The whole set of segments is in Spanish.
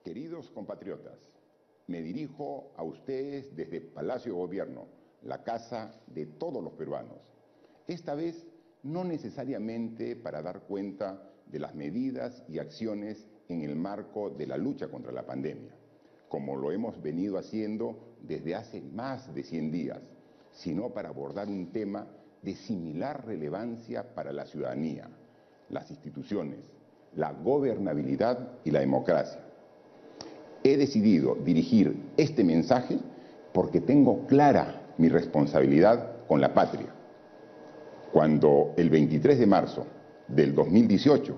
Queridos compatriotas, me dirijo a ustedes desde Palacio de Gobierno, la casa de todos los peruanos. Esta vez no necesariamente para dar cuenta de las medidas y acciones en el marco de la lucha contra la pandemia, como lo hemos venido haciendo desde hace más de 100 días, sino para abordar un tema de similar relevancia para la ciudadanía, las instituciones, la gobernabilidad y la democracia. He decidido dirigir este mensaje porque tengo clara mi responsabilidad con la patria. Cuando el 23 de marzo del 2018,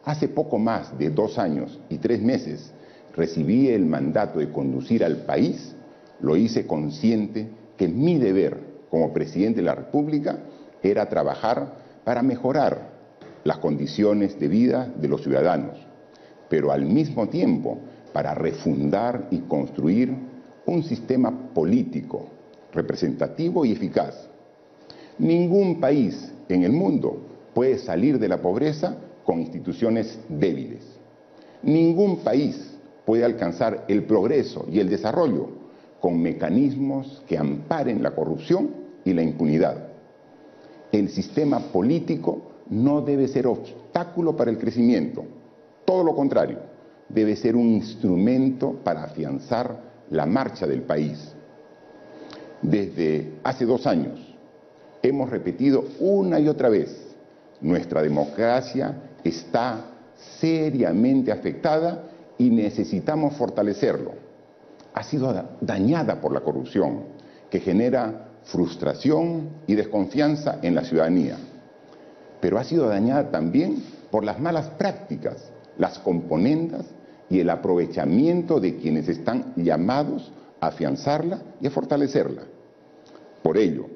hace poco más de 2 años y 3 meses, recibí el mandato de conducir al país, lo hice consciente que mi deber como presidente de la República era trabajar para mejorar las condiciones de vida de los ciudadanos, pero al mismo tiempo para refundar y construir un sistema político, representativo y eficaz. Ningún país en el mundo puede salir de la pobreza con instituciones débiles. Ningún país puede alcanzar el progreso y el desarrollo con mecanismos que amparen la corrupción y la impunidad. El sistema político no debe ser obstáculo para el crecimiento, todo lo contrario, debe ser un instrumento para afianzar la marcha del país. Desde hace 2 años hemos repetido una y otra vez, nuestra democracia está seriamente afectada y necesitamos fortalecerlo. Ha sido dañada por la corrupción, que genera frustración y desconfianza en la ciudadanía. Pero ha sido dañada también por las malas prácticas, las componendas y el aprovechamiento de quienes están llamados a afianzarla y a fortalecerla. Por ello,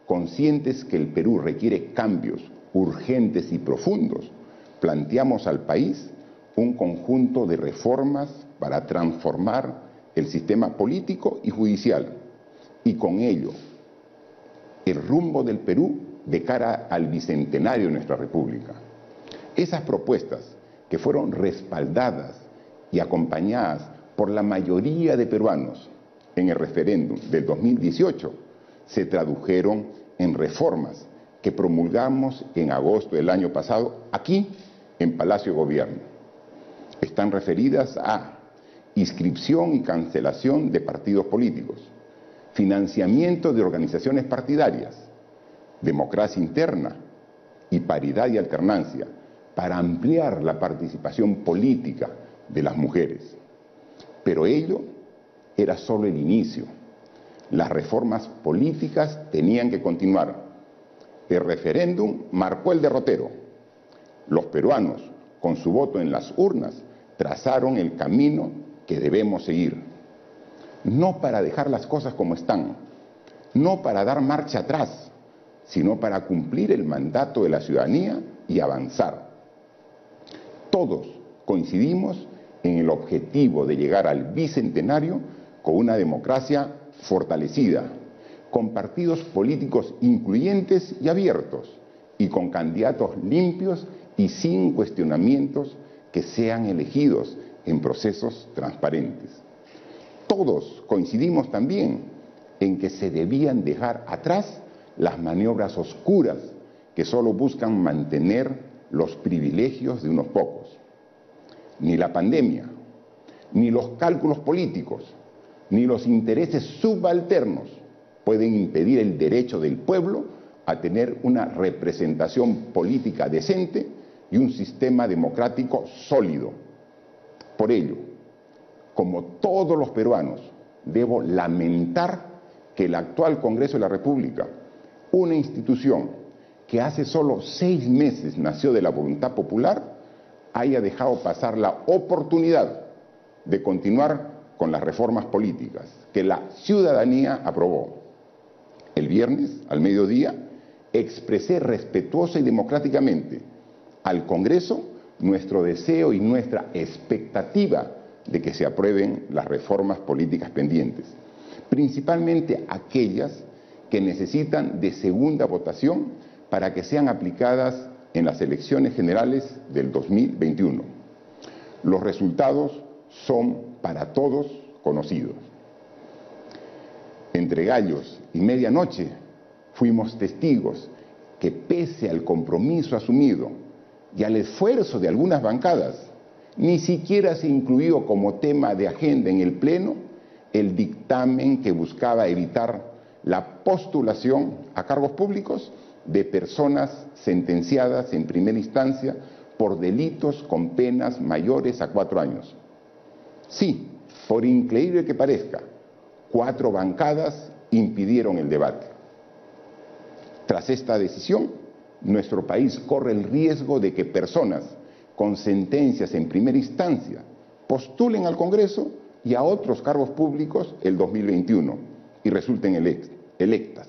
conscientes que el Perú requiere cambios urgentes y profundos, planteamos al país un conjunto de reformas para transformar el sistema político y judicial, y con ello el rumbo del Perú de cara al bicentenario de nuestra República. Esas propuestas que fueron respaldadas y acompañadas por la mayoría de peruanos en el referéndum del 2018, se tradujeron en reformas que promulgamos en agosto del año pasado aquí en Palacio de Gobierno. Están referidas a inscripción y cancelación de partidos políticos, financiamiento de organizaciones partidarias, democracia interna y paridad y alternancia para ampliar la participación política de las mujeres. Pero ello era solo el inicio. Las reformas políticas tenían que continuar. El referéndum marcó el derrotero. Los peruanos, con su voto en las urnas, trazaron el camino que debemos seguir. No para dejar las cosas como están, no para dar marcha atrás, sino para cumplir el mandato de la ciudadanía y avanzar. Todos coincidimos en el objetivo de llegar al bicentenario con una democracia fortalecida, con partidos políticos incluyentes y abiertos, y con candidatos limpios y sin cuestionamientos que sean elegidos en procesos transparentes. Todos coincidimos también en que se debían dejar atrás las maniobras oscuras que solo buscan mantener los privilegios de unos pocos. Ni la pandemia, ni los cálculos políticos, ni los intereses subalternos pueden impedir el derecho del pueblo a tener una representación política decente y un sistema democrático sólido. Por ello, como todos los peruanos, debo lamentar que el actual Congreso de la República, una institución que hace solo 6 meses nació de la voluntad popular, haya dejado pasar la oportunidad de continuar con las reformas políticas que la ciudadanía aprobó. El viernes, al mediodía, expresé respetuosa y democráticamente al Congreso nuestro deseo y nuestra expectativa de que se aprueben las reformas políticas pendientes, principalmente aquellas que necesitan de segunda votación para que sean aplicadas en las elecciones generales del 2021. Los resultados son para todos conocidos. Entre gallos y medianoche fuimos testigos que pese al compromiso asumido y al esfuerzo de algunas bancadas, ni siquiera se incluyó como tema de agenda en el Pleno el dictamen que buscaba evitar la postulación a cargos públicos de personas sentenciadas en primera instancia por delitos con penas mayores a 4 años. Sí, por increíble que parezca, 4 bancadas impidieron el debate. Tras esta decisión, nuestro país corre el riesgo de que personas con sentencias en primera instancia postulen al Congreso y a otros cargos públicos el 2021 y resulten electas.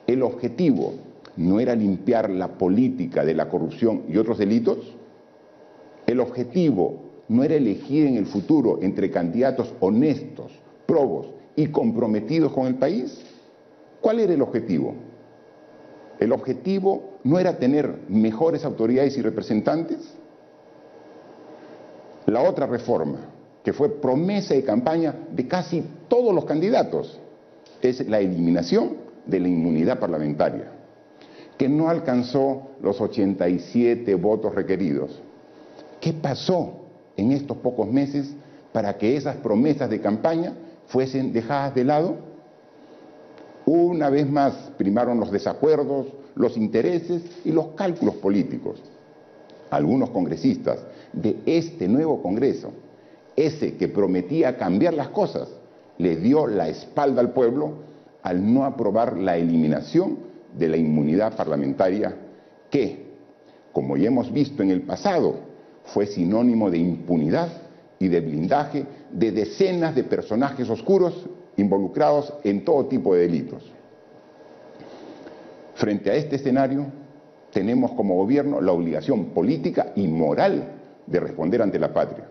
El objetivo no era limpiar la política de la corrupción y otros delitos. El objetivo no era elegir en el futuro entre candidatos honestos, probos y comprometidos con el país. ¿Cuál era el objetivo? ¿El objetivo no era tener mejores autoridades y representantes? La otra reforma, que fue promesa de campaña de casi todos los candidatos, es la eliminación de la inmunidad parlamentaria, que no alcanzó los 87 votos requeridos. ¿Qué pasó en estos pocos meses para que esas promesas de campaña fuesen dejadas de lado? Una vez más primaron los desacuerdos, los intereses y los cálculos políticos. Algunos congresistas de este nuevo Congreso, ese que prometía cambiar las cosas, le dio la espalda al pueblo al no aprobar la eliminación de la inmunidad parlamentaria que, como ya hemos visto en el pasado, fue sinónimo de impunidad y de blindaje de decenas de personajes oscuros involucrados en todo tipo de delitos. Frente a este escenario, tenemos como gobierno la obligación política y moral de responder ante la patria.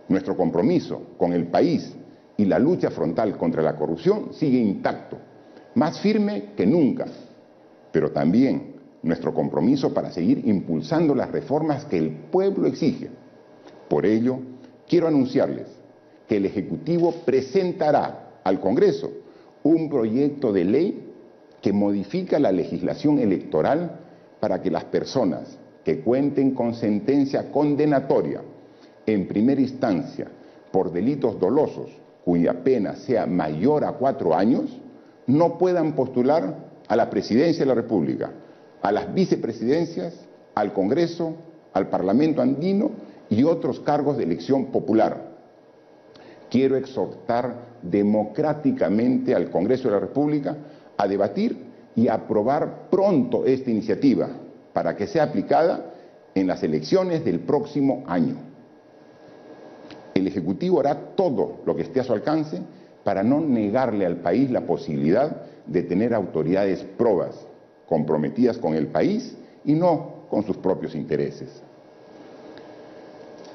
Nuestro compromiso con el país y la lucha frontal contra la corrupción sigue intacto, más firme que nunca, pero también nuestro compromiso para seguir impulsando las reformas que el pueblo exige. Por ello, quiero anunciarles que el Ejecutivo presentará al Congreso un proyecto de ley que modifica la legislación electoral para que las personas que cuenten con sentencia condenatoria en primera instancia por delitos dolosos cuya pena sea mayor a 4 años, no puedan postular a la Presidencia de la República, a las vicepresidencias, al Congreso, al Parlamento andino y otros cargos de elección popular. Quiero exhortar democráticamente al Congreso de la República a debatir y aprobar pronto esta iniciativa para que sea aplicada en las elecciones del próximo año. El Ejecutivo hará todo lo que esté a su alcance para no negarle al país la posibilidad de tener autoridades probas, comprometidas con el país y no con sus propios intereses.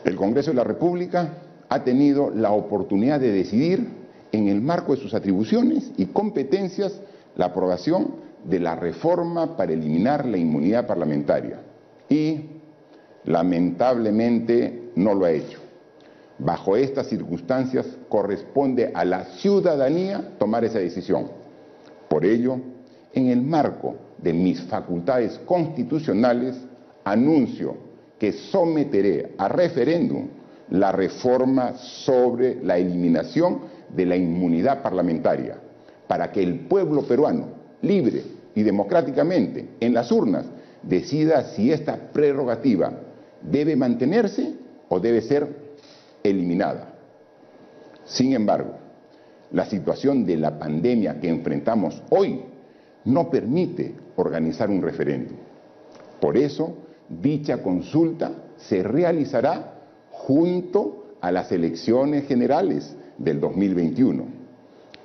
El Congreso de la República ha tenido la oportunidad de decidir, en el marco de sus atribuciones y competencias, la aprobación de la reforma para eliminar la inmunidad parlamentaria y, lamentablemente, no lo ha hecho. Bajo estas circunstancias corresponde a la ciudadanía tomar esa decisión. Por ello, en el marco de mis facultades constitucionales, anuncio que someteré a referéndum la reforma sobre la eliminación de la inmunidad parlamentaria, para que el pueblo peruano, libre y democráticamente, en las urnas, decida si esta prerrogativa debe mantenerse o debe ser eliminada. Sin embargo, la situación de la pandemia que enfrentamos hoy no permite organizar un referéndum. Por eso, dicha consulta se realizará junto a las elecciones generales del 2021.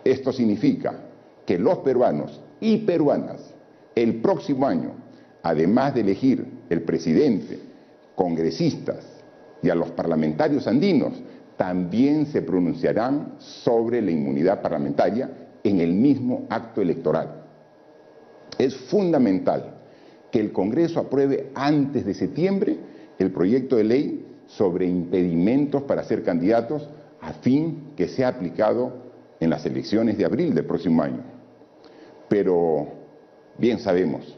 Esto significa que los peruanos y peruanas el próximo año, además de elegir el presidente, congresistas y a los parlamentarios andinos, también se pronunciarán sobre la inmunidad parlamentaria en el mismo acto electoral. Es fundamental que el Congreso apruebe antes de septiembre el proyecto de ley sobre impedimentos para ser candidatos a fin que sea aplicado en las elecciones de abril del próximo año. Pero bien sabemos,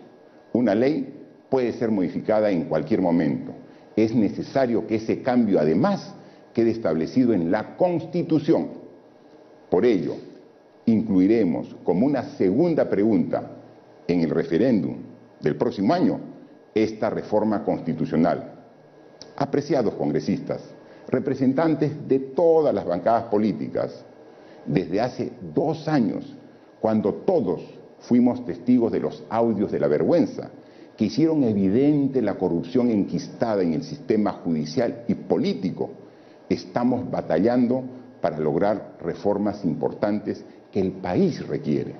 una ley puede ser modificada en cualquier momento. Es necesario que ese cambio además quede establecido en la Constitución. Por ello, incluiremos como una segunda pregunta en el referéndum del próximo año esta reforma constitucional. Apreciados congresistas, representantes de todas las bancadas políticas, desde hace 2 años, cuando todos fuimos testigos de los audios de la vergüenza, que hicieron evidente la corrupción enquistada en el sistema judicial y político, estamos batallando para lograr reformas importantes que el país requiere.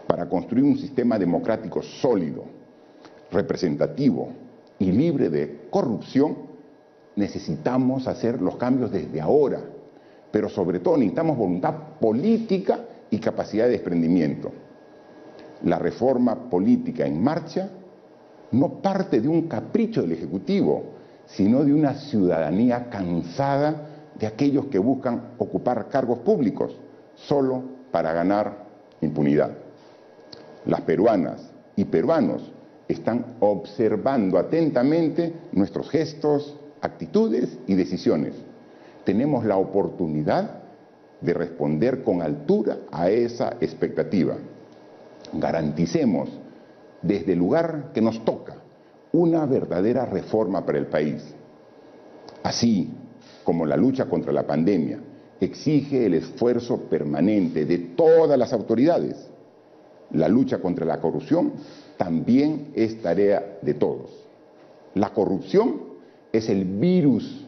Para construir un sistema democrático sólido, representativo y libre de corrupción, necesitamos hacer los cambios desde ahora, pero sobre todo necesitamos voluntad política y capacidad de desprendimiento. La reforma política en marcha no parte de un capricho del Ejecutivo, sino de una ciudadanía cansada de aquellos que buscan ocupar cargos públicos solo para ganar impunidad. Las peruanas y peruanos están observando atentamente nuestros gestos, actitudes y decisiones. Tenemos la oportunidad de responder con altura a esa expectativa. Garanticemos desde el lugar que nos toca una verdadera reforma para el país. Así como la lucha contra la pandemia exige el esfuerzo permanente de todas las autoridades, la lucha contra la corrupción también es tarea de todos. La corrupción es el virus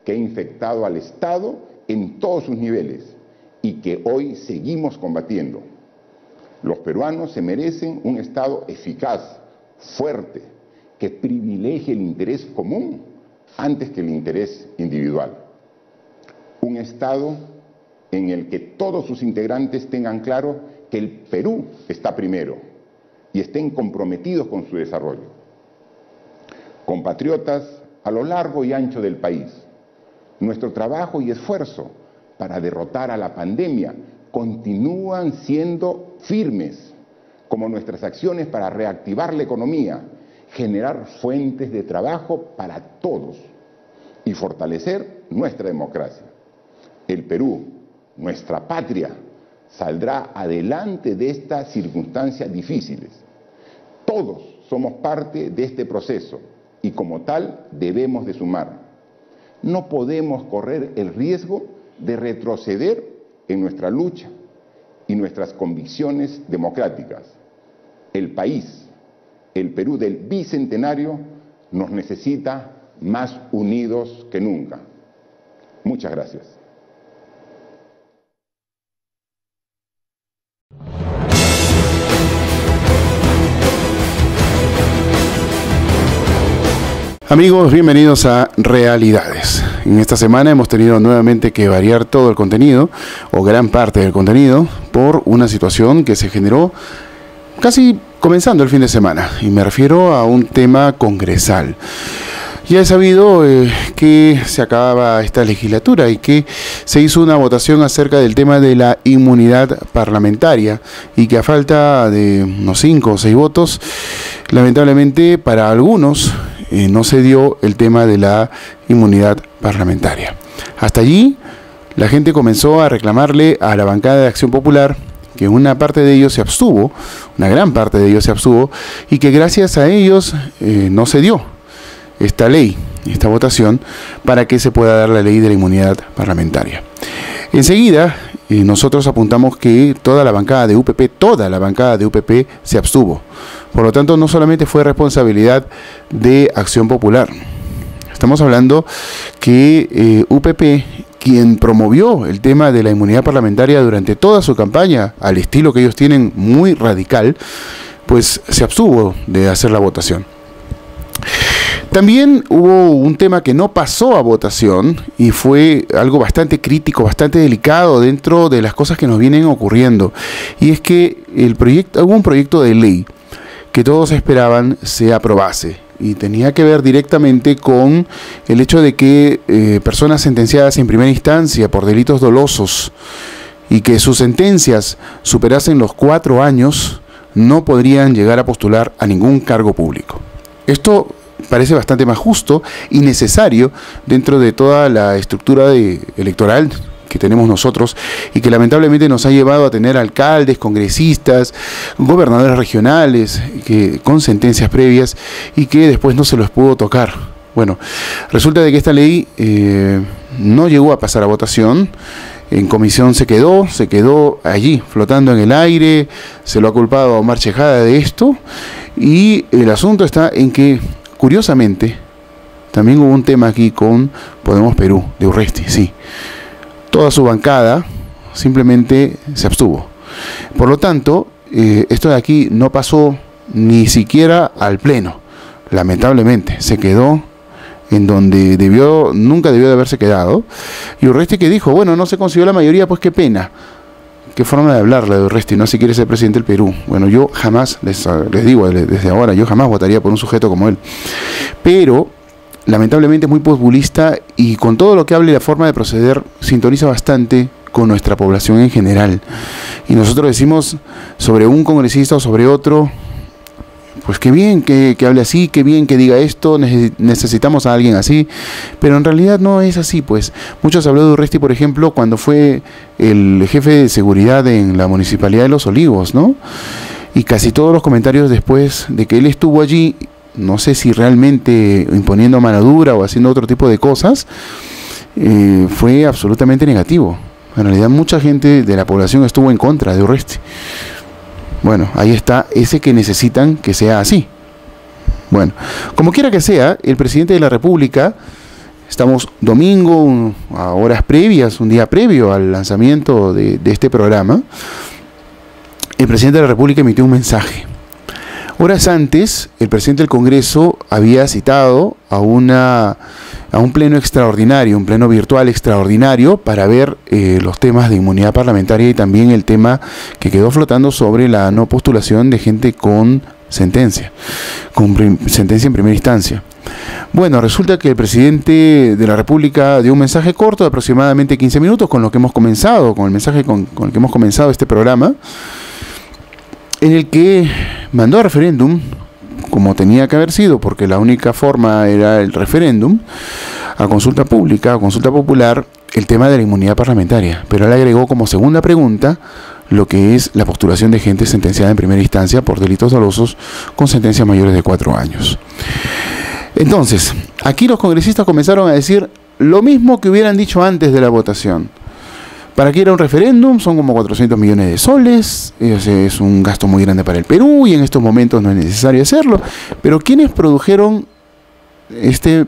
que ha infectado al Estado en todos sus niveles y que hoy seguimos combatiendo. Los peruanos se merecen un Estado eficaz, fuerte, que privilegie el interés común antes que el interés individual. Un Estado en el que todos sus integrantes tengan claro que el Perú está primero y estén comprometidos con su desarrollo. Compatriotas a lo largo y ancho del país, nuestro trabajo y esfuerzo para derrotar a la pandemia continúan siendo firmes, como nuestras acciones para reactivar la economía, generar fuentes de trabajo para todos y fortalecer nuestra democracia. El Perú, nuestra patria, saldrá adelante de estas circunstancias difíciles. Todos somos parte de este proceso y como tal debemos de sumar. No podemos correr el riesgo de retroceder en nuestra lucha y nuestras convicciones democráticas. El país, el Perú del bicentenario, nos necesita más unidos que nunca. Muchas gracias. Amigos, bienvenidos a Realidades. En esta semana hemos tenido nuevamente que variar todo el contenido, o gran parte del contenido, por una situación que se generó casi comenzando el fin de semana, y me refiero a un tema congresal. Ya he sabido que se acababa esta legislatura y que se hizo una votación acerca del tema de la inmunidad parlamentaria y que a falta de unos 5 o 6 votos, lamentablemente para algunos no se dio el tema de la inmunidad parlamentaria. Hasta allí la gente comenzó a reclamarle a la bancada de Acción Popular que una parte de ellos se abstuvo, una gran parte de ellos se abstuvo, y que gracias a ellos no se dio esta ley, esta votación, para que se pueda dar la ley de la inmunidad parlamentaria. Enseguida, nosotros apuntamos que toda la bancada de UPP se abstuvo. Por lo tanto, no solamente fue responsabilidad de Acción Popular. Estamos hablando que UPP, quien promovió el tema de la inmunidad parlamentaria durante toda su campaña, al estilo que ellos tienen muy radical, pues se abstuvo de hacer la votación. También hubo un tema que no pasó a votación y fue algo bastante crítico, bastante delicado dentro de las cosas que nos vienen ocurriendo. Y es que hubo un proyecto de ley que todos esperaban se aprobase y tenía que ver directamente con el hecho de que personas sentenciadas en primera instancia por delitos dolosos y que sus sentencias superasen los 4 años no podrían llegar a postular a ningún cargo público. Esto parece bastante más justo y necesario dentro de toda la estructura electoral que tenemos nosotros y que lamentablemente nos ha llevado a tener alcaldes, congresistas, gobernadores regionales con sentencias previas y que después no se los pudo tocar. Bueno, resulta de que esta ley no llegó a pasar a votación. En comisión se quedó allí flotando en el aire, se lo ha culpado a Omar Chejada de esto, y el asunto está en que, curiosamente, también hubo un tema aquí con Podemos Perú, de Urresti, sí. Toda su bancada simplemente se abstuvo. Por lo tanto, esto de aquí no pasó ni siquiera al pleno, lamentablemente, se quedó en donde nunca debió de haberse quedado, y Urresti que dijo, bueno, no se consiguió la mayoría, pues qué pena. Qué forma de hablarle de Urresti, no si quiere ser presidente del Perú. Bueno, yo jamás, les digo desde ahora, yo jamás votaría por un sujeto como él. Pero, lamentablemente es muy populista y con todo lo que hable la forma de proceder, sintoniza bastante con nuestra población en general. Y nosotros decimos sobre un congresista o sobre otro, pues qué bien que hable así, qué bien que diga esto, necesitamos a alguien así, pero en realidad no es así, pues. Muchos habló de Urresti, por ejemplo, cuando fue el jefe de seguridad en la Municipalidad de Los Olivos, ¿no? Y casi todos los comentarios después de que él estuvo allí, no sé si realmente imponiendo mano dura o haciendo otro tipo de cosas, fue absolutamente negativo. En realidad mucha gente de la población estuvo en contra de Urresti. Bueno, ahí está ese que necesitan que sea así. Bueno, como quiera que sea, el presidente de la República, estamos domingo, a horas previas, un día previo al lanzamiento de este programa, el presidente de la República emitió un mensaje. Horas antes, el presidente del Congreso había citado a un pleno extraordinario, un pleno virtual extraordinario para ver los temas de inmunidad parlamentaria y también el tema que quedó flotando sobre la no postulación de gente con sentencia en primera instancia. Bueno, resulta que el presidente de la República dio un mensaje corto de aproximadamente 15 minutos con lo que hemos comenzado, con el mensaje con el que hemos comenzado este programa, en el que mandó a referéndum, como tenía que haber sido, porque la única forma era el referéndum, a consulta pública, a consulta popular, el tema de la inmunidad parlamentaria. Pero él agregó como segunda pregunta lo que es la postulación de gente sentenciada en primera instancia por delitos dolosos con sentencias mayores de 4 años. Entonces, aquí los congresistas comenzaron a decir lo mismo que hubieran dicho antes de la votación. ¿Para qué era un referéndum? Son como 400 millones de soles, es un gasto muy grande para el Perú y en estos momentos no es necesario hacerlo. Pero ¿quiénes produjeron este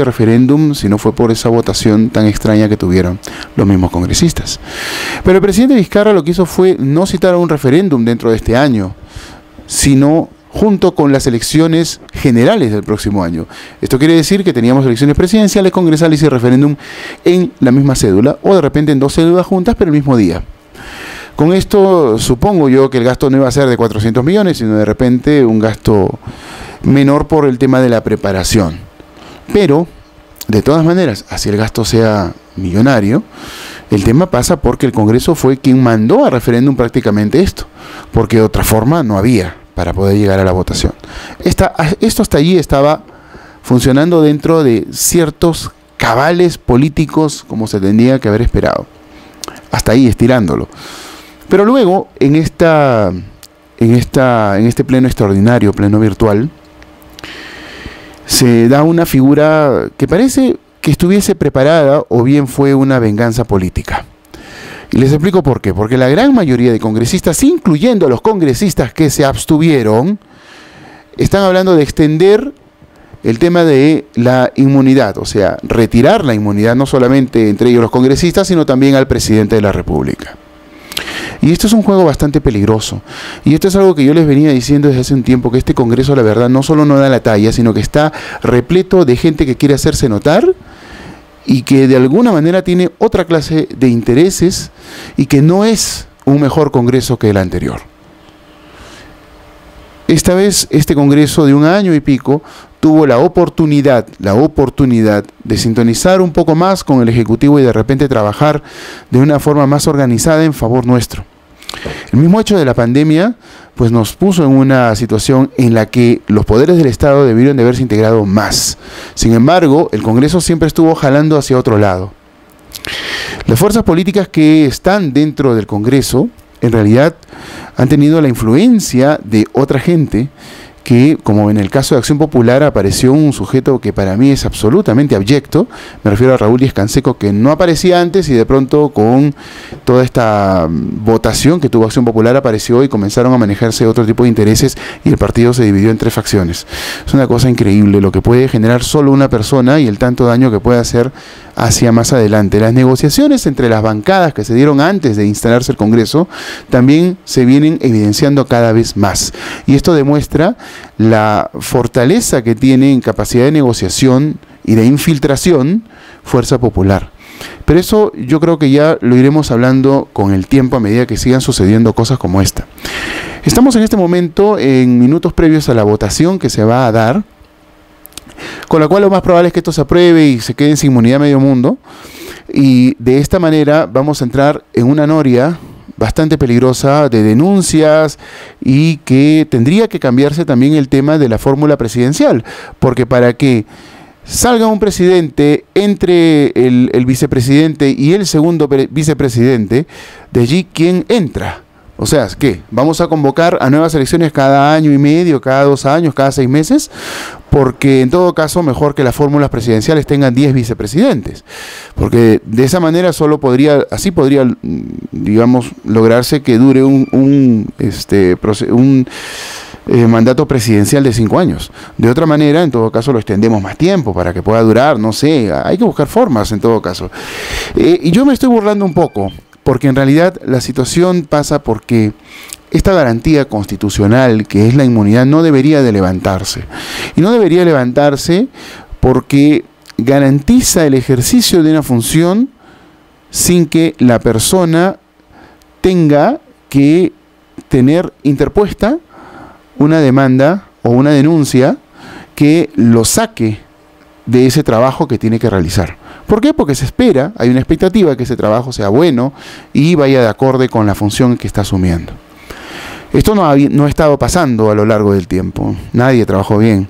referéndum si no fue por esa votación tan extraña que tuvieron los mismos congresistas? Pero el presidente Vizcarra lo que hizo fue no citar a un referéndum dentro de este año, sino junto con las elecciones generales del próximo año. Esto quiere decir que teníamos elecciones presidenciales, congresales y referéndum en la misma cédula, o de repente en 2 cédulas juntas, pero el mismo día. Con esto supongo yo que el gasto no iba a ser de 400 millones, sino de repente un gasto menor por el tema de la preparación. Pero, de todas maneras, así el gasto sea millonario, el tema pasa porque el Congreso fue quien mandó a referéndum prácticamente esto, porque de otra forma no había para poder llegar a la votación. Esto hasta allí estaba funcionando dentro de ciertos cabales políticos como se tendría que haber esperado. Hasta ahí estirándolo. Pero luego, en este pleno extraordinario, pleno virtual, se da una figura que parece que estuviese preparada o bien fue una venganza política. Y les explico por qué. Porque la gran mayoría de congresistas, incluyendo a los congresistas que se abstuvieron, están hablando de extender el tema de la inmunidad, o sea, retirar la inmunidad no solamente entre ellos los congresistas, sino también al presidente de la República. Y esto es un juego bastante peligroso. Y esto es algo que yo les venía diciendo desde hace un tiempo, que este Congreso, la verdad, no solo no da la talla, sino que está repleto de gente que quiere hacerse notar y que de alguna manera tiene otra clase de intereses y que no es un mejor Congreso que el anterior. esta vez este Congreso de 1 año y pico tuvo la oportunidad de sintonizar un poco más con el Ejecutivo y de repente trabajar de una forma más organizada en favor nuestro. El mismo hecho de la pandemia pues nos puso en una situación en la que los poderes del Estado debieron de haberse integrado más. Sin embargo, el Congreso siempre estuvo jalando hacia otro lado. Las fuerzas políticas que están dentro del Congreso en realidad han tenido la influencia de otra gente que, como en el caso de Acción Popular, apareció un sujeto que para mí es absolutamente abyecto. Me refiero a Raúl Díaz Canseco, que no aparecía antes y de pronto con toda esta votación que tuvo Acción Popular apareció y comenzaron a manejarse otro tipo de intereses y el partido se dividió en 3 facciones. Es una cosa increíble lo que puede generar solo una persona y el tanto daño que puede hacer hacia más adelante. Las negociaciones entre las bancadas que se dieron antes de instalarse el Congreso también se vienen evidenciando cada vez más. Y esto demuestra la fortaleza que tiene en capacidad de negociación y de infiltración Fuerza Popular. Pero eso yo creo que ya lo iremos hablando con el tiempo a medida que sigan sucediendo cosas como esta. Estamos en este momento en minutos previos a la votación que se va a dar, con la cual lo más probable es que esto se apruebe y se quede sin inmunidad medio mundo, y de esta manera vamos a entrar en una noria bastante peligrosa de denuncias y que tendría que cambiarse también el tema de la fórmula presidencial, porque para que salga un presidente, entre el vicepresidente y el segundo vicepresidente, de allí ¿quién entra? O sea, ¿qué? ¿Vamos a convocar a nuevas elecciones cada año y medio, cada 2 años, cada 6 meses? Porque en todo caso mejor que las fórmulas presidenciales tengan 10 vicepresidentes. Porque de esa manera así podría, digamos, lograrse que dure un mandato presidencial de 5 años. De otra manera, en todo caso, lo extendemos más tiempo para que pueda durar, no sé, hay que buscar formas en todo caso. Y yo me estoy burlando un poco, porque en realidad la situación pasa porque esta garantía constitucional que es la inmunidad no debería de levantarse. Y no debería levantarse porque garantiza el ejercicio de una función sin que la persona tenga que tener interpuesta una demanda o una denuncia que lo saque de ese trabajo que tiene que realizar. ¿Por qué? Porque se espera, hay una expectativa que ese trabajo sea bueno y vaya de acorde con la función que está asumiendo. Esto no ha estado pasando a lo largo del tiempo, nadie trabajó bien.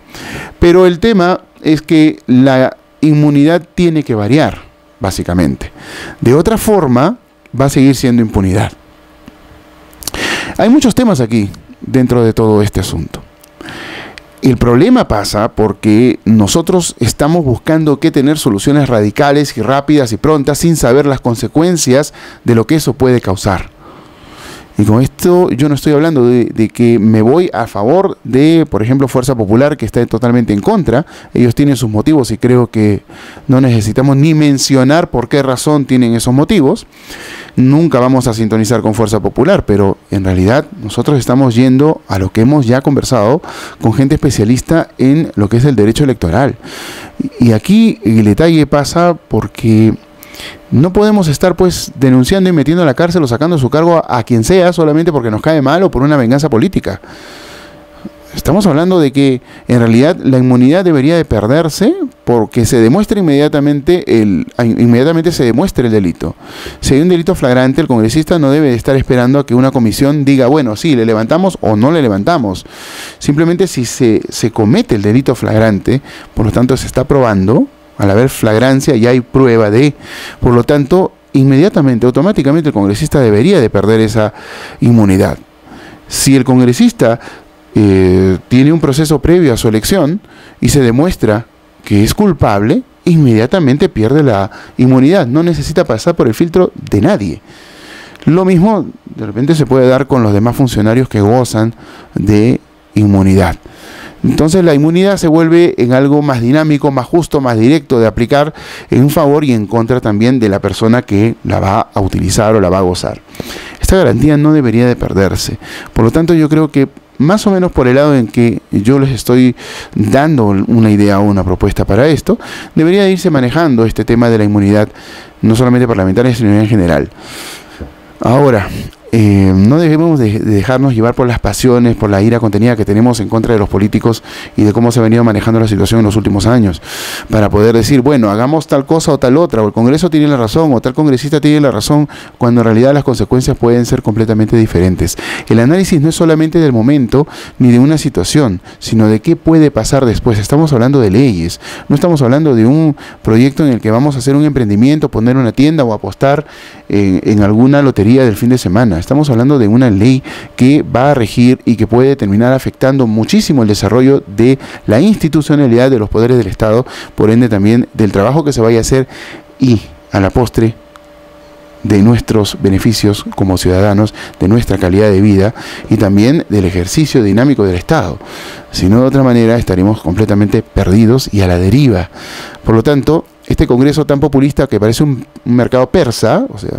Pero el tema es que la inmunidad tiene que variar, básicamente. De otra forma, va a seguir siendo impunidad. Hay muchos temas aquí dentro de todo este asunto. El problema pasa porque nosotros estamos buscando tener soluciones radicales y rápidas y prontas sin saber las consecuencias de lo que eso puede causar. Y con esto yo no estoy hablando de que me voy a favor de, por ejemplo, Fuerza Popular, que está totalmente en contra. Ellos tienen sus motivos y creo que no necesitamos ni mencionar por qué razón tienen esos motivos. Nunca vamos a sintonizar con Fuerza Popular, pero en realidad nosotros estamos yendo a lo que hemos ya conversado con gente especialista en lo que es el derecho electoral. Y aquí el detalle pasa porque no podemos estar pues denunciando y metiendo a la cárcel o sacando su cargo a quien sea solamente porque nos cae mal o por una venganza política. Estamos hablando de que en realidad la inmunidad debería de perderse porque se demuestre inmediatamente se demuestre el delito. Si hay un delito flagrante, el congresista no debe de estar esperando a que una comisión diga, bueno, sí, le levantamos o no le levantamos. Simplemente si se comete el delito flagrante, por lo tanto se está probando, al haber flagrancia ya hay prueba de, por lo tanto, inmediatamente, automáticamente el congresista debería de perder esa inmunidad. Si el congresista tiene un proceso previo a su elección y se demuestra que es culpable, inmediatamente pierde la inmunidad, no necesita pasar por el filtro de nadie. Lo mismo de repente se puede dar con los demás funcionarios que gozan de inmunidad. Entonces la inmunidad se vuelve en algo más dinámico, más justo, más directo de aplicar en favor y en contra también de la persona que la va a utilizar o la va a gozar. Esta garantía no debería de perderse. Por lo tanto, yo creo que más o menos por el lado en que yo les estoy dando una idea o una propuesta para esto, debería de irse manejando este tema de la inmunidad, no solamente parlamentaria, sino en general. Ahora, no debemos de dejarnos llevar por las pasiones, por la ira contenida que tenemos en contra de los políticos y de cómo se ha venido manejando la situación en los últimos años, para poder decir, bueno, hagamos tal cosa o tal otra, o el Congreso tiene la razón, o tal congresista tiene la razón, cuando en realidad las consecuencias pueden ser completamente diferentes. El análisis no es solamente del momento ni de una situación, sino de qué puede pasar después. Estamos hablando de leyes, no estamos hablando de un proyecto en el que vamos a hacer un emprendimiento, poner una tienda o apostar en alguna lotería del fin de semana. Estamos hablando de una ley que va a regir y que puede terminar afectando muchísimo el desarrollo de la institucionalidad de los poderes del Estado, por ende también del trabajo que se vaya a hacer y, a la postre, de nuestros beneficios como ciudadanos, de nuestra calidad de vida y también del ejercicio dinámico del Estado. Si no, de otra manera estaremos completamente perdidos y a la deriva. Por lo tanto, este Congreso tan populista que parece un mercado persa, o sea,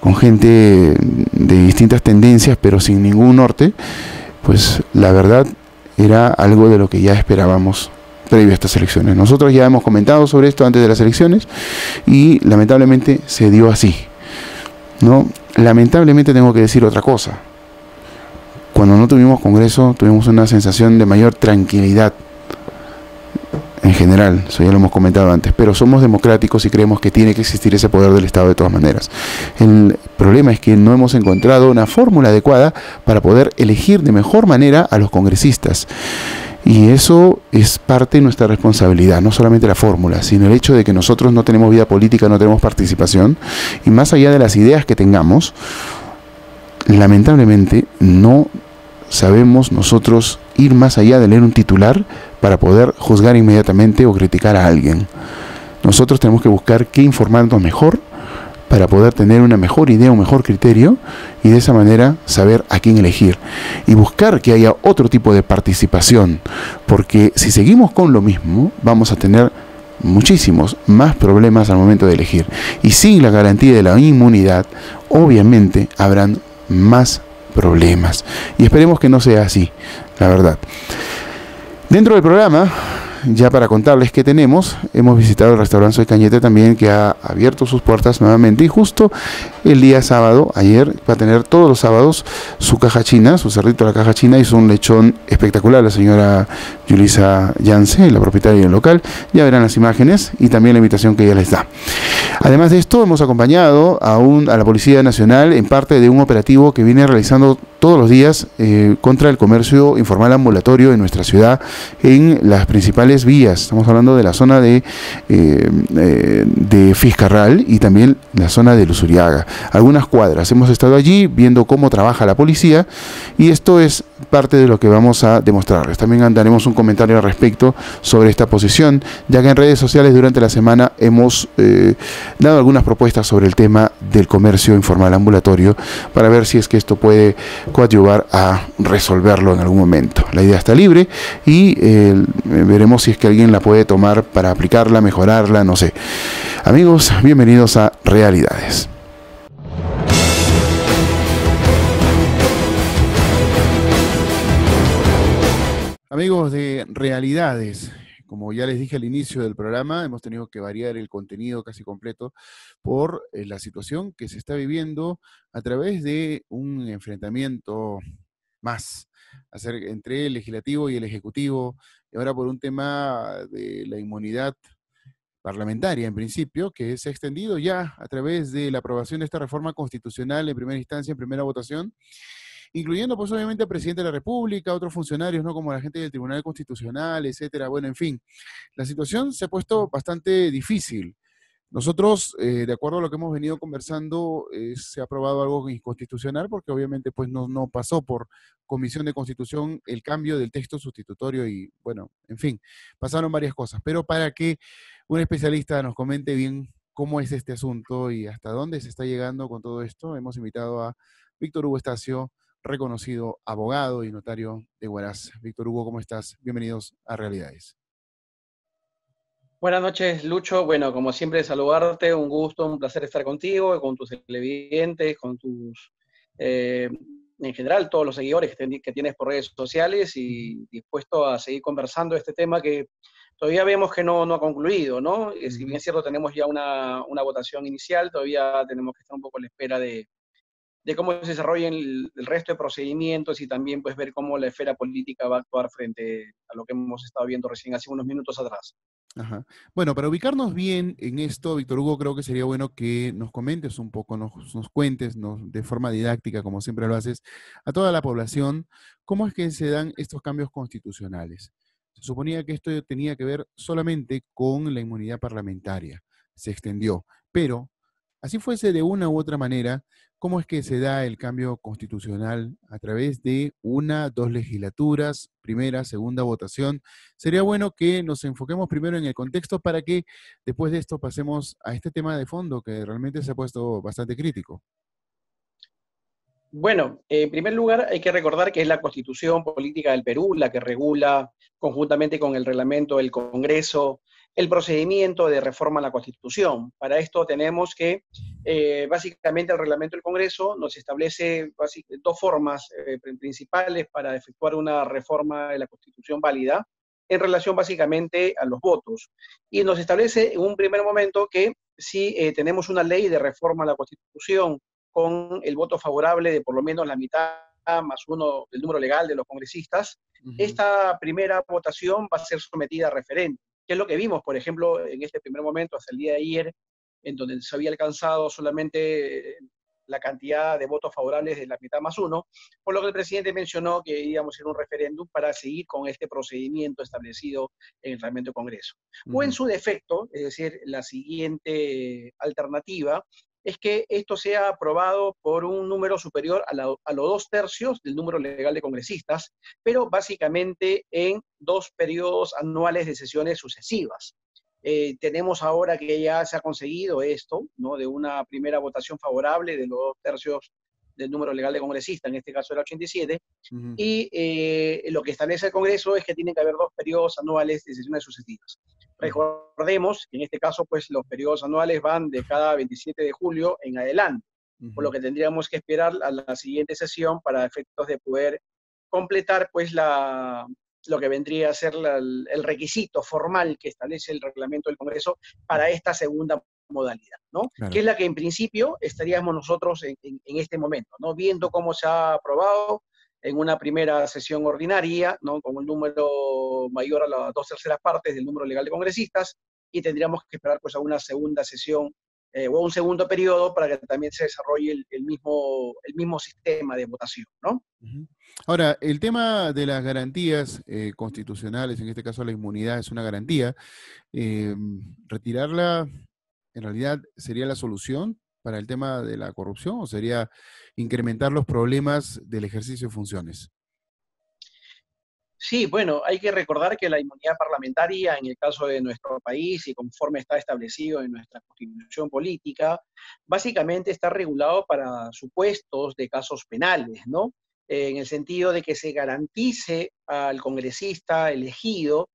con gente de distintas tendencias pero sin ningún norte, pues la verdad era algo de lo que ya esperábamos previo a estas elecciones. Nosotros ya hemos comentado sobre esto antes de las elecciones y lamentablemente se dio así, ¿no? Lamentablemente tengo que decir otra cosa. Cuando no tuvimos Congreso, tuvimos una sensación de mayor tranquilidad en general, eso ya lo hemos comentado antes, pero somos democráticos y creemos que tiene que existir ese poder del Estado de todas maneras. El problema es que no hemos encontrado una fórmula adecuada para poder elegir de mejor manera a los congresistas. Y eso es parte de nuestra responsabilidad, no solamente la fórmula, sino el hecho de que nosotros no tenemos vida política, no tenemos participación, y más allá de las ideas que tengamos, lamentablemente no sabemos nosotros ir más allá de leer un titular para poder juzgar inmediatamente o criticar a alguien. Nosotros tenemos que buscar qué informarnos mejor para poder tener una mejor idea, un mejor criterio y de esa manera saber a quién elegir y buscar que haya otro tipo de participación, porque si seguimos con lo mismo vamos a tener muchísimos más problemas al momento de elegir y sin la garantía de la inmunidad obviamente habrán más problemas y esperemos que no sea así, la verdad. Dentro del programa, ya para contarles qué tenemos, hemos visitado el restaurante Soy Cañete también, que ha abierto sus puertas nuevamente y justo el día sábado, ayer, va a tener todos los sábados su caja china, su cerdito a la caja china, hizo un lechón espectacular la señora Yulisa Yance, la propietaria del local, ya verán las imágenes y también la invitación que ella les da. Además de esto, hemos acompañado a la Policía Nacional en parte de un operativo que viene realizando todos los días contra el comercio informal ambulatorio en nuestra ciudad, en las principales vías. Estamos hablando de la zona de Fiscarral y también la zona de Luzuriaga. Algunas cuadras. Hemos estado allí viendo cómo trabaja la policía y esto es parte de lo que vamos a demostrarles. También daremos un comentario al respecto sobre esta posición, ya que en redes sociales durante la semana hemos dado algunas propuestas sobre el tema del comercio informal ambulatorio para ver si es que esto puede coadyuvar a resolverlo en algún momento. La idea está libre y veremos si es que alguien la puede tomar para aplicarla, mejorarla, no sé. Amigos, bienvenidos a Realidades. Amigos de Realidades, como ya les dije al inicio del programa, hemos tenido que variar el contenido casi completo por la situación que se está viviendo a través de un enfrentamiento más entre el legislativo y el ejecutivo, y ahora por un tema de la inmunidad parlamentaria en principio, que se ha extendido ya a través de la aprobación de esta reforma constitucional en primera instancia, en primera votación, incluyendo pues obviamente al presidente de la República, otros funcionarios, ¿no? Como la gente del Tribunal Constitucional, etcétera. Bueno, en fin, la situación se ha puesto bastante difícil. Nosotros, de acuerdo a lo que hemos venido conversando, se ha aprobado algo inconstitucional porque obviamente pues no pasó por Comisión de Constitución el cambio del texto sustitutorio y bueno, en fin, pasaron varias cosas. Pero para que un especialista nos comente bien cómo es este asunto y hasta dónde se está llegando con todo esto, hemos invitado a Víctor Hugo Estacio, reconocido abogado y notario de Huaraz. Víctor Hugo, ¿cómo estás? Bienvenidos a Realidades. Buenas noches, Lucho. Bueno, como siempre, saludarte, un gusto, un placer estar contigo, con tus televidentes, con tus, en general, todos los seguidores que tienes por redes sociales y dispuesto a seguir conversando este tema que todavía vemos que no ha concluido, ¿no? Si bien es cierto, tenemos ya una votación inicial, todavía tenemos que estar un poco a la espera de de cómo se desarrollen el resto de procedimientos y también pues ver cómo la esfera política va a actuar frente a lo que hemos estado viendo recién hace unos minutos atrás. Ajá. Bueno, para ubicarnos bien en esto, Víctor Hugo, creo que sería bueno que nos comentes un poco, nos cuentes de forma didáctica, como siempre lo haces, a toda la población, cómo es que se dan estos cambios constitucionales. Se suponía que esto tenía que ver solamente con la inmunidad parlamentaria, se extendió, pero así fuese de una u otra manera, ¿cómo es que se da el cambio constitucional a través de una, dos legislaturas, primera, segunda votación? Sería bueno que nos enfoquemos primero en el contexto para que después de esto pasemos a este tema de fondo que realmente se ha puesto bastante crítico. Bueno, en primer lugar hay que recordar que es la Constitución Política del Perú la que regula, conjuntamente con el reglamento del Congreso, el procedimiento de reforma a la Constitución. Para esto tenemos que, básicamente, el reglamento del Congreso nos establece dos formas principales para efectuar una reforma de la Constitución válida en relación básicamente a los votos. Y nos establece en un primer momento que si tenemos una ley de reforma a la Constitución con el voto favorable de por lo menos la mitad más uno del número legal de los congresistas, esta primera votación va a ser sometida a referéndum, que es lo que vimos, por ejemplo, en este primer momento, hasta el día de ayer, en donde se había alcanzado solamente la cantidad de votos favorables de la mitad más uno, por lo que el presidente mencionó que íbamos a ir a un referéndum para seguir con este procedimiento establecido en el reglamento del Congreso. O en su defecto, es decir, la siguiente alternativa, es que esto sea aprobado por un número superior a los 2/3 del número legal de congresistas, pero básicamente en 2 periodos anuales de sesiones sucesivas. Tenemos ahora que ya se ha conseguido esto, ¿no? De una primera votación favorable de los 2/3 del número legal de congresistas, en este caso era 87, y lo que establece el Congreso es que tienen que haber 2 periodos anuales de sesiones sucesivas. Recordemos que en este caso, pues los periodos anuales van de cada 27 de julio en adelante, por lo que tendríamos que esperar a la siguiente sesión para efectos de poder completar, pues, lo que vendría a ser el requisito formal que establece el reglamento del Congreso para esta segunda modalidad, ¿no? Claro. Que es la que en principio estaríamos nosotros en este momento, ¿no? Viendo cómo se ha aprobado en una primera sesión ordinaria, ¿no? Con un número mayor a las 2/3 partes del número legal de congresistas, y tendríamos que esperar pues a una segunda sesión o a un segundo periodo para que también se desarrolle el mismo sistema de votación, ¿no? Ahora, el tema de las garantías constitucionales, en este caso la inmunidad es una garantía, retirarla en realidad sería la solución para el tema de la corrupción o sería incrementar los problemas del ejercicio de funciones. Sí, bueno, hay que recordar que la inmunidad parlamentaria, en el caso de nuestro país y conforme está establecido en nuestra constitución política, básicamente está regulado para supuestos de casos penales, ¿no? En el sentido de que se garantice al congresista elegido,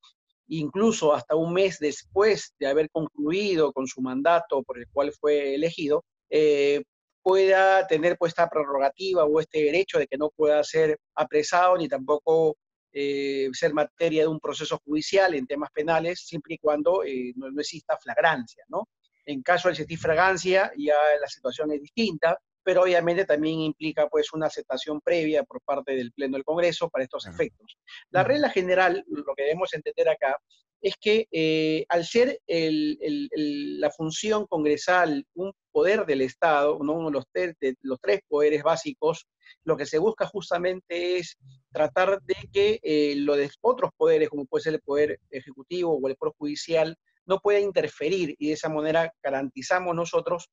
incluso hasta un mes después de haber concluido con su mandato por el cual fue elegido, pueda tener pues esta prerrogativa o este derecho de que no pueda ser apresado ni tampoco ser materia de un proceso judicial en temas penales, siempre y cuando no exista flagrancia, ¿no? En caso de existir flagrancia, ya la situación es distinta, pero obviamente también implica pues una aceptación previa por parte del Pleno del Congreso para estos efectos. La regla general, lo que debemos entender acá, es que al ser la función congresal un poder del Estado, ¿no? Uno de los 3 poderes básicos, lo que se busca justamente es tratar de que lo de otros poderes, como puede ser el poder ejecutivo o el poder judicial, no pueda interferir, y de esa manera garantizamos nosotros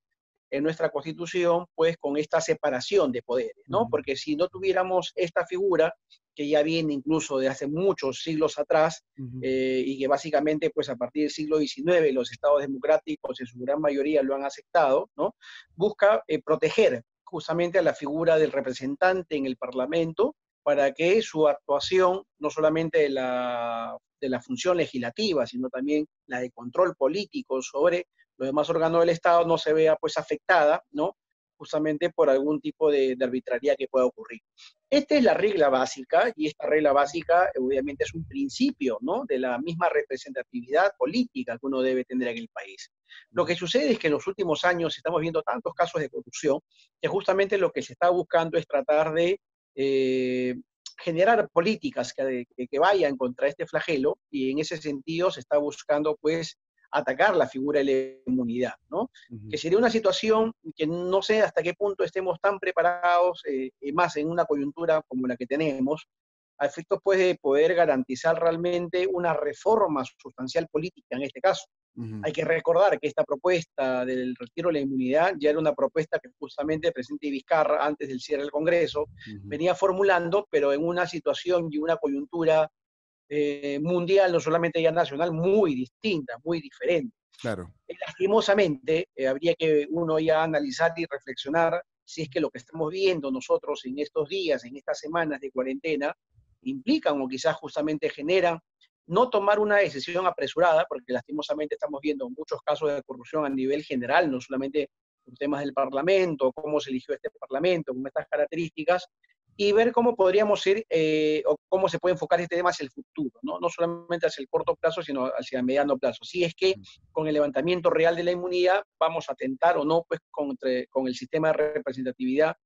en nuestra Constitución, pues con esta separación de poderes, ¿no? Porque si no tuviéramos esta figura, que ya viene incluso de hace muchos siglos atrás, y que básicamente, pues a partir del siglo XIX, los estados democráticos en su gran mayoría lo han aceptado, ¿no? Busca proteger justamente a la figura del representante en el Parlamento para que su actuación, no solamente de la función legislativa, sino también la de control político sobre los demás órganos del Estado, no se vea pues afectada, ¿no? justamente por algún tipo de arbitrariedad que pueda ocurrir. Esta es la regla básica, y esta regla básica obviamente es un principio, ¿no?, de la misma representatividad política que uno debe tener en el país. Lo que sucede es que en los últimos años estamos viendo tantos casos de corrupción que justamente lo que se está buscando es tratar de eh, generar políticas que vayan contra este flagelo, y en ese sentido se está buscando pues atacar la figura de la inmunidad, ¿no? Que sería una situación que no sé hasta qué punto estemos tan preparados, más en una coyuntura como la que tenemos, a efectos pues de poder garantizar realmente una reforma sustancial política en este caso. Hay que recordar que esta propuesta del retiro de la inmunidad ya era una propuesta que justamente el presidente Vizcarra, antes del cierre del Congreso, venía formulando, pero en una situación y una coyuntura mundial, no solamente ya nacional, muy distinta, muy diferente. Claro. Lastimosamente, habría que uno ya analizar y reflexionar si es que lo que estamos viendo nosotros en estos días, en estas semanas de cuarentena, implican o quizás justamente generan no tomar una decisión apresurada, porque lastimosamente estamos viendo muchos casos de corrupción a nivel general, no solamente por temas del Parlamento, cómo se eligió este Parlamento, con estas características, y ver cómo podríamos ir o cómo se puede enfocar este tema hacia el futuro, ¿no? No solamente hacia el corto plazo, sino hacia el mediano plazo. Si es que con el levantamiento real de la inmunidad vamos a atentar o no pues con el sistema de representatividad,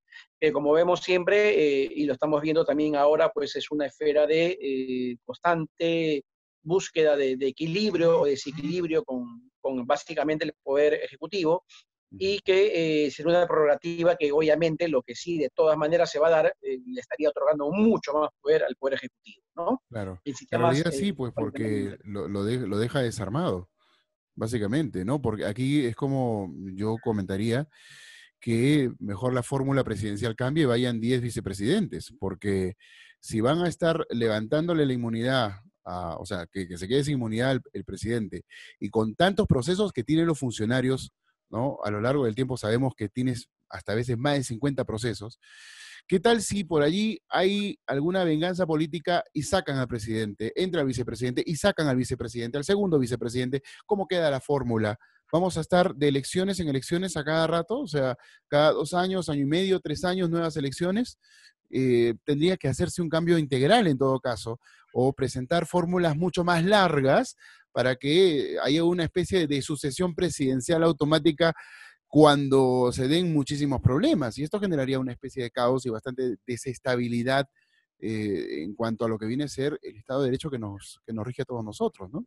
que como vemos siempre, y lo estamos viendo también ahora, pues es una esfera de constante búsqueda de equilibrio o desequilibrio con básicamente el poder ejecutivo, y que será una prerrogativa que obviamente lo que sí de todas maneras se va a dar, le estaría otorgando mucho más poder al Poder Ejecutivo, ¿no? Claro. En En sistemas realidad sí, pues porque lo deja desarmado, básicamente, ¿no? Porque aquí es como yo comentaría que mejor la fórmula presidencial cambie y vayan 10 vicepresidentes, porque si van a estar levantándole la inmunidad, o sea, que se quede sin inmunidad el presidente, y con tantos procesos que tienen los funcionarios, ¿no? A lo largo del tiempo sabemos que tienes hasta a veces más de 50 procesos. ¿Qué tal si por allí hay alguna venganza política y sacan al presidente, entra el vicepresidente y sacan al vicepresidente, al segundo vicepresidente? ¿Cómo queda la fórmula? ¿Vamos a estar de elecciones en elecciones a cada rato? O sea, cada 2 años, año y medio, 3 años, nuevas elecciones. Tendría que hacerse un cambio integral en todo caso, o presentar fórmulas mucho más largas para que haya una especie de sucesión presidencial automática cuando se den muchísimos problemas. Y esto generaría una especie de caos y bastante desestabilidad en cuanto a lo que viene a ser el Estado de Derecho que nos rige a todos nosotros, ¿no?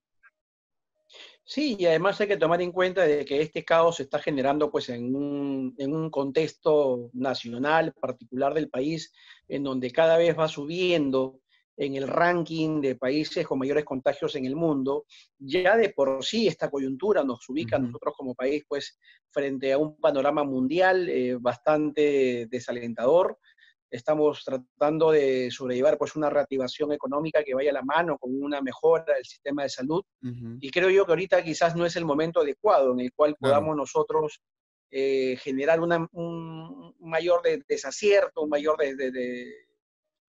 Sí, y además hay que tomar en cuenta de que este caos se está generando pues en un contexto nacional particular del país, en donde cada vez va subiendo en el ranking de países con mayores contagios en el mundo. Ya de por sí esta coyuntura nos ubica a nosotros como país pues frente a un panorama mundial bastante desalentador. Estamos tratando de sobrellevar pues una reactivación económica que vaya a la mano con una mejora del sistema de salud, y creo yo que ahorita quizás no es el momento adecuado en el cual Claro. podamos nosotros generar un mayor desacierto, un mayor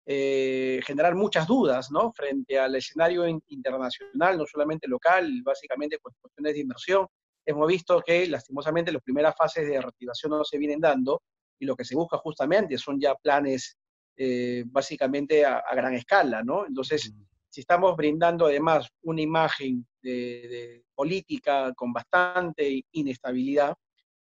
generar muchas dudas, ¿no? Frente al escenario internacional, no solamente local, básicamente por cuestiones de inversión. Hemos visto que lastimosamente las primeras fases de reactivación no se vienen dando, y lo que se busca justamente son ya planes básicamente a gran escala, ¿no? Entonces, si estamos brindando además una imagen de política con bastante inestabilidad,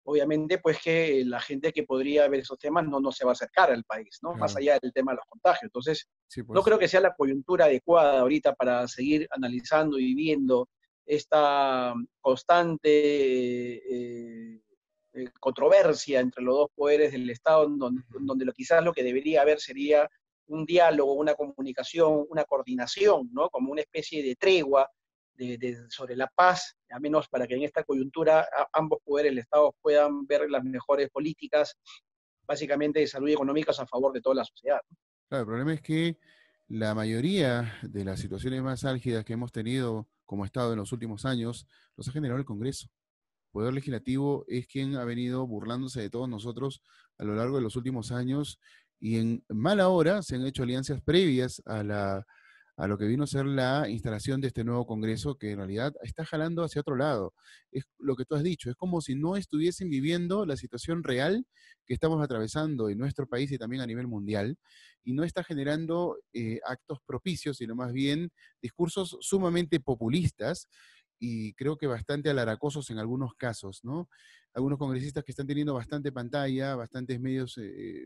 obviamente pues que la gente que podría ver esos temas no se va a acercar al país, ¿no? Más Claro. allá del tema de los contagios. Entonces, Sí, no pues. creo que sea la coyuntura adecuada ahorita para seguir analizando y viendo esta constante controversia entre los dos poderes del Estado, donde quizás lo que debería haber sería un diálogo, una comunicación, una coordinación, ¿no? Como una especie de tregua sobre la paz, al menos para que en esta coyuntura ambos poderes del Estado puedan ver las mejores políticas, básicamente de salud y económicas a favor de toda la sociedad. Claro, el problema es que la mayoría de las situaciones más álgidas que hemos tenido como Estado en los últimos años los ha generado el Congreso. El Poder Legislativo es quien ha venido burlándose de todos nosotros a lo largo de los últimos años, y en mala hora se han hecho alianzas previas a lo que vino a ser la instalación de este nuevo Congreso, que en realidad está jalando hacia otro lado. Es lo que tú has dicho, es como si no estuviesen viviendo la situación real que estamos atravesando en nuestro país y también a nivel mundial, y no está generando actos propicios, sino más bien discursos sumamente populistas y creo que bastante alaracosos en algunos casos, ¿no? Algunos congresistas que están teniendo bastante pantalla, bastantes medios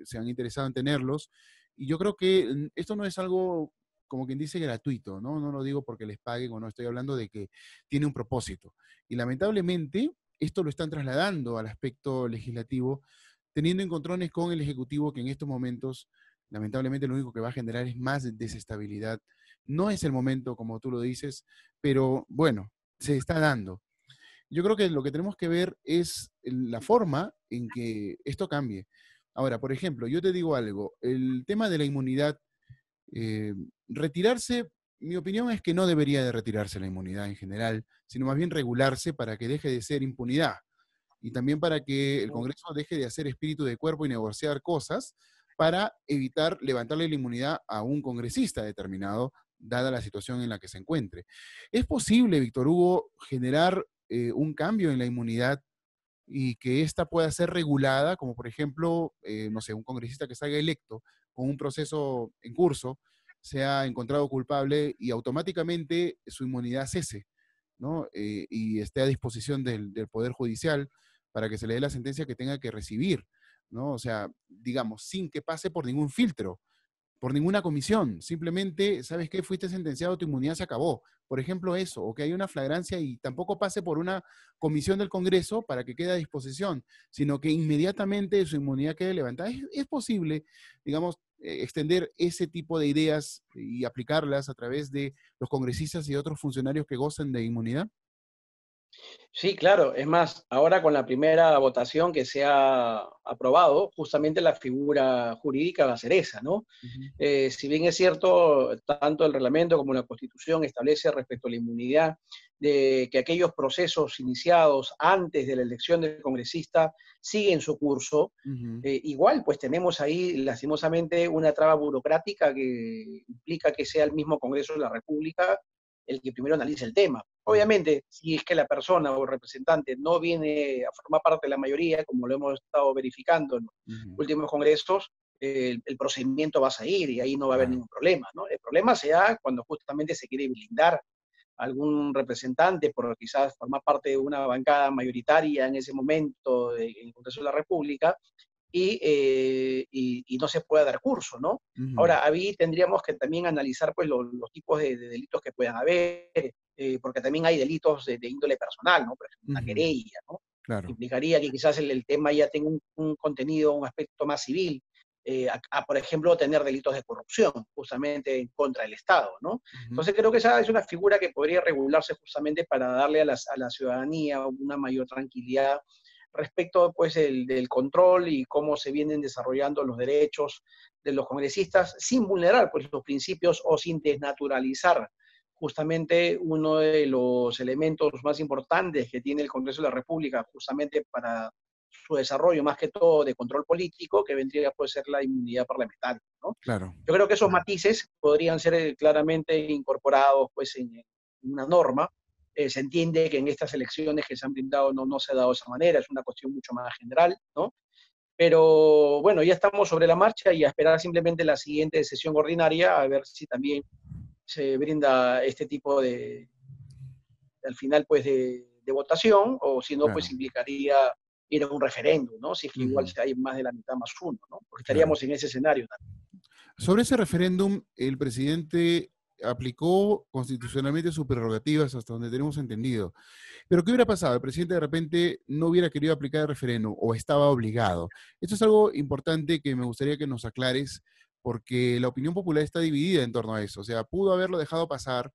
se han interesado en tenerlos, y yo creo que esto no es algo, como quien dice, gratuito, ¿no? No lo digo porque les paguen o no, estoy hablando de que tiene un propósito. Y lamentablemente, esto lo están trasladando al aspecto legislativo, teniendo encontrones con el Ejecutivo que en estos momentos, lamentablemente, lo único que va a generar es más desestabilidad. No es el momento, como tú lo dices, pero bueno, se está dando. Yo creo que lo que tenemos que ver es la forma en que esto cambie. Ahora, por ejemplo, yo te digo algo, el tema de la inmunidad, eh, retirarse, mi opinión es que no debería de retirarse la inmunidad en general, sino más bien regularse para que deje de ser impunidad y también para que el Congreso deje de hacer espíritu de cuerpo y negociar cosas para evitar levantarle la inmunidad a un congresista determinado, dada la situación en la que se encuentre. ¿Es posible, Víctor Hugo, generar un cambio en la inmunidad y que ésta pueda ser regulada, como por ejemplo, no sé, un congresista que salga electo con un proceso en curso, sea encontrado culpable y automáticamente su inmunidad cese, ¿no? Y esté a disposición del Poder Judicial para que se le dé la sentencia que tenga que recibir, ¿no? O sea, digamos, sin que pase por ningún filtro, por ninguna comisión, simplemente, ¿sabes qué? Fuiste sentenciado, tu inmunidad se acabó. Por ejemplo, eso, o que hay una flagrancia y tampoco pase por una comisión del Congreso para que quede a disposición, sino que inmediatamente su inmunidad quede levantada. Es posible, digamos, extender ese tipo de ideas y aplicarlas a través de los congresistas y otros funcionarios que gocen de inmunidad? Sí, claro. Es más, ahora con la primera votación que se ha aprobado, justamente la figura jurídica va a ser esa, ¿no? Ujú, Si bien es cierto, tanto el reglamento como la Constitución establece respecto a la inmunidad de que aquellos procesos iniciados antes de la elección del congresista siguen su curso, ujú, igual pues tenemos ahí lastimosamente una traba burocrática que implica que sea el mismo Congreso de la República el que primero analice el tema. ujú, Obviamente, si es que la persona o el representante no viene a formar parte de la mayoría, como lo hemos estado verificando en los ujú. últimos congresos, el procedimiento va a seguir y ahí no va a haber Claro, ningún problema, ¿no? El problema se da cuando justamente se quiere blindar a algún representante por quizás formar parte de una bancada mayoritaria en ese momento en el Congreso de la República y no se puede dar curso, ¿no? ujú, Ahora, ahí tendríamos que también analizar pues, los tipos de delitos que puedan haber, porque también hay delitos de índole personal, ¿no? Por ejemplo, una ujú, querella, ¿no? claro, Implicaría que quizás el tema ya tenga un contenido, un aspecto más civil, por ejemplo, tener delitos de corrupción, justamente en contra del Estado, ¿no? ujú, Entonces creo que esa es una figura que podría regularse justamente para darle a la ciudadanía una mayor tranquilidad respecto pues del control y cómo se vienen desarrollando los derechos de los congresistas sin vulnerar pues los principios o sin desnaturalizar justamente uno de los elementos más importantes que tiene el Congreso de la República justamente para su desarrollo más que todo de control político que vendría a ser la inmunidad parlamentaria, ¿no? claro. Yo creo que esos matices podrían ser claramente incorporados pues en una norma. Se entiende que en estas elecciones que se han brindado no se ha dado de esa manera, es una cuestión mucho más general, ¿no? Pero bueno, ya estamos sobre la marcha y a esperar simplemente la siguiente sesión ordinaria a ver si también se brinda este tipo al final, pues, de votación, o si no, pues Claro. implicaría ir a un referéndum, ¿no? Si es que igual Ujú, hay más de la mitad más uno, ¿no? Porque claro. estaríamos en ese escenario también. Sobre ese referéndum, el presidente aplicó constitucionalmente sus prerrogativas hasta donde tenemos entendido. Pero ¿qué hubiera pasado? El presidente de repente no hubiera querido aplicar el referéndum o estaba obligado. Esto es algo importante que me gustaría que nos aclares porque la opinión popular está dividida en torno a eso. O sea, pudo haberlo dejado pasar,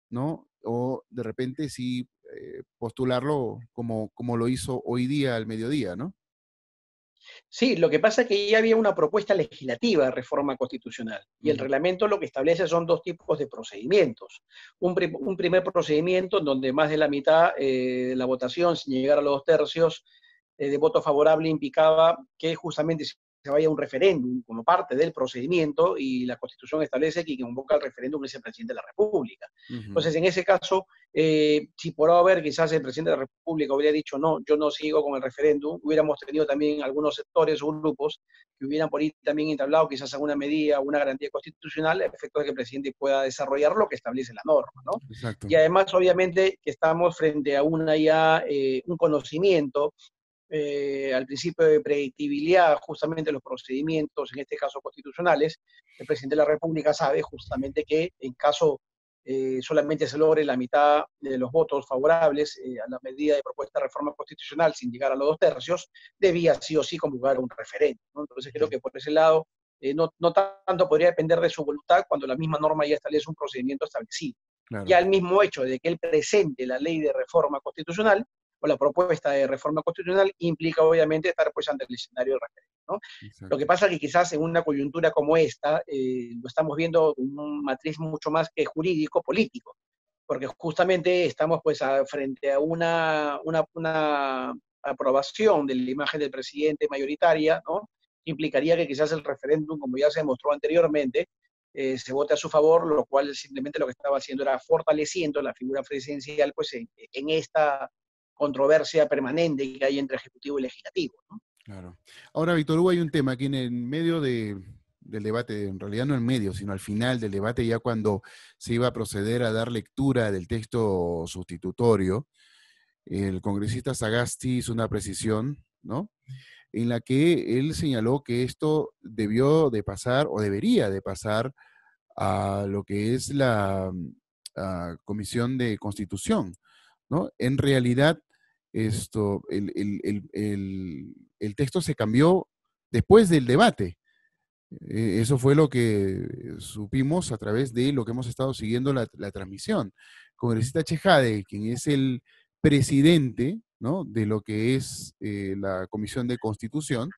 ¿no? O de repente sí postularlo como lo hizo hoy día al mediodía, ¿no? Sí, lo que pasa es que ya había una propuesta legislativa de reforma constitucional y el Ujú, reglamento lo que establece son dos tipos de procedimientos. Un primer procedimiento en donde más de la mitad de la votación, sin llegar a los 2 tercios de voto favorable, implicaba que justamente se se vaya a un referéndum como parte del procedimiento, y la Constitución establece que quien convoca el referéndum es el presidente de la República. Entonces, en ese caso, si por haber quizás el presidente de la República hubiera dicho no, yo no sigo con el referéndum, hubiéramos tenido también algunos sectores o grupos que hubieran por ahí también entablado quizás alguna medida, una garantía constitucional, a efectos de que el presidente pueda desarrollar lo que establece la norma, ¿no? Exacto. Y además, obviamente, que estamos frente a un conocimiento al principio de predictibilidad justamente los procedimientos, en este caso constitucionales. El presidente de la República sabe justamente que en caso solamente se logre la mitad de los votos favorables a la medida de propuesta de reforma constitucional sin llegar a los 2/3, debía sí o sí convocar un referéndum, ¿no? Entonces creo que por ese lado no tanto podría depender de su voluntad cuando la misma norma ya establece un procedimiento establecido. Claro. Ya el mismo hecho de que él presente la ley de reforma constitucional o la propuesta de reforma constitucional implica obviamente estar pues ante el escenario del referéndum, ¿no? Lo que pasa es que quizás en una coyuntura como esta lo estamos viendo con un matriz mucho más que jurídico-político, porque justamente estamos pues frente a una aprobación de la imagen del presidente mayoritaria, ¿no? Que implicaría que quizás el referéndum, como ya se demostró anteriormente, se vote a su favor, lo cual simplemente lo que estaba haciendo era fortaleciendo la figura presidencial pues en esta controversia permanente que hay entre Ejecutivo y Legislativo, ¿no? Claro. Ahora, Víctor Hugo, hay un tema aquí en el medio del debate, en realidad no en medio, sino al final del debate, ya cuando se iba a proceder a dar lectura del texto sustitutorio, el congresista Sagasti hizo una precisión, ¿no? En la que él señaló que esto debió de pasar o debería de pasar a lo que es la Comisión de Constitución, ¿no? En realidad, el texto se cambió después del debate. Eso fue lo que supimos a través de lo que hemos estado siguiendo la transmisión. Congresista Chejade, quien es el presidente, ¿no?, de lo que es la Comisión de Constitución,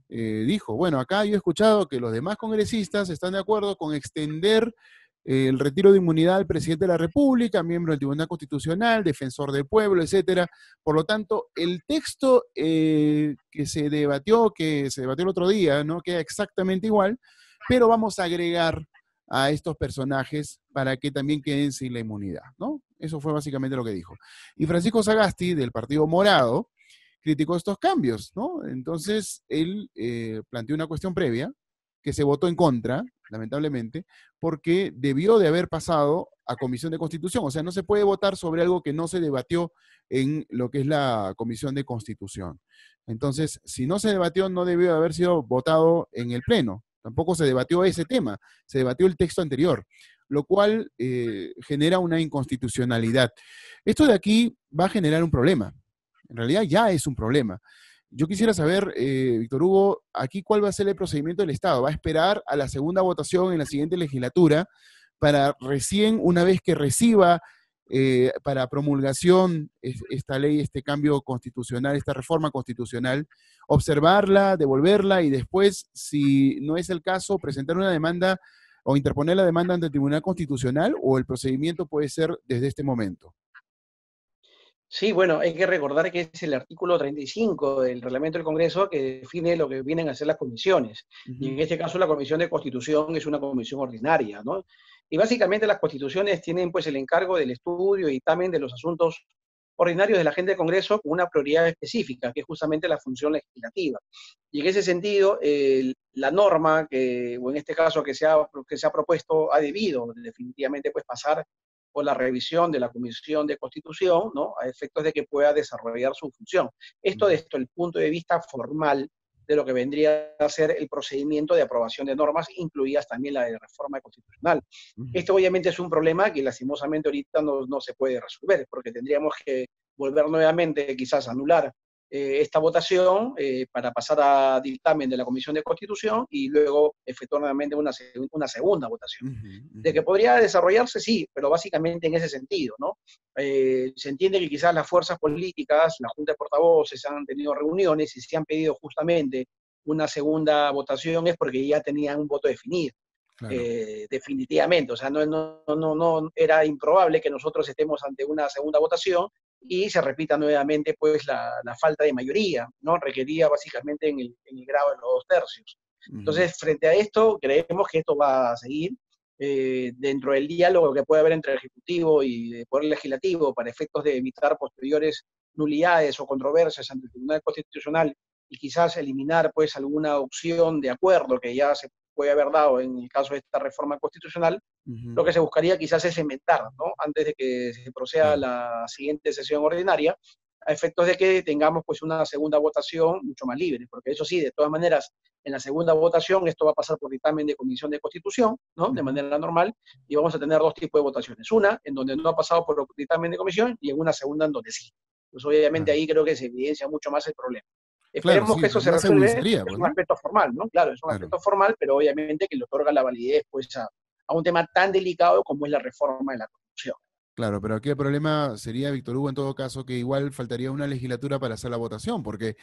dijo, bueno, acá yo he escuchado que los demás congresistas están de acuerdo con extender el retiro de inmunidad al presidente de la República, miembro del Tribunal Constitucional, defensor del pueblo, etcétera. Por lo tanto, el texto que se debatió el otro día, ¿no?, queda exactamente igual, pero vamos a agregar a estos personajes para que también queden sin la inmunidad, ¿no? Eso fue básicamente lo que dijo. Y Francisco Sagasti, del Partido Morado, criticó estos cambios, ¿no? Entonces, él planteó una cuestión previa que se votó en contra, lamentablemente, porque debió de haber pasado a Comisión de Constitución. O sea, no se puede votar sobre algo que no se debatió en lo que es la Comisión de Constitución. Entonces, si no se debatió, no debió de haber sido votado en el Pleno. Tampoco se debatió ese tema, se debatió el texto anterior, lo cual genera una inconstitucionalidad. Esto de aquí va a generar un problema. En realidad ya es un problema. Yo quisiera saber, Víctor Hugo, aquí cuál va a ser el procedimiento del Estado. ¿Va a esperar a la segunda votación en la siguiente legislatura para recién, una vez que reciba para promulgación esta ley, este cambio constitucional, esta reforma constitucional, observarla, devolverla y después, si no es el caso, presentar una demanda o interponer la demanda ante el Tribunal Constitucional, o el procedimiento puede ser desde este momento? Sí, bueno, hay que recordar que es el artículo 35 del reglamento del Congreso que define lo que vienen a ser las comisiones. Y en este caso la Comisión de Constitución es una comisión ordinaria, ¿no? Y básicamente las constituciones tienen pues el encargo del estudio y dictamen de los asuntos ordinarios de la agenda del Congreso con una prioridad específica, que es justamente la función legislativa. Y en ese sentido, la norma, o en este caso que se ha propuesto, ha debido definitivamente pues pasar por la revisión de la Comisión de Constitución, ¿no?, a efectos de que pueda desarrollar su función. Esto desde el punto de vista formal de lo que vendría a ser el procedimiento de aprobación de normas, incluidas también la de reforma constitucional. Esto obviamente es un problema que lastimosamente ahorita no se puede resolver, porque tendríamos que volver nuevamente quizás a anular esta votación para pasar a dictamen de la Comisión de Constitución y luego efectuar nuevamente una segunda votación. De que podría desarrollarse, sí, pero básicamente en ese sentido, ¿no? Se entiende que quizás las fuerzas políticas, la Junta de Portavoces han tenido reuniones y se han pedido justamente una segunda votación es porque ya tenían un voto definido. Claro. Definitivamente, o sea, no era improbable que nosotros estemos ante una segunda votación y se repita nuevamente pues la falta de mayoría, ¿no? Requerida básicamente en el grado de los 2 tercios. Entonces, frente a esto, creemos que esto va a seguir dentro del diálogo que puede haber entre el Ejecutivo y el Poder Legislativo para efectos de evitar posteriores nulidades o controversias ante el Tribunal Constitucional y quizás eliminar pues alguna opción de acuerdo que ya se puede haber dado en el caso de esta reforma constitucional. Lo que se buscaría quizás es enmendar, ¿no? Antes de que se proceda a la siguiente sesión ordinaria, a efectos de que tengamos pues una segunda votación mucho más libre, porque eso sí, de todas maneras, en la segunda votación esto va a pasar por dictamen de Comisión de Constitución, ¿no? De manera normal, y vamos a tener 2 tipos de votaciones. Una, en donde no ha pasado por dictamen de comisión, y en una segunda en donde sí. Pues obviamente ahí creo que se evidencia mucho más el problema. Claro, Esperemos sí, que eso se más se resuelve, agudizaría, es pues, un ¿no? aspecto formal, ¿no? Claro, es un Claro. aspecto formal, pero obviamente que le otorga la validez pues a un tema tan delicado como es la reforma de la Constitución. Claro, pero aquí el problema sería, Víctor Hugo, en todo caso, que igual faltaría una legislatura para hacer la votación, porque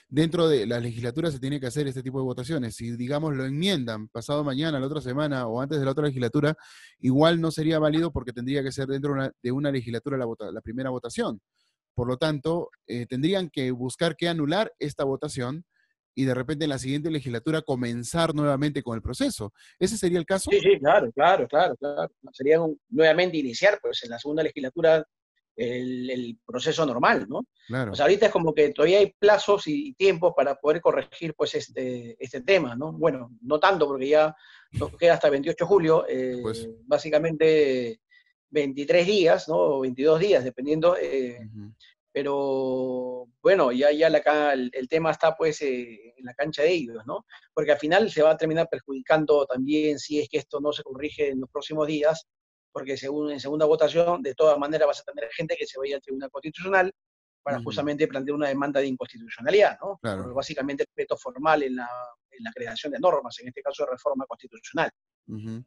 dentro de la legislatura se tiene que hacer este tipo de votaciones. Si, digamos, lo enmiendan pasado mañana, la otra semana o antes de la otra legislatura, igual no sería válido porque tendría que ser dentro de una legislatura la primera votación. Por lo tanto, tendrían que buscar que anular esta votación y de repente en la siguiente legislatura comenzar nuevamente con el proceso. ¿Ese sería el caso? Sí, sí, claro, claro, claro, claro. Sería nuevamente iniciar, pues, en la segunda legislatura el proceso normal, ¿no? O Claro, sea, ahorita es como que todavía hay plazos y tiempos para poder corregir, pues, este tema, ¿no? Bueno, no tanto, porque ya nos queda hasta el 28 de julio, pues. básicamente 23 días, ¿no? O 22 días, dependiendo, Ujú. pero bueno, ya el tema está pues en la cancha de ellos, ¿no? Porque al final se va a terminar perjudicando también si es que esto no se corrige en los próximos días, porque según en segunda votación, de todas maneras vas a tener gente que se vaya al Tribunal Constitucional para Ujú. justamente plantear una demanda de inconstitucionalidad, ¿no? Claro. Por básicamente el respeto formal en la creación de normas, en este caso de reforma constitucional. Ujú.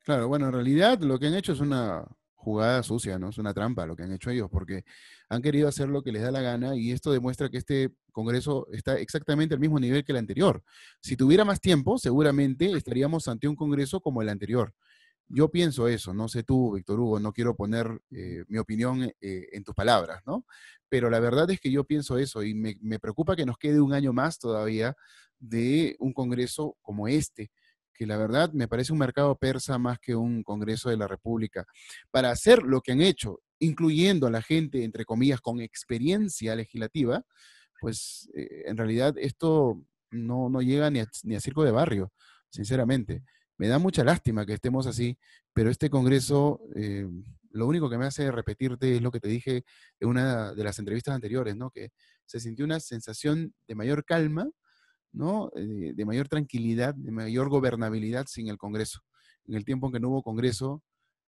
Claro, bueno, en realidad lo que han hecho es una jugada sucia, ¿no? Es una trampa lo que han hecho ellos, porque han querido hacer lo que les da la gana y esto demuestra que este Congreso está exactamente al mismo nivel que el anterior. Si tuviera más tiempo, seguramente estaríamos ante un Congreso como el anterior. Yo pienso eso, no sé tú, Víctor Hugo, no quiero poner mi opinión en tus palabras, ¿no? Pero la verdad es que yo pienso eso y me preocupa que nos quede un año más todavía de un Congreso como este, que la verdad me parece un mercado persa más que un Congreso de la República, para hacer lo que han hecho, incluyendo a la gente, entre comillas, con experiencia legislativa, pues en realidad esto no llega ni a circo de barrio, sinceramente. Me da mucha lástima que estemos así, pero este Congreso, lo único que me hace repetirte es lo que te dije en una de las entrevistas anteriores, ¿no? Que se sintió una sensación de mayor calma, ¿no? De mayor tranquilidad, de mayor gobernabilidad sin el Congreso. En el tiempo en que no hubo Congreso,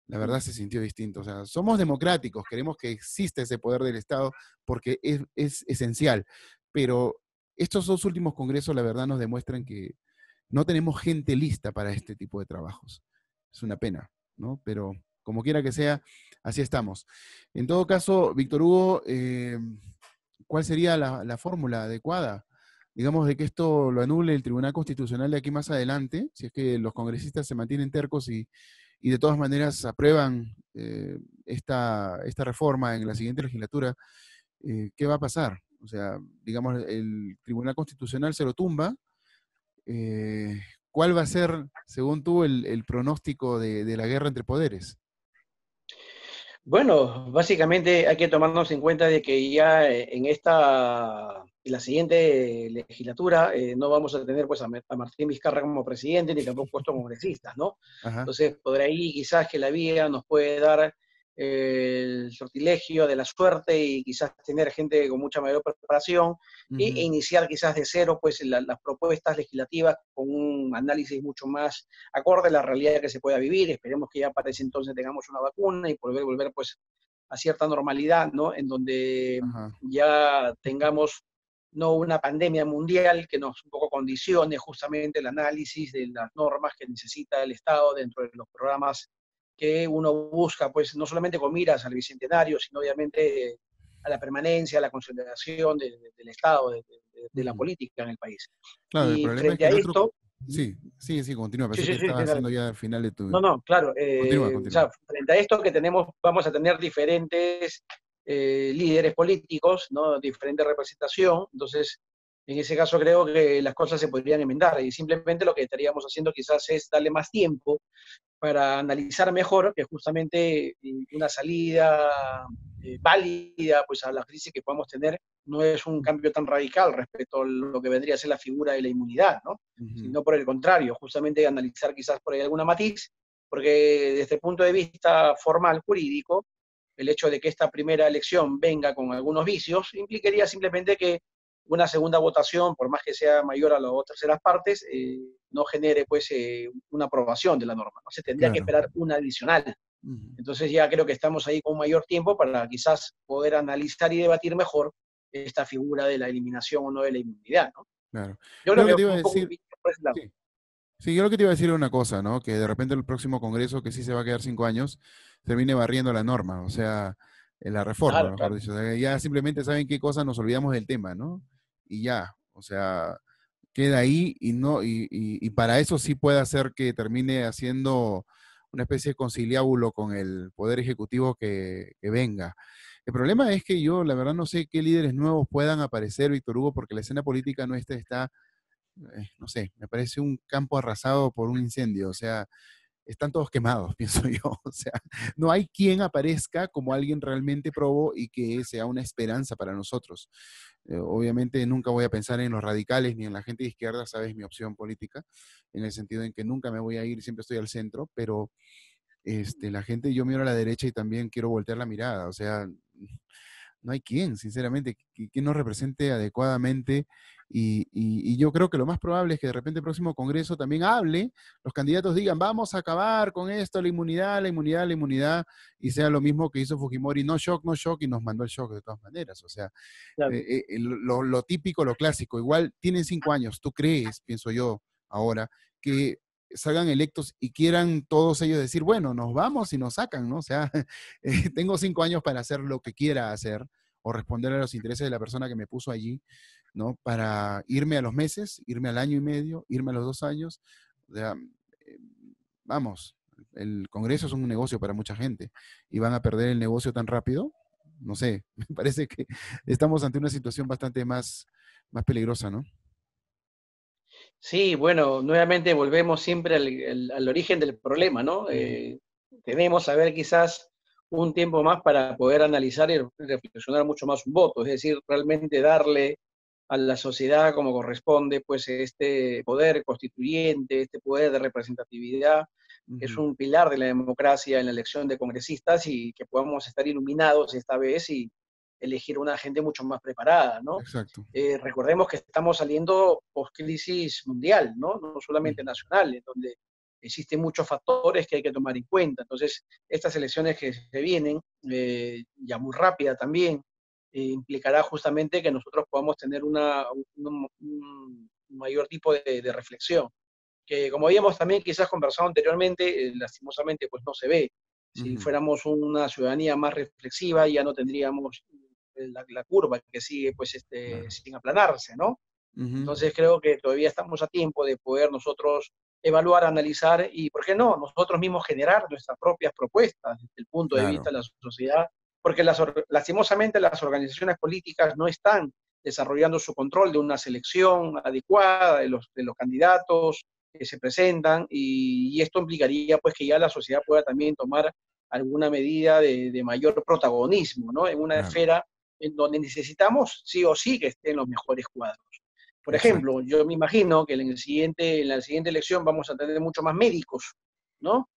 la verdad se sintió distinto. O sea, somos democráticos, queremos que exista ese poder del Estado porque es esencial, pero estos 2 últimos congresos, la verdad, nos demuestran que no tenemos gente lista para este tipo de trabajos. Es una pena, ¿no? Pero como quiera que sea, así estamos. En todo caso, Víctor Hugo, ¿cuál sería la fórmula adecuada? Digamos de que esto lo anule el Tribunal Constitucional de aquí más adelante, si es que los congresistas se mantienen tercos y de todas maneras aprueban esta reforma en la siguiente legislatura, ¿qué va a pasar? O sea, digamos, el Tribunal Constitucional se lo tumba. eh, ¿Cuál va a ser, según tú, el pronóstico de la guerra entre poderes? Bueno, básicamente hay que tomarnos en cuenta de que ya en la siguiente legislatura, no vamos a tener pues a Martín Vizcarra como presidente ni tampoco puesto congresistas, ¿no? Ajá. Entonces, por ahí quizás que la vía nos puede dar el sortilegio de la suerte y quizás tener gente con mucha mayor preparación e Ujú. iniciar quizás de cero pues las propuestas legislativas con un análisis mucho más acorde a la realidad que se pueda vivir. Esperemos que ya para ese entonces tengamos una vacuna y volver pues a cierta normalidad, ¿no? En donde Ajá. ya tengamos no una pandemia mundial que nos un poco condicione justamente el análisis de las normas que necesita el Estado dentro de los programas que uno busca, pues no solamente con miras al bicentenario, sino obviamente a la permanencia, a la consolidación del Estado, de la Ujú. política en el país. Claro, el Y problema es frente que a el otro... esto, Sí, sí, sí, continúa. sí, Pensé que sí, sí, estaba sí, dale. haciendo ya al final de tu... No, no, claro. Continúa, O continúa. sea, frente a esto que tenemos, vamos a tener diferentes líderes políticos, ¿no? Diferente representación. Entonces, en ese caso creo que las cosas se podrían enmendar y simplemente lo que estaríamos haciendo quizás es darle más tiempo para analizar mejor que justamente una salida válida pues, a la crisis que podamos tener no es un cambio tan radical respecto a lo que vendría a ser la figura de la inmunidad, ¿no? Sino por el contrario, justamente analizar quizás por ahí alguna matiz, porque desde el punto de vista formal, jurídico, el hecho de que esta primera elección venga con algunos vicios implicaría simplemente que una segunda votación, por más que sea mayor a las dos terceras partes, no genere pues una aprobación de la norma, ¿no? Se tendría que Claro. esperar una adicional. Ujú. Entonces ya creo que estamos ahí con mayor tiempo para quizás poder analizar y debatir mejor esta figura de la eliminación o no de la inmunidad, ¿no? Claro. Yo Yo creo lo que te que iba a un poco decir, por ese lado. sí. Sí, yo lo que te iba a decir era una cosa, ¿no? Que de repente el próximo Congreso, que sí se va a quedar 5 años, termine barriendo la norma, o sea, la reforma, Claro, mejor claro. dicho. O sea, ya simplemente saben qué cosa nos olvidamos del tema, ¿no? Y ya, o sea, queda ahí y no, y para eso sí puede hacer que termine haciendo una especie de conciliábulo con el poder ejecutivo que venga. El problema es que yo, la verdad, no sé qué líderes nuevos puedan aparecer, Víctor Hugo, porque la escena política nuestra está no sé, me parece un campo arrasado por un incendio, o sea, están todos quemados, pienso yo, o sea, no hay quien aparezca como alguien realmente probo y que sea una esperanza para nosotros. Obviamente nunca voy a pensar en los radicales ni en la gente de izquierda, sabes, mi opción política, en el sentido en que nunca me voy a ir, siempre estoy al centro, pero la gente, yo miro a la derecha y también quiero voltear la mirada, o sea, no hay quien, sinceramente, que nos represente adecuadamente. Y yo creo que lo más probable es que de repente el próximo Congreso también hable, los candidatos digan, vamos a acabar con esto, la inmunidad, la inmunidad, la inmunidad, y sea lo mismo que hizo Fujimori, no shock, no shock, y nos mandó el shock de todas maneras. O sea, Claro. lo típico, lo clásico, igual tienen 5 años, ¿tú crees, pienso yo ahora, que salgan electos y quieran todos ellos decir, bueno, nos vamos y nos sacan, ¿no? O sea, tengo 5 años para hacer lo que quiera hacer o responder a los intereses de la persona que me puso allí, ¿no? Para irme a los meses, irme al año y medio, irme a los 2 años. O sea, eh, vamos, el Congreso es un negocio para mucha gente y van a perder el negocio tan rápido. No sé, me parece que estamos ante una situación bastante más peligrosa, ¿no? Sí, bueno, nuevamente volvemos siempre al origen del problema, ¿no? Debemos saber quizás un tiempo más para poder analizar y reflexionar mucho más un voto, es decir, realmente darle a la sociedad como corresponde, pues este poder constituyente, este poder de representatividad, que es Ujú. un pilar de la democracia en la elección de congresistas y que podamos estar iluminados esta vez y elegir una gente mucho más preparada, ¿no? Exacto. Recordemos que estamos saliendo post-crisis mundial, ¿no? No solamente Ujú. nacional, en donde existen muchos factores que hay que tomar en cuenta. Entonces, estas elecciones que se vienen, ya muy rápida también, implicará justamente que nosotros podamos tener un mayor tipo de reflexión, que como habíamos también quizás conversado anteriormente, lastimosamente pues no se ve. Si Ujú. fuéramos una ciudadanía más reflexiva, ya no tendríamos la curva que sigue pues Claro. sin aplanarse, ¿no? Ujú. Entonces creo que todavía estamos a tiempo de poder nosotros evaluar, analizar y, ¿por qué no?, nosotros mismos generar nuestras propias propuestas desde el punto de vista Claro. de la sociedad, porque lastimosamente las organizaciones políticas no están desarrollando su control de una selección adecuada de los candidatos que se presentan y esto implicaría pues que ya la sociedad pueda también tomar alguna medida de mayor protagonismo, ¿no? En una Claro. esfera en donde necesitamos sí o sí que estén los mejores cuadros. Por Exacto. ejemplo, yo me imagino que en la siguiente elección vamos a tener mucho más médicos, ¿no?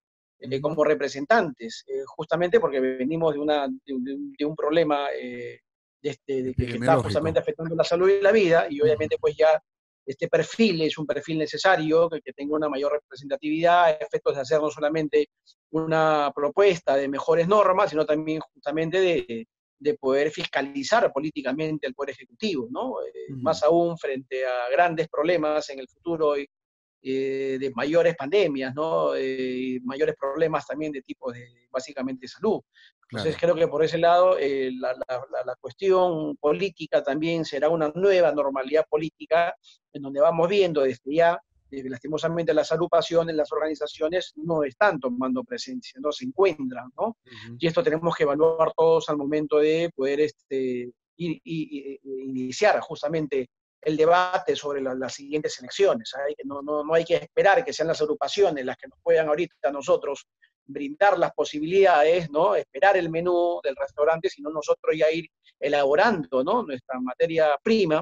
Ujú. Como representantes, justamente porque venimos de un problema que está Epidemiológico. justamente afectando la salud y la vida, y obviamente pues ya este perfil es un perfil necesario, que tenga una mayor representatividad, a efectos de hacer no solamente una propuesta de mejores normas, sino también justamente de poder fiscalizar políticamente el Poder Ejecutivo, ¿no? Ujú. Más aún frente a grandes problemas en el futuro de mayores pandemias, ¿no? Mayores problemas también de tipo de, básicamente, salud. Entonces Claro. creo que por ese lado la cuestión política también será una nueva normalidad política en donde vamos viendo desde ya lastimosamente las agrupaciones, las organizaciones no están tomando presencia, no se encuentran, ¿no? Y esto tenemos que evaluar todos al momento de poder iniciar justamente el debate sobre las siguientes elecciones. No hay que esperar que sean las agrupaciones las que nos puedan ahorita a nosotros brindar las posibilidades, ¿no? Esperar el menú del restaurante, sino nosotros ya ir elaborando, ¿no? Nuestra materia prima,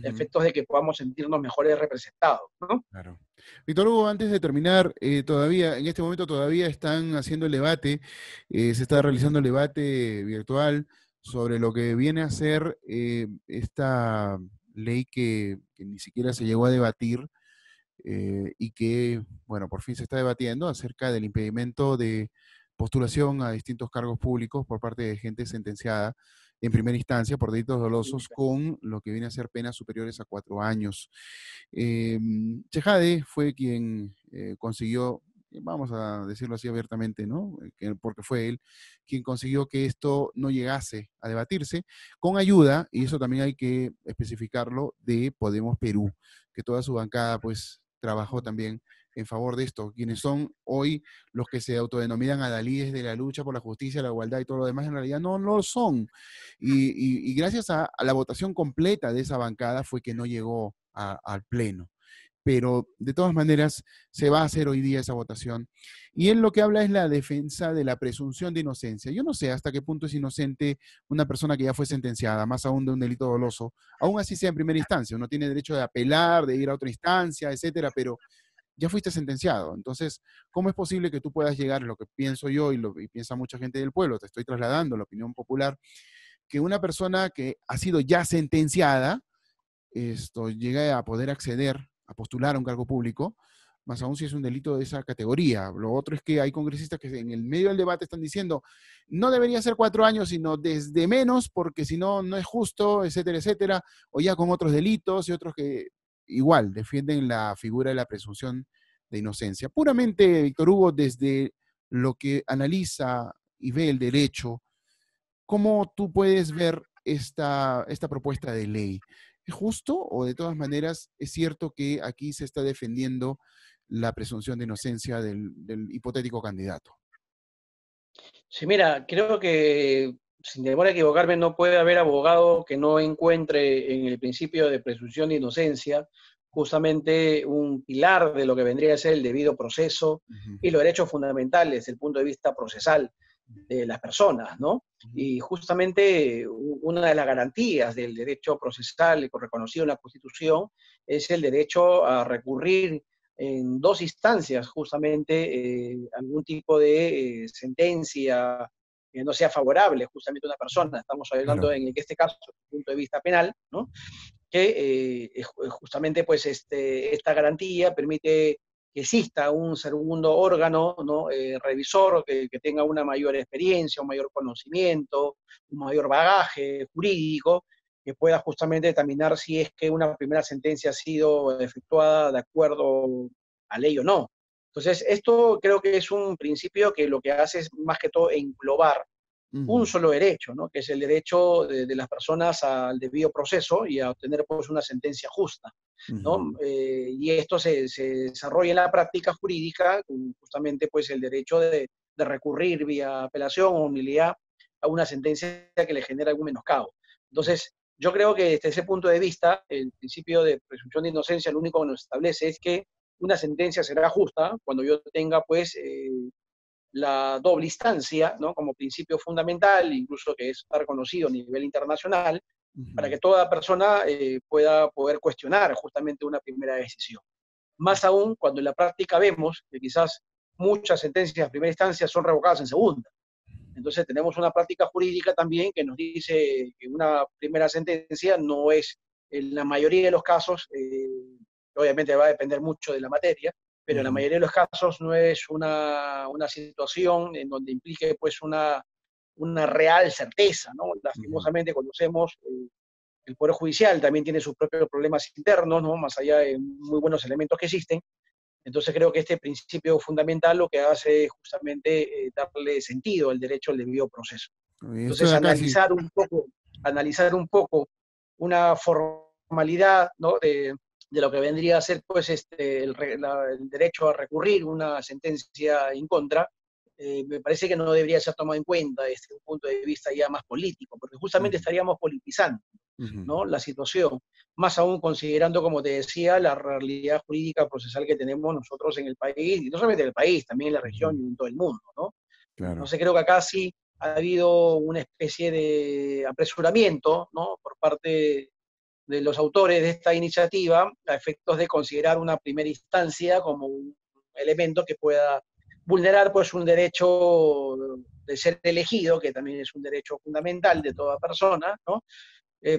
efectos de que podamos sentirnos mejores representados, ¿no? Claro. Víctor Hugo, antes de terminar, todavía, en este momento todavía están haciendo el debate, se está realizando el debate virtual sobre lo que viene a ser esta ley que ni siquiera se llegó a debatir y que, bueno, por fin se está debatiendo acerca del impedimento de postulación a distintos cargos públicos por parte de gente sentenciada en primera instancia por delitos dolosos con lo que viene a ser penas superiores a 4 años. Chejade fue quien consiguió, vamos a decirlo así abiertamente, ¿no? Porque fue él quien consiguió que esto no llegase a debatirse, con ayuda, y eso también hay que especificarlo, de Podemos Perú, que toda su bancada pues trabajó también en favor de esto, quienes son hoy los que se autodenominan adalides de la lucha por la justicia, la igualdad y todo lo demás, en realidad no lo son. Y gracias a la votación completa de esa bancada fue que no llegó al Pleno. Pero de todas maneras se va a hacer hoy día esa votación. Y él lo que habla es la defensa de la presunción de inocencia. Yo no sé hasta qué punto es inocente una persona que ya fue sentenciada, más aún de un delito doloso, aún así sea en primera instancia. Uno tiene derecho de apelar, de ir a otra instancia, etcétera, pero ya fuiste sentenciado. Entonces, ¿cómo es posible que tú puedas llegar, lo que pienso yo y piensa mucha gente del pueblo, te estoy trasladando la opinión popular, que una persona que ha sido ya sentenciada, llegue a poder acceder a postular a un cargo público, más aún si es un delito de esa categoría? Lo otro es que hay congresistas que en el medio del debate están diciendo, no debería ser 4 años, sino desde menos, porque si no, no es justo, etcétera, etcétera, o ya con otros delitos y otros que igual defienden la figura de la presunción de inocencia. Puramente, Víctor Hugo, desde lo que analiza y ve el derecho, ¿cómo tú puedes ver esta propuesta de ley? ¿Es justo o de todas maneras es cierto que aquí se está defendiendo la presunción de inocencia del hipotético candidato? Sí, mira, creo que sin temor a equivocarme no puede haber abogado que no encuentre en el principio de presunción de inocencia justamente un pilar de lo que vendría a ser el debido proceso y los derechos fundamentales desde el punto de vista procesal de las personas, ¿no? Y justamente una de las garantías del derecho procesal reconocido en la Constitución es el derecho a recurrir en 2 instancias justamente algún tipo de sentencia que no sea favorable justamente a una persona. Estamos hablando Claro. en este caso desde el punto de vista penal, ¿no? Que justamente pues esta garantía permite que exista un segundo órgano, ¿no? Revisor que tenga una mayor experiencia, un mayor conocimiento, un mayor bagaje jurídico, que pueda justamente determinar si es que una primera sentencia ha sido efectuada de acuerdo a ley o no. Entonces, esto creo que es un principio que lo que hace es más que todo englobar un solo derecho, ¿no? Que es el derecho de las personas al debido proceso y a obtener pues, una sentencia justa, ¿no? Y esto se desarrolla en la práctica jurídica, con justamente pues, el derecho de recurrir vía apelación o nulidad a una sentencia que le genera algún menoscabo. Entonces, yo creo que desde ese punto de vista, el principio de presunción de inocencia lo único que nos establece es que una sentencia será justa cuando yo tenga pues la doble instancia, ¿no? Como principio fundamental, incluso que está reconocido a nivel internacional, para que toda persona pueda poder cuestionar justamente una primera decisión. Más aún cuando en la práctica vemos que quizás muchas sentencias de primera instancia son revocadas en segunda. Entonces tenemos una práctica jurídica también que nos dice que una primera sentencia no es, en la mayoría de los casos, obviamente va a depender mucho de la materia, pero en la mayoría de los casos no es una situación en donde implique pues una real certeza, ¿no? Lastimosamente conocemos, el Poder Judicial también tiene sus propios problemas internos, ¿no? Más allá de muy buenos elementos que existen. Entonces creo que este principio fundamental lo que hace es justamente darle sentido al derecho al debido proceso. Estoy Entonces acá, sí. analizar un poco una formalidad, ¿no? de lo que vendría a ser pues, el derecho a recurrir una sentencia en contra, me parece que no debería ser tomado en cuenta desde un punto de vista ya más político, porque justamente estaríamos politizando, ¿no?, la situación, más aún considerando, como te decía, la realidad jurídica procesal que tenemos nosotros en el país, y no solamente en el país, también en la región y en todo el mundo, ¿no? Claro. Entonces creo que acá sí ha habido una especie de apresuramiento, ¿no?, por parte de los autores de esta iniciativa a efectos de considerar una primera instancia como un elemento que pueda vulnerar pues un derecho de ser elegido, que también es un derecho fundamental de toda persona, ¿no?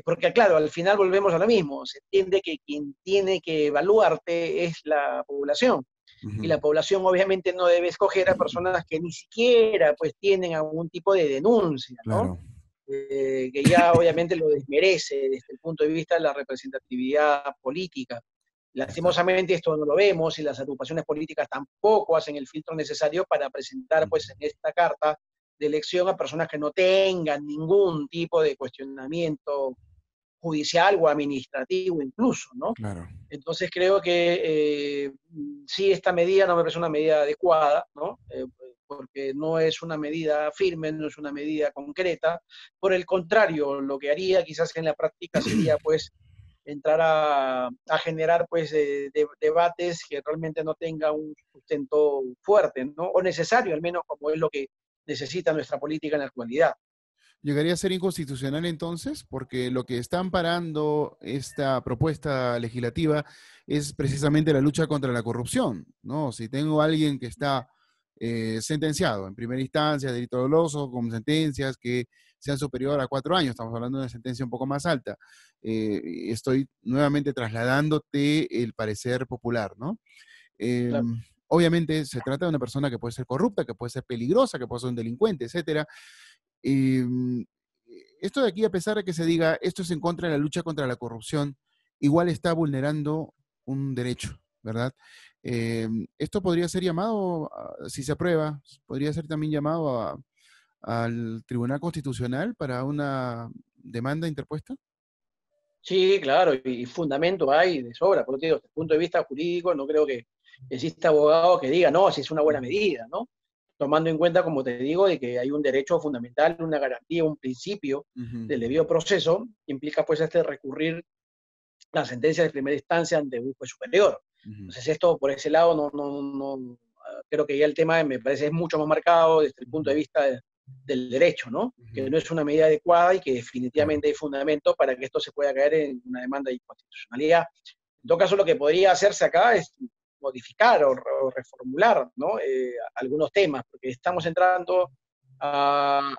Porque claro, al final volvemos a lo mismo, se entiende que quien tiene que evaluarte es la población, y la población obviamente no debe escoger a personas que ni siquiera pues tienen algún tipo de denuncia, ¿no? Claro. Que ya obviamente lo desmerece desde el punto de vista de la representatividad política. Exacto. Lastimosamente esto no lo vemos y las agrupaciones políticas tampoco hacen el filtro necesario para presentar pues en esta carta de elección a personas que no tengan ningún tipo de cuestionamiento judicial o administrativo incluso, ¿no? Claro. Entonces creo que sí, esta medida no me parece una medida adecuada, ¿no? Porque no es una medida firme, no es una medida concreta. Por el contrario, lo que haría quizás en la práctica sería pues entrar a generar pues debates que realmente no tengan un sustento fuerte, ¿no? O necesario, al menos como es lo que necesita nuestra política en la actualidad. ¿Llegaría a ser inconstitucional entonces? Porque lo que está amparando esta propuesta legislativa es precisamente la lucha contra la corrupción, ¿no? Si tengo a alguien que está sentenciado en primera instancia, delito doloso, con sentencias que sean superior a 4 años, estamos hablando de una sentencia un poco más alta, estoy nuevamente trasladándote el parecer popular, ¿no? Eh, Claro. Obviamente se trata de una persona que puede ser corrupta, que puede ser peligrosa, que puede ser un delincuente, etcétera. Eh, Esto de aquí, a pesar de que se diga esto es en contra de la lucha contra la corrupción, igual está vulnerando un derecho, ¿verdad? Esto podría ser llamado, si se aprueba, podría ser también llamado al Tribunal Constitucional para una demanda interpuesta. Sí, claro, y fundamento hay de sobra, por lo que digo, desde el punto de vista jurídico, no creo que exista abogado que diga, no, si es una buena medida, ¿no? Tomando en cuenta, como te digo, de que hay un derecho fundamental, una garantía, un principio Ujú, del debido proceso, que implica pues recurrir la sentencia de primera instancia ante un juez superior. ujú, Entonces esto por ese lado no, creo que ya el tema me parece es mucho más marcado desde el punto ujú, de vista del derecho, ¿no? Que ujú. no es una medida adecuada y que Claro. definitivamente hay fundamento para que esto se pueda caer en una demanda de inconstitucionalidad. En todo caso, lo que podría hacerse acá es modificar o reformular, ¿no? Algunos temas, porque estamos entrando a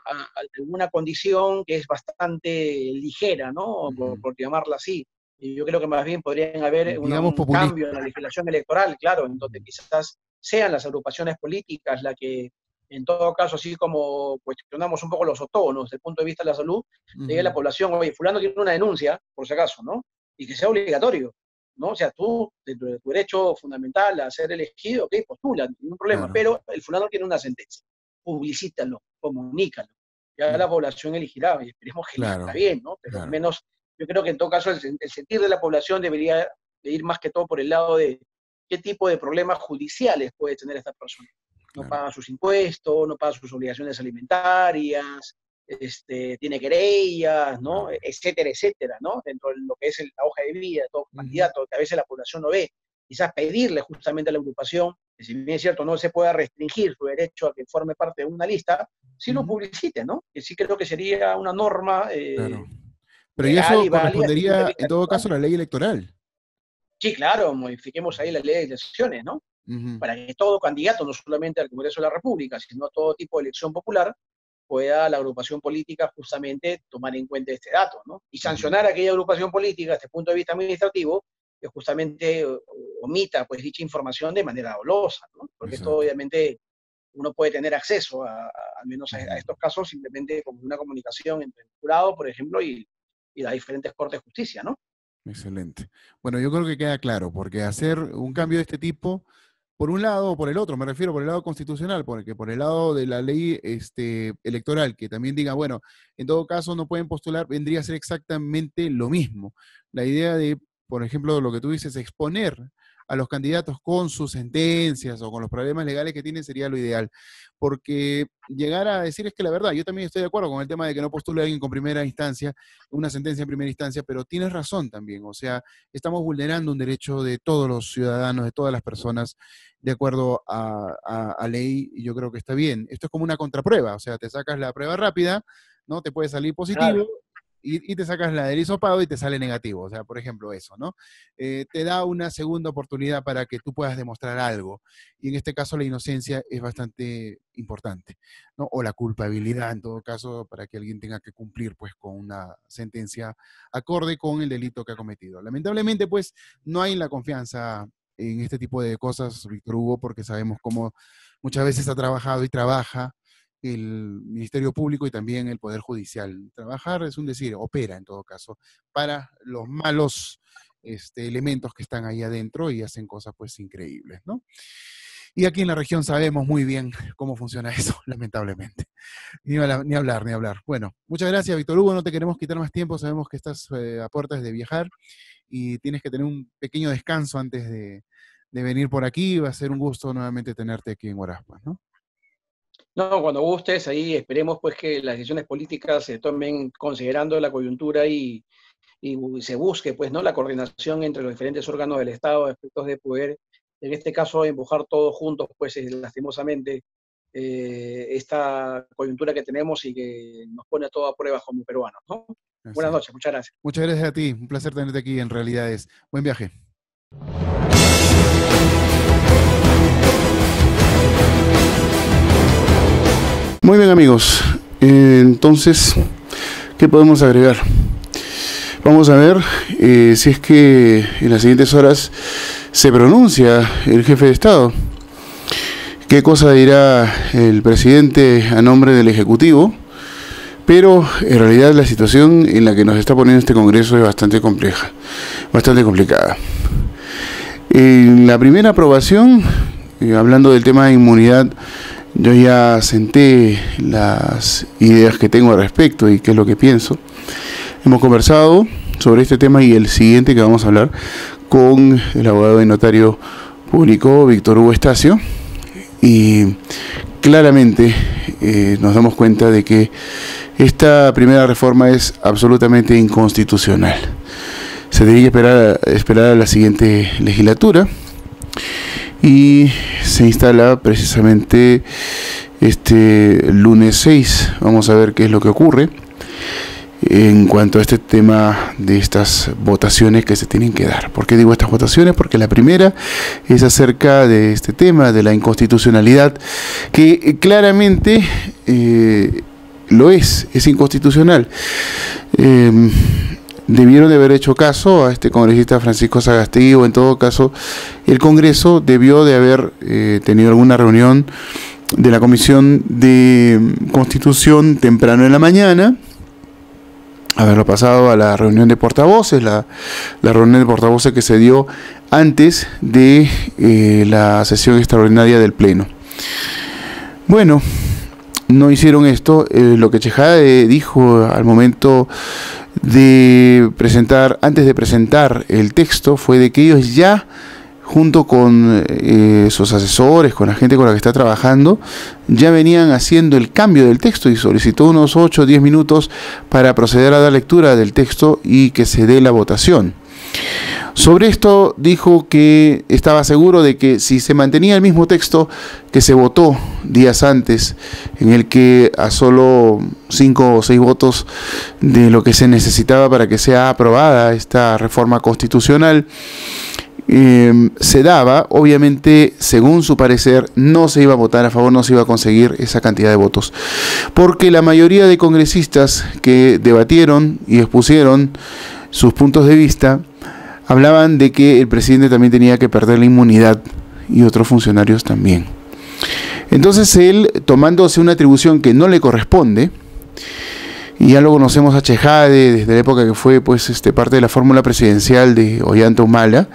una condición que es bastante ligera, ¿no? Ujú. Por llamarla así. Y yo creo que más bien podrían haber Digamos un populista. cambio en la legislación electoral, claro, en donde Ujú, quizás sean las agrupaciones políticas las que, en todo caso, así como cuestionamos un poco los otonos desde el punto de vista de la salud, le diga a la ujú. población, oye, fulano tiene una denuncia, por si acaso, ¿no? Y que sea obligatorio, ¿no? O sea, tú, dentro de tu derecho fundamental a ser elegido, ok, postula, ningún problema, Claro. pero el fulano tiene una sentencia, publicítalo, comunícalo. Ya Mm, la población elegirá, y esperemos que elija claro, bien, ¿no? Pero al claro. menos yo creo que en todo caso el sentir de la población debería de ir más que todo por el lado de qué tipo de problemas judiciales puede tener esta persona. No Claro. paga sus impuestos, no paga sus obligaciones alimentarias, tiene querellas, ¿no? Claro. Etcétera, etcétera, ¿no? Dentro de lo que es la hoja de vida de todo Ujú, candidato, que a veces la población no ve. Quizás pedirle justamente a la agrupación, que si bien es cierto no se pueda restringir su derecho a que forme parte de una lista, sí lo ujú. publicite, ¿no? Que sí creo que sería una norma Claro. Pero y legal eso y válida desde el punto de correspondería, vista en todo electoral. caso, a la ley electoral. Sí, claro, modifiquemos ahí la ley de elecciones, ¿no? Ujú, Para que todo candidato, no solamente al Congreso de la República, sino a todo tipo de elección popular, pueda la agrupación política justamente tomar en cuenta este dato, ¿no? Y ujú. sancionar a aquella agrupación política desde el punto de vista administrativo que justamente omita pues dicha información de manera dolosa, ¿no? Porque esto Exacto. obviamente uno puede tener acceso al menos a Ujú. estos casos simplemente con una comunicación entre el jurado, por ejemplo, y las diferentes cortes de justicia, ¿no? Excelente. Bueno, yo creo que queda claro, porque hacer un cambio de este tipo, por un lado o por el otro, me refiero por el lado constitucional, porque por el lado de la ley electoral, que también diga, bueno, en todo caso no pueden postular, vendría a ser exactamente lo mismo. La idea de por ejemplo, lo que tú dices, exponer a los candidatos con sus sentencias o con los problemas legales que tienen sería lo ideal. Porque llegar a decir es que la verdad, yo también estoy de acuerdo con el tema de que no postule a alguien con primera instancia, una sentencia en primera instancia, pero tienes razón también. O sea, estamos vulnerando un derecho de todos los ciudadanos, de todas las personas, de acuerdo a ley, y yo creo que está bien. Esto es como una contraprueba, o sea, te sacas la prueba rápida, ¿no? Te puede salir positivo. Claro. Y te sacas la del hisopado y te sale negativo. O sea, por ejemplo, eso, ¿no? Te da una segunda oportunidad para que tú puedas demostrar algo. Y en este caso la inocencia es bastante importante, ¿no? O la culpabilidad, en todo caso, para que alguien tenga que cumplir, pues, con una sentencia acorde con el delito que ha cometido. Lamentablemente, pues, no hay la confianza en este tipo de cosas, Víctor Hugo, porque sabemos cómo muchas veces ha trabajado y trabaja el Ministerio Público y también el Poder Judicial. Trabajar es un decir, opera en todo caso, para los malos elementos que están ahí adentro y hacen cosas pues increíbles, ¿no? Y aquí en la región sabemos muy bien cómo funciona eso, lamentablemente. Ni hablar. Bueno, muchas gracias, Víctor Hugo, no te queremos quitar más tiempo, sabemos que estás a puertas de viajar y tienes que tener un pequeño descanso antes de venir por aquí. Va a ser un gusto nuevamente tenerte aquí en Huarazpa, ¿no? No, cuando gustes, ahí esperemos pues que las decisiones políticas se tomen considerando la coyuntura y se busque pues, ¿no? La coordinación entre los diferentes órganos del Estado, aspectos de poder, en este caso empujar todos juntos, pues lastimosamente, esta coyuntura que tenemos y que nos pone a todas a prueba como peruanos, ¿no? Buenas noches, muchas gracias. Muchas gracias a ti, un placer tenerte aquí en Realidades. Buen viaje. Muy bien, amigos, entonces, ¿qué podemos agregar? Vamos a ver si es que en las siguientes horas se pronuncia el jefe de Estado. ¿Qué cosa dirá el presidente a nombre del Ejecutivo? Pero en realidad la situación en la que nos está poniendo este Congreso es bastante compleja, bastante complicada. En la primera aprobación, hablando del tema de inmunidad, yo ya senté las ideas que tengo al respecto y qué es lo que pienso. Hemos conversado sobre este tema y el siguiente que vamos a hablar con el abogado y notario público Víctor Hugo Estacio, y claramente nos damos cuenta de que esta primera reforma es absolutamente inconstitucional. Se debería esperar a la siguiente legislatura y se instala precisamente este lunes 6. Vamos a ver qué es lo que ocurre en cuanto a este tema de estas votaciones que se tienen que dar. ¿Por qué digo estas votaciones? Porque la primera es acerca de este tema de la inconstitucionalidad, que claramente lo es inconstitucional. Debieron de haber hecho caso a este congresista Francisco Sagasti, o en todo caso el Congreso debió de haber tenido alguna reunión de la Comisión de Constitución temprano en la mañana, haberlo pasado a la reunión de portavoces, la reunión de portavoces que se dio antes de la sesión extraordinaria del Pleno. Bueno, no hicieron esto. Lo que Chejade dijo al momento de presentar, antes de presentar el texto, fue de que ellos ya, junto con sus asesores, con la gente con la que está trabajando, ya venían haciendo el cambio del texto, y solicitó unos 8 o 10 minutos para proceder a la lectura del texto y que se dé la votación. Sobre esto dijo que estaba seguro de que si se mantenía el mismo texto que se votó días antes, en el que a solo 5 o 6 votos de lo que se necesitaba para que sea aprobada esta reforma constitucional, se daba, obviamente, según su parecer, no se iba a votar a favor, no se iba a conseguir esa cantidad de votos, porque la mayoría de congresistas que debatieron y expusieron sus puntos de vista hablaban de que el presidente también tenía que perder la inmunidad y otros funcionarios también. Entonces él, tomándose una atribución que no le corresponde, y ya lo conocemos a Chejade desde la época que fue pues parte de la fórmula presidencial de Ollanta Humala,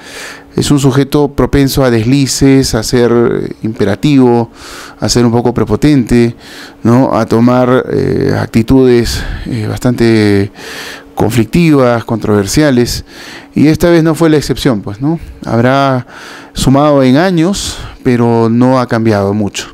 es un sujeto propenso a deslices, a ser imperativo, a ser un poco prepotente, ¿no? A tomar actitudes bastante conflictivas, controversiales, y esta vez no fue la excepción, pues, ¿no? Habrá sumado en años, pero no ha cambiado mucho.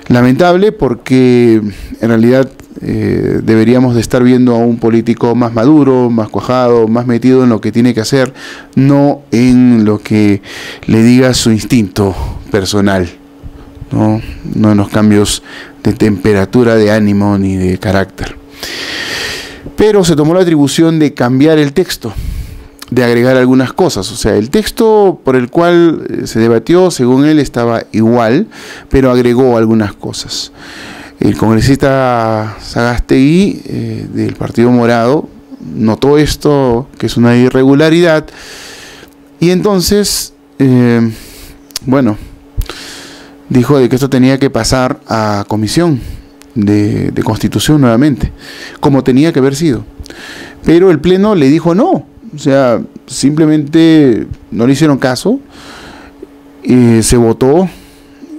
Lamentable, porque en realidad deberíamos de estar viendo a un político más maduro, más cuajado, más metido en lo que tiene que hacer, no en lo que le diga su instinto personal, no en los cambios de temperatura, de ánimo ni de carácter. Pero se tomó la atribución de cambiar el texto, de agregar algunas cosas. O sea, el texto por el cual se debatió, según él, estaba igual, pero agregó algunas cosas. El congresista Sagasti del Partido Morado notó esto, que es una irregularidad, y entonces, bueno, dijo de que esto tenía que pasar a comisión de Constitución nuevamente, como tenía que haber sido. Pero el Pleno le dijo no, o sea, simplemente no le hicieron caso, se votó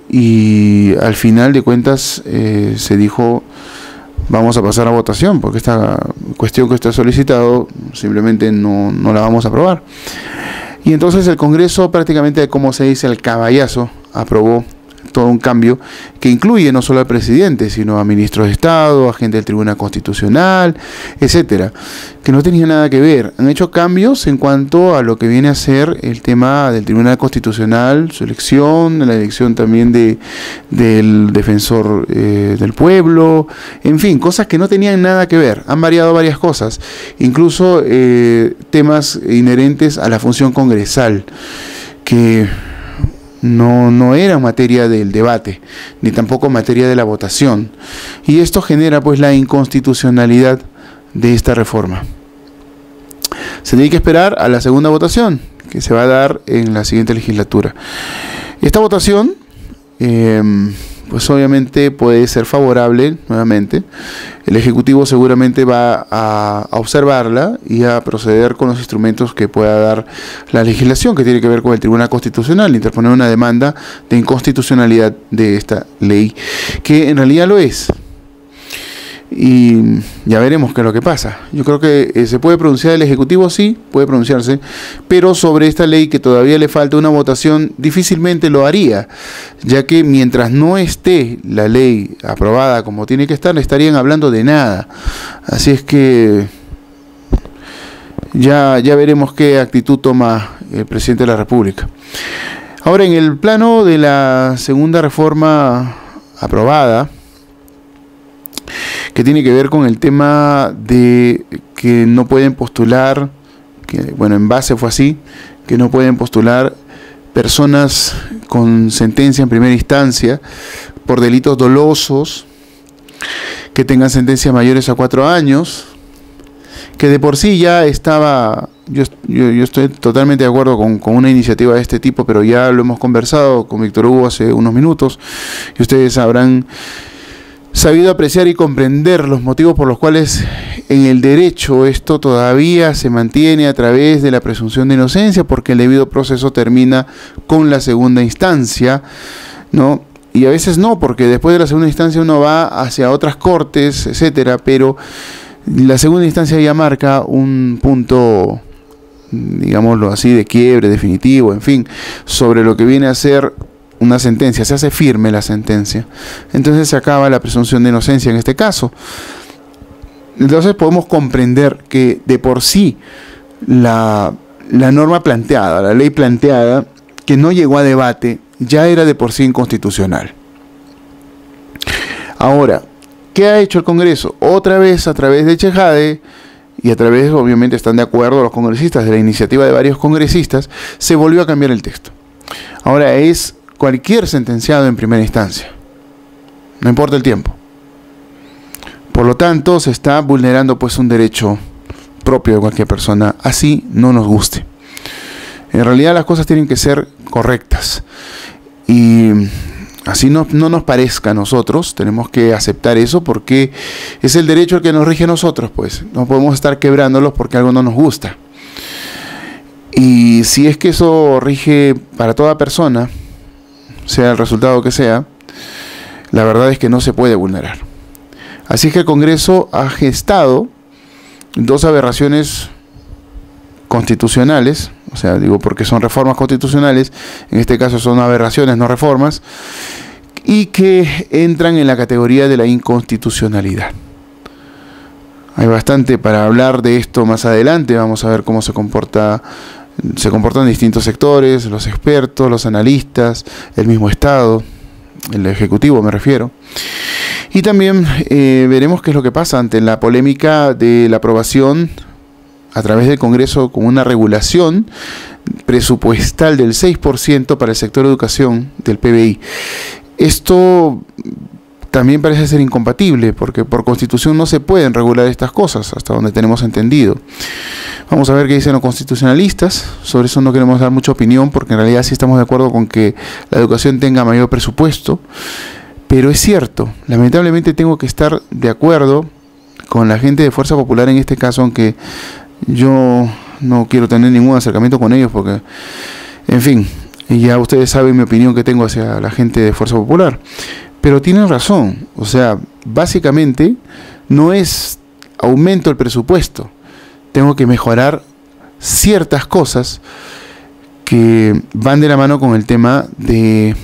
y al final de cuentas se dijo vamos a pasar a votación, porque esta cuestión que usted ha solicitado simplemente no la vamos a aprobar. Y entonces el Congreso prácticamente, como se dice, al caballazo, aprobó todo un cambio que incluye no solo al presidente, sino a ministros de Estado, a gente del Tribunal Constitucional, etcétera, que no tenía nada que ver. Han hecho cambios en cuanto a lo que viene a ser el tema del Tribunal Constitucional, su elección, la elección también del defensor del pueblo, en fin, cosas que no tenían nada que ver. Han variado varias cosas, incluso temas inherentes a la función congresal, que no era materia del debate, ni tampoco materia de la votación. Y esto genera pues la inconstitucionalidad de esta reforma. Se tiene que esperar a la segunda votación, que se va a dar en la siguiente legislatura. Esta votación, pues obviamente puede ser favorable nuevamente. El Ejecutivo seguramente va a observarla y a proceder con los instrumentos que pueda dar la legislación, que tiene que ver con el Tribunal Constitucional, interponer una demanda de inconstitucionalidad de esta ley, que en realidad lo es. Y ya veremos qué es lo que pasa. Yo creo que se puede pronunciar el Ejecutivo, sí, puede pronunciarse, pero sobre esta ley que todavía le falta una votación, difícilmente lo haría, ya que mientras no esté la ley aprobada como tiene que estar, estarían hablando de nada. Así es que ya veremos qué actitud toma el presidente de la República. Ahora, en el plano de la segunda reforma aprobada, que tiene que ver con el tema de que no pueden postular, que bueno, en base fue así, que no pueden postular personas con sentencia en primera instancia por delitos dolosos, que tengan sentencias mayores a 4 años, que de por sí ya estaba, yo estoy totalmente de acuerdo con una iniciativa de este tipo, pero ya lo hemos conversado con Víctor Hugo hace unos minutos, y ustedes habrán sabido apreciar y comprender los motivos por los cuales en el derecho esto todavía se mantiene a través de la presunción de inocencia, porque el debido proceso termina con la segunda instancia, ¿no? Y a veces no, porque después de la segunda instancia uno va hacia otras cortes, etcétera, pero la segunda instancia ya marca un punto, digámoslo así, de quiebre definitivo, en fin, sobre lo que viene a ser una sentencia, se hace firme la sentencia, entonces se acaba la presunción de inocencia en este caso. Entonces podemos comprender que de por sí la norma planteada, la ley planteada, que no llegó a debate, ya era de por sí inconstitucional. Ahora, ¿qué ha hecho el Congreso? Otra vez a través de Chejade, y a través, obviamente están de acuerdo los congresistas, de la iniciativa de varios congresistas, se volvió a cambiar el texto. Ahora es cualquier sentenciado en primera instancia, no importa el tiempo. Por lo tanto, se está vulnerando pues un derecho propio de cualquier persona, así no nos guste. En realidad las cosas tienen que ser correctas, y así no nos parezca a nosotros, tenemos que aceptar eso, porque es el derecho el que nos rige a nosotros, pues no podemos estar quebrándolos porque algo no nos gusta. Y si es que eso rige para toda persona, sea el resultado que sea, la verdad es que no se puede vulnerar. Así es que el Congreso ha gestado dos aberraciones constitucionales, o sea, digo porque son reformas constitucionales, en este caso son aberraciones, no reformas, y que entran en la categoría de la inconstitucionalidad. Hay bastante para hablar de esto más adelante, vamos a ver cómo se comportan distintos sectores, los expertos, los analistas, el mismo Estado, el Ejecutivo me refiero. Y también veremos qué es lo que pasa ante la polémica de la aprobación a través del Congreso con una regulación presupuestal del 6% para el sector educación del PBI. Esto también parece ser incompatible, porque por Constitución no se pueden regular estas cosas, hasta donde tenemos entendido. Vamos a ver qué dicen los constitucionalistas. Sobre eso no queremos dar mucha opinión, porque en realidad sí estamos de acuerdo con que la educación tenga mayor presupuesto. Pero es cierto, lamentablemente tengo que estar de acuerdo con la gente de Fuerza Popular en este caso, aunque yo no quiero tener ningún acercamiento con ellos, porque, en fin, ya ustedes saben mi opinión que tengo hacia la gente de Fuerza Popular. Pero tienen razón, o sea, básicamente no es aumento el presupuesto, tengo que mejorar ciertas cosas que van de la mano con el tema de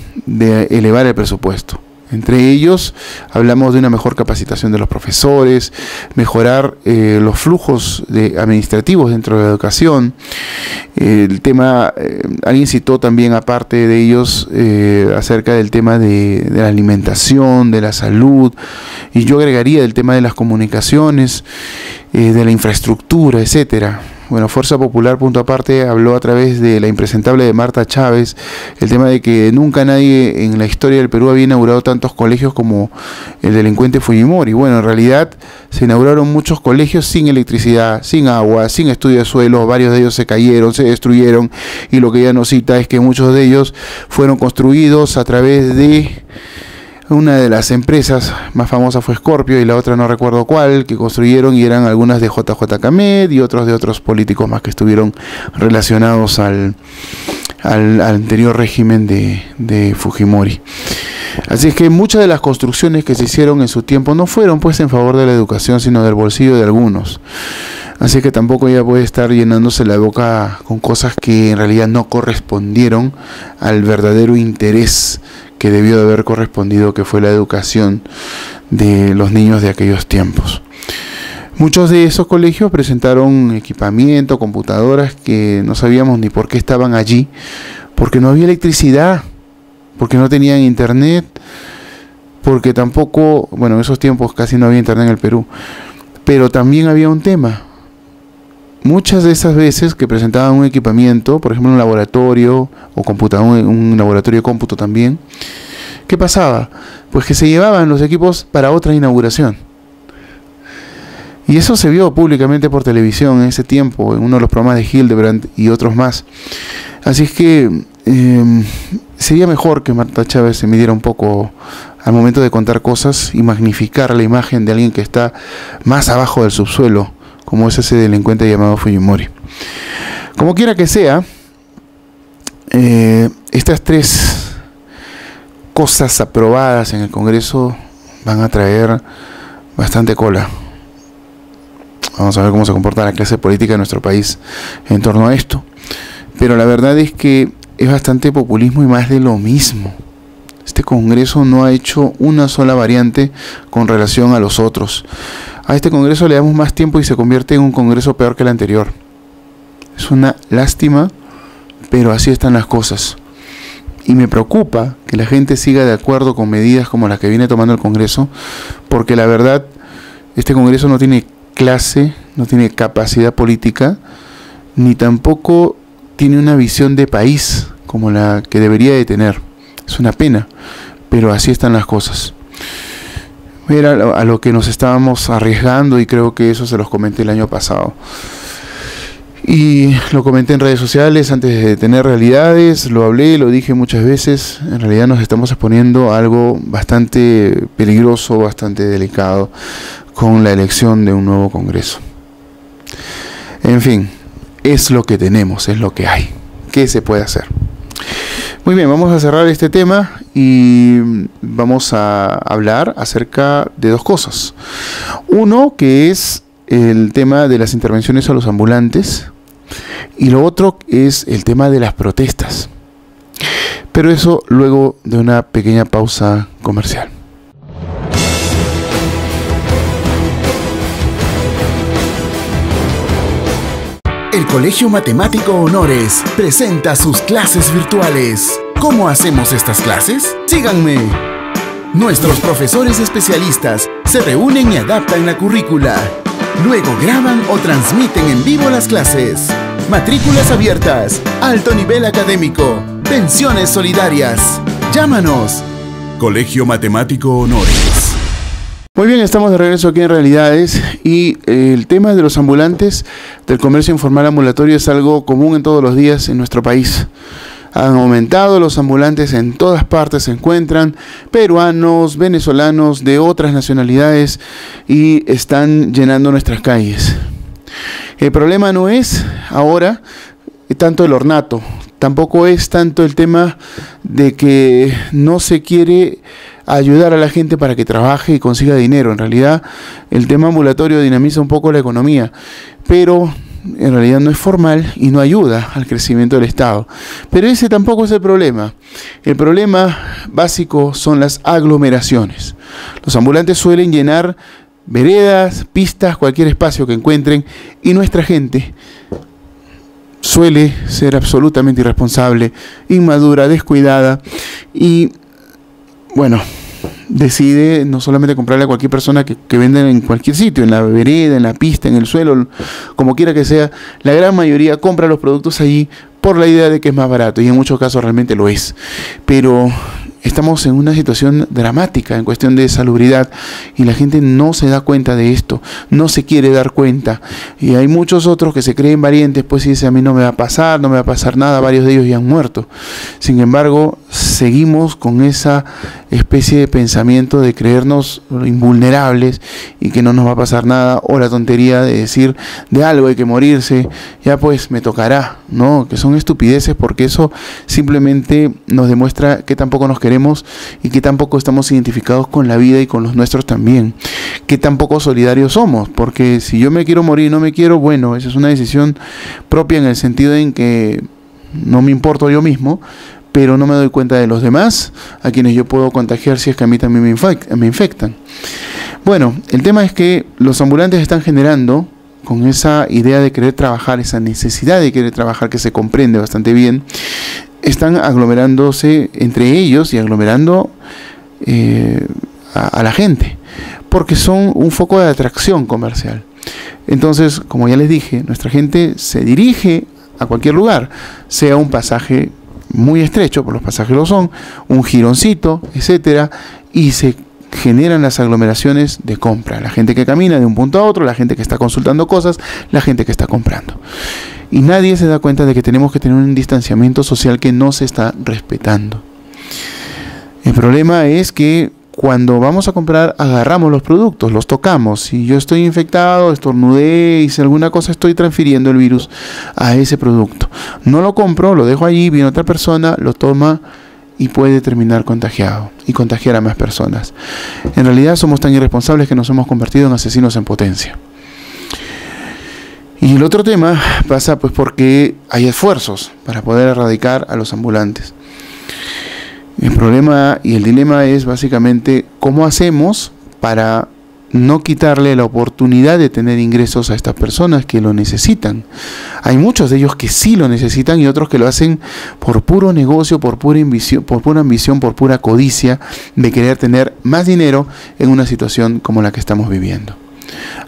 elevar el presupuesto. Entre ellos hablamos de una mejor capacitación de los profesores, mejorar los flujos administrativos dentro de la educación. El tema, alguien citó también aparte de ellos acerca del tema de la alimentación, de la salud, y yo agregaría el tema de las comunicaciones, de la infraestructura, etcétera. Bueno, Fuerza Popular, punto aparte, habló a través de la impresentable de Marta Chávez, el tema de que nunca nadie en la historia del Perú había inaugurado tantos colegios como el delincuente Fujimori. Bueno, en realidad se inauguraron muchos colegios sin electricidad, sin agua, sin estudio de suelo, varios de ellos se cayeron, se destruyeron, y lo que ella nos cita es que muchos de ellos fueron construidos a través de una de las empresas más famosas fue Scorpio y la otra no recuerdo cuál, que construyeron, y eran algunas de JJ Camet y otros de otros políticos más que estuvieron relacionados al anterior régimen de Fujimori. Así es que muchas de las construcciones que se hicieron en su tiempo no fueron pues en favor de la educación, sino del bolsillo de algunos. Así que tampoco ella puede estar llenándose la boca con cosas que en realidad no correspondieron al verdadero interés que debió de haber correspondido, que fue la educación de los niños de aquellos tiempos. Muchos de esos colegios presentaron equipamiento, computadoras que no sabíamos ni por qué estaban allí, porque no había electricidad, porque no tenían internet, porque tampoco, bueno, en esos tiempos casi no había internet en el Perú, pero también había un tema. Muchas de esas veces que presentaban un equipamiento, por ejemplo un laboratorio o un laboratorio de cómputo también, ¿qué pasaba? Pues que se llevaban los equipos para otra inauguración. Y eso se vio públicamente por televisión en ese tiempo, en uno de los programas de Hildebrand y otros más. Así es que sería mejor que Marta Chávez se midiera un poco al momento de contar cosas y magnificar la imagen de alguien que está más abajo del subsuelo, como es ese delincuente llamado Fujimori. Como quiera que sea, estas tres cosas aprobadas en el Congreso van a traer bastante cola. Vamos a ver cómo se comporta la clase política de nuestro país en torno a esto. Pero la verdad es que es bastante populismo y más de lo mismo. Este Congreso no ha hecho una sola variante con relación a los otros. A este Congreso le damos más tiempo y se convierte en un Congreso peor que el anterior. Es una lástima, pero así están las cosas. Y me preocupa que la gente siga de acuerdo con medidas como las que viene tomando el Congreso, porque la verdad, este Congreso no tiene clase, no tiene capacidad política, ni tampoco tiene una visión de país como la que debería de tener. Es una pena, pero así están las cosas. Era a lo que nos estábamos arriesgando, y creo que eso se los comenté el año pasado. Y lo comenté en redes sociales antes de tener realidades, lo hablé, lo dije muchas veces. En realidad nos estamos exponiendo a algo bastante peligroso, bastante delicado, con la elección de un nuevo Congreso. En fin, es lo que tenemos, es lo que hay. ¿Qué se puede hacer? Muy bien, vamos a cerrar este tema y vamos a hablar acerca de dos cosas. Uno, que es el tema de las intervenciones a los ambulantes y lo otro es el tema de las protestas. Pero eso luego de una pequeña pausa comercial. El Colegio Matemático Honores presenta sus clases virtuales. ¿Cómo hacemos estas clases? Síganme. Nuestros profesores especialistas se reúnen y adaptan la currícula. Luego graban o transmiten en vivo las clases. Matrículas abiertas, alto nivel académico, pensiones solidarias. Llámanos. Colegio Matemático Honores. Muy bien, estamos de regreso aquí en Realidades y el tema de los ambulantes del comercio informal ambulatorio es algo común en todos los días en nuestro país. Han aumentado los ambulantes en todas partes, se encuentran peruanos, venezolanos, de otras nacionalidades y están llenando nuestras calles. El problema no es ahora tanto el ornato, tampoco es tanto el tema de que no se quiere ayudar a la gente para que trabaje y consiga dinero. En realidad el tema ambulatorio dinamiza un poco la economía, pero en realidad no es formal y no ayuda al crecimiento del Estado. Pero ese tampoco es el problema. El problema básico son las aglomeraciones. Los ambulantes suelen llenar veredas, pistas, cualquier espacio que encuentren y nuestra gente suele ser absolutamente irresponsable, inmadura, descuidada y bueno, decide no solamente comprarle a cualquier persona que venda en cualquier sitio, en la vereda, en la pista, en el suelo, como quiera que sea. La gran mayoría compra los productos allí por la idea de que es más barato y en muchos casos realmente lo es. Pero estamos en una situación dramática en cuestión de salubridad y la gente no se da cuenta de esto, no se quiere dar cuenta. Y hay muchos otros que se creen valientes, pues y dicen a mí no me va a pasar, no me va a pasar nada, varios de ellos ya han muerto. Sin embargo, seguimos con esa especie de pensamiento de creernos invulnerables y que no nos va a pasar nada, o la tontería de decir de algo hay que morirse, ya pues me tocará, ¿no? Que son estupideces porque eso simplemente nos demuestra que tampoco nos queremos y que tampoco estamos identificados con la vida y con los nuestros también, que tampoco solidarios somos, porque si yo me quiero morir y no me quiero, bueno, esa es una decisión propia en el sentido en que no me importo yo mismo, pero no me doy cuenta de los demás, a quienes yo puedo contagiar si es que a mí también me infectan. Bueno, el tema es que los ambulantes están generando, con esa idea de querer trabajar, esa necesidad de querer trabajar que se comprende bastante bien, están aglomerándose entre ellos y aglomerando a la gente, porque son un foco de atracción comercial. Entonces, como ya les dije, nuestra gente se dirige a cualquier lugar, sea un pasaje muy estrecho, por los pasajes lo son, un gironcito, etcétera, y se generan las aglomeraciones de compra. La gente que camina de un punto a otro, la gente que está consultando cosas, la gente que está comprando. Y nadie se da cuenta de que tenemos que tener un distanciamiento social que no se está respetando. El problema es que cuando vamos a comprar, agarramos los productos, los tocamos. Si yo estoy infectado, estornudé, hice alguna cosa, estoy transfiriendo el virus a ese producto. No lo compro, lo dejo allí, viene otra persona, lo toma y puede terminar contagiado y contagiar a más personas. En realidad somos tan irresponsables que nos hemos convertido en asesinos en potencia. Y el otro tema pasa pues porque hay esfuerzos para poder erradicar a los ambulantes. El problema y el dilema es básicamente cómo hacemos para no quitarle la oportunidad de tener ingresos a estas personas que lo necesitan. Hay muchos de ellos que sí lo necesitan y otros que lo hacen por puro negocio, por pura ambición, por pura codicia de querer tener más dinero en una situación como la que estamos viviendo.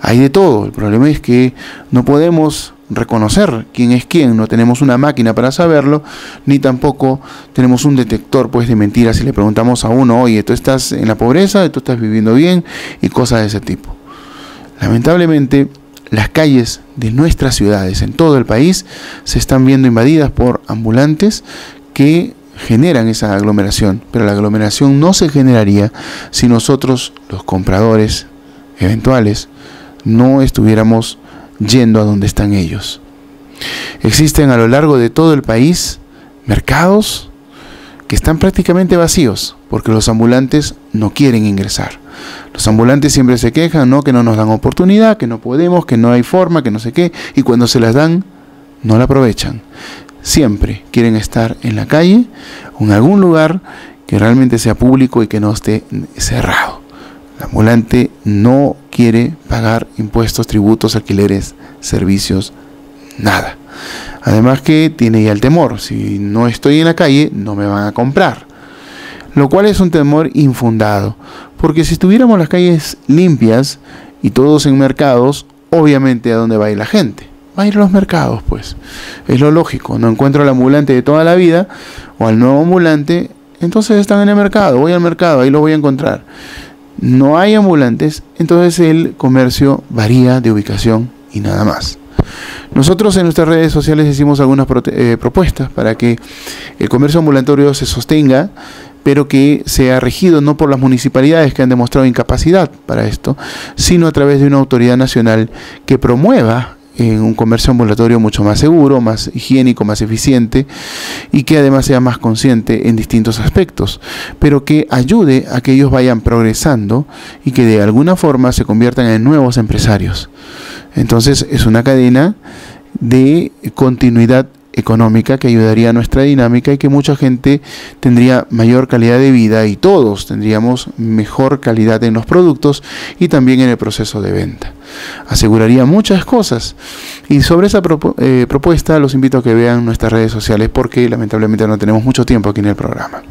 Hay de todo. El problema es que no podemos reconocer quién es quién, no tenemos una máquina para saberlo, ni tampoco tenemos un detector pues de mentiras si le preguntamos a uno, oye, tú estás en la pobreza, tú estás viviendo bien, y cosas de ese tipo. Lamentablemente, las calles de nuestras ciudades en todo el país se están viendo invadidas por ambulantes que generan esa aglomeración, pero la aglomeración no se generaría si nosotros, los compradores eventuales, no estuviéramos yendo a donde están ellos. Existen a lo largo de todo el país mercados que están prácticamente vacíos, porque los ambulantes no quieren ingresar. Los ambulantes siempre se quejan, ¿no?, que no nos dan oportunidad, que no podemos, que no hay forma, que no sé qué, y cuando se las dan, no la aprovechan. Siempre quieren estar en la calle o en algún lugar que realmente sea público y que no esté cerrado. El ambulante no quiere pagar impuestos, tributos, alquileres, servicios, nada. Además que tiene ya el temor, si no estoy en la calle no me van a comprar. Lo cual es un temor infundado, porque si estuviéramos las calles limpias y todos en mercados, obviamente ¿a dónde va a ir la gente? Va a ir a los mercados, pues. Es lo lógico. No encuentro al ambulante de toda la vida o al nuevo ambulante, entonces están en el mercado. Voy al mercado, ahí lo voy a encontrar. No hay ambulantes, entonces el comercio varía de ubicación y nada más. Nosotros en nuestras redes sociales hicimos algunas propuestas para que el comercio ambulatorio se sostenga, pero que sea regido no por las municipalidades que han demostrado incapacidad para esto, sino a través de una autoridad nacional que promueva un comercio ambulatorio mucho más seguro, más higiénico, más eficiente y que además sea más consciente en distintos aspectos, pero que ayude a que ellos vayan progresando y que de alguna forma se conviertan en nuevos empresarios. Entonces es una cadena de continuidad económica que ayudaría a nuestra dinámica y que mucha gente tendría mayor calidad de vida y todos tendríamos mejor calidad en los productos y también en el proceso de venta. Aseguraría muchas cosas y sobre esa propuesta los invito a que vean nuestras redes sociales porque lamentablemente no tenemos mucho tiempo aquí en el programa.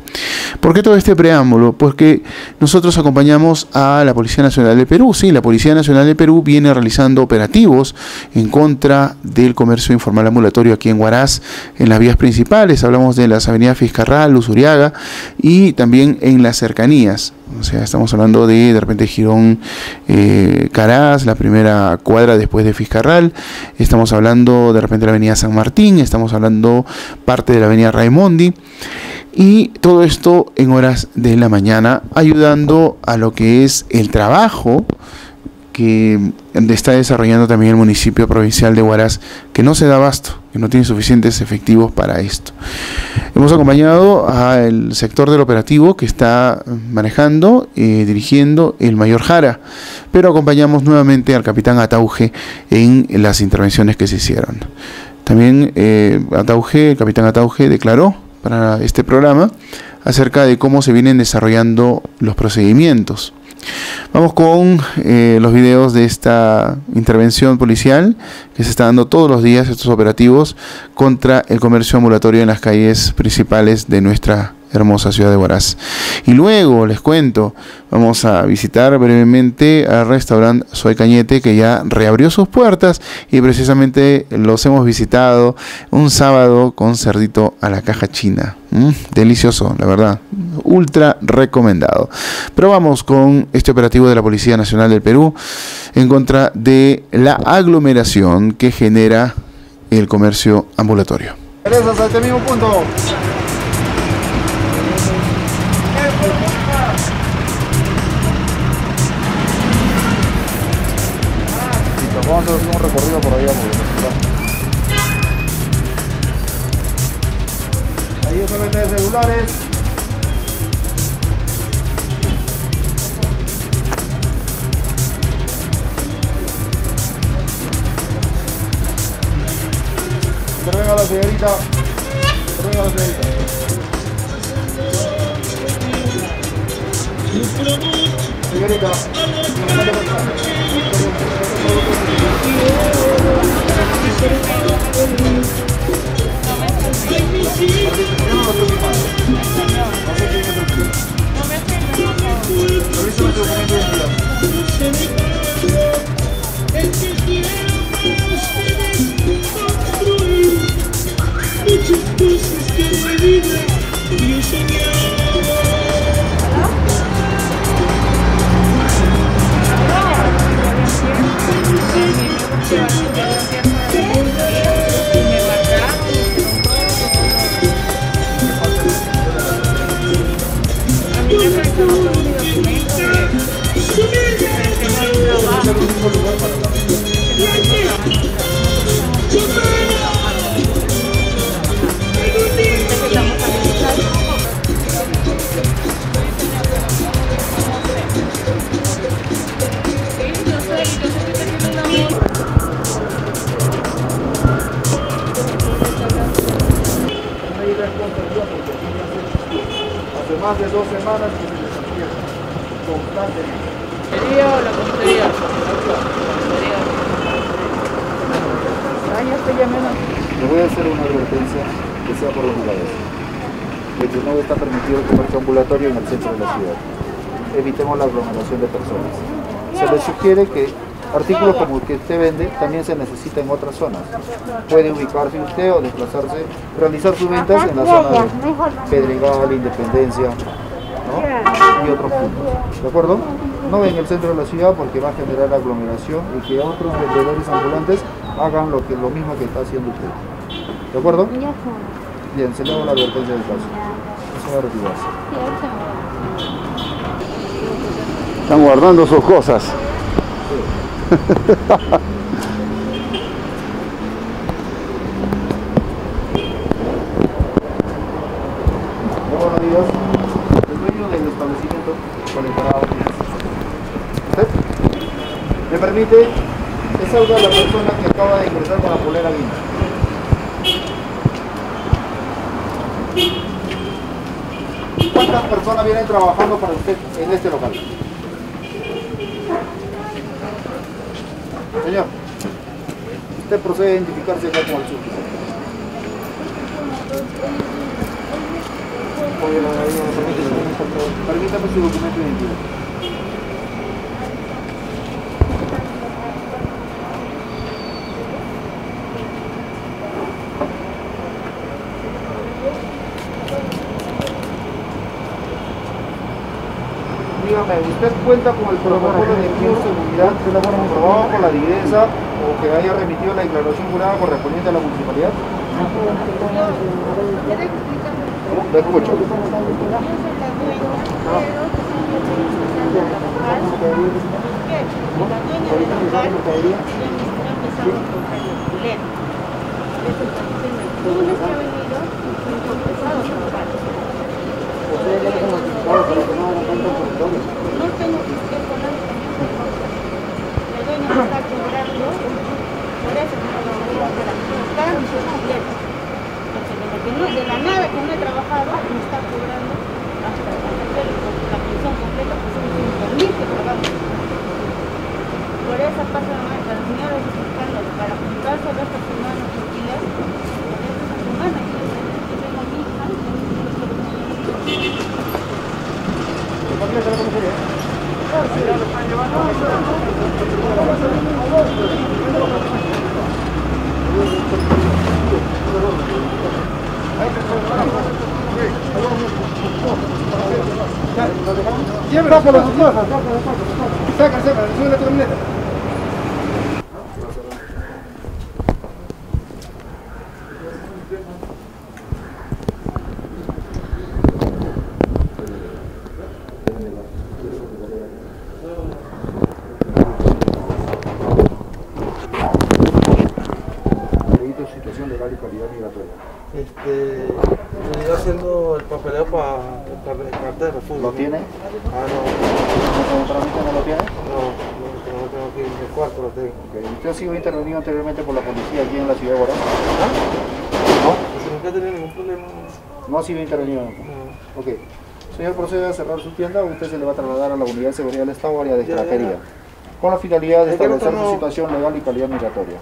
¿Por qué todo este preámbulo? Porque nosotros acompañamos a la Policía Nacional del Perú. Sí, la Policía Nacional del Perú viene realizando operativos en contra del comercio informal ambulatorio aquí en Huaraz, en las vías principales. Hablamos de las avenidas Fiscarral, Luzuriaga y también en las cercanías. O sea, estamos hablando de repente Girón, Caraz, la primera cuadra después de Fiscarral. Estamos hablando de repente de la avenida San Martín, estamos hablando parte de la avenida Raimondi. Y todo esto en horas de la mañana, ayudando a lo que es el trabajo que está desarrollando también el municipio provincial de Huaraz, que no se da abasto, que no tiene suficientes efectivos para esto. Hemos acompañado al sector del operativo que está manejando, dirigiendo el mayor Jara, pero acompañamos nuevamente al capitán Atauge en las intervenciones que se hicieron. También el capitán Atauge declaró para este programa acerca de cómo se vienen desarrollando los procedimientos. Vamos con los videos de esta intervención policial que se está dando todos los días, estos operativos contra el comercio ambulatorio en las calles principales de nuestra hermosa ciudad de Huaraz. Y luego, les cuento, vamos a visitar brevemente al restaurante Soy Cañete, que ya reabrió sus puertas y precisamente los hemos visitado un sábado con cerdito a la caja china. Delicioso, la verdad, ultra recomendado. Pero vamos con este operativo de la Policía Nacional del Perú en contra de la aglomeración que genera el comercio ambulatorio. Regresas a este mismo punto. Vamos a hacer un recorrido por allá. Ahí es venta de celulares. Intervenga la señorita. Intervenga la señorita. Señorita. hace más de 2 semanas que se despierta constantemente. ¿Sería o la comisaría? Le voy a hacer una advertencia que sea por una vez, de que no está permitido el comercio ambulatorio en el centro de la ciudad. Evitemos la aglomeración de personas. Se le sugiere que artículos como el que usted vende también se necesita en otras zonas. Puede ubicarse usted o desplazarse, realizar sus ventas en la zona de Pedregal, Independencia, ¿no? Y otros puntos. ¿De acuerdo? No en el centro de la ciudad porque va a generar aglomeración y que otros vendedores ambulantes hagan lo mismo que está haciendo usted. ¿De acuerdo? Bien, se le da la advertencia del caso. Eso va a retirarse. Están guardando sus cosas. Buenos días. El dueño del establecimiento conectará audiencia. ¿Usted? ¿Me permite que salga la persona que acaba de ingresar con la polera guinda? ¿Cuántas personas vienen trabajando para usted en este local? Señor, usted procede a identificarse acá como el sur. Permítame su documento de identidad. Dígame, ¿usted cuenta con el protocolo de bioseguridad aprobado por la DIGESA o que haya remitido la declaración jurada correspondiente a la municipalidad? Le escucho. No tengo que estar con la el dueño me está cobrando, por eso me lo voy a buscar mis clientes. Porque de la nada que no he trabajado, me está cobrando hasta hacer la pensión completa, pues son 5.000 que trabajo. Por esa pasa la señora está buscando para juntarse a esta semana tranquilas, esta semana yo tengo a mi hija, Sácalo sus cosas, sácalo, sube la camioneta. Situación legal y calidad migratoria. Estoy haciendo el papeleo para el carta de refugio. ¿Lo tiene? Ah, no. ¿No lo tiene? No lo tengo aquí en el cuarto, lo tengo. Okay. ¿Usted ha sido intervenido anteriormente por la policía aquí en la ciudad de Guará? ¿No? Nunca he tenido ningún problema. No ha sido intervenido. No. Ok. Señor, procede a cerrar su tienda o usted se le va a trasladar a la Unidad de Seguridad del Estado, área de extranjería, con la finalidad de establecer su situación legal y calidad migratoria.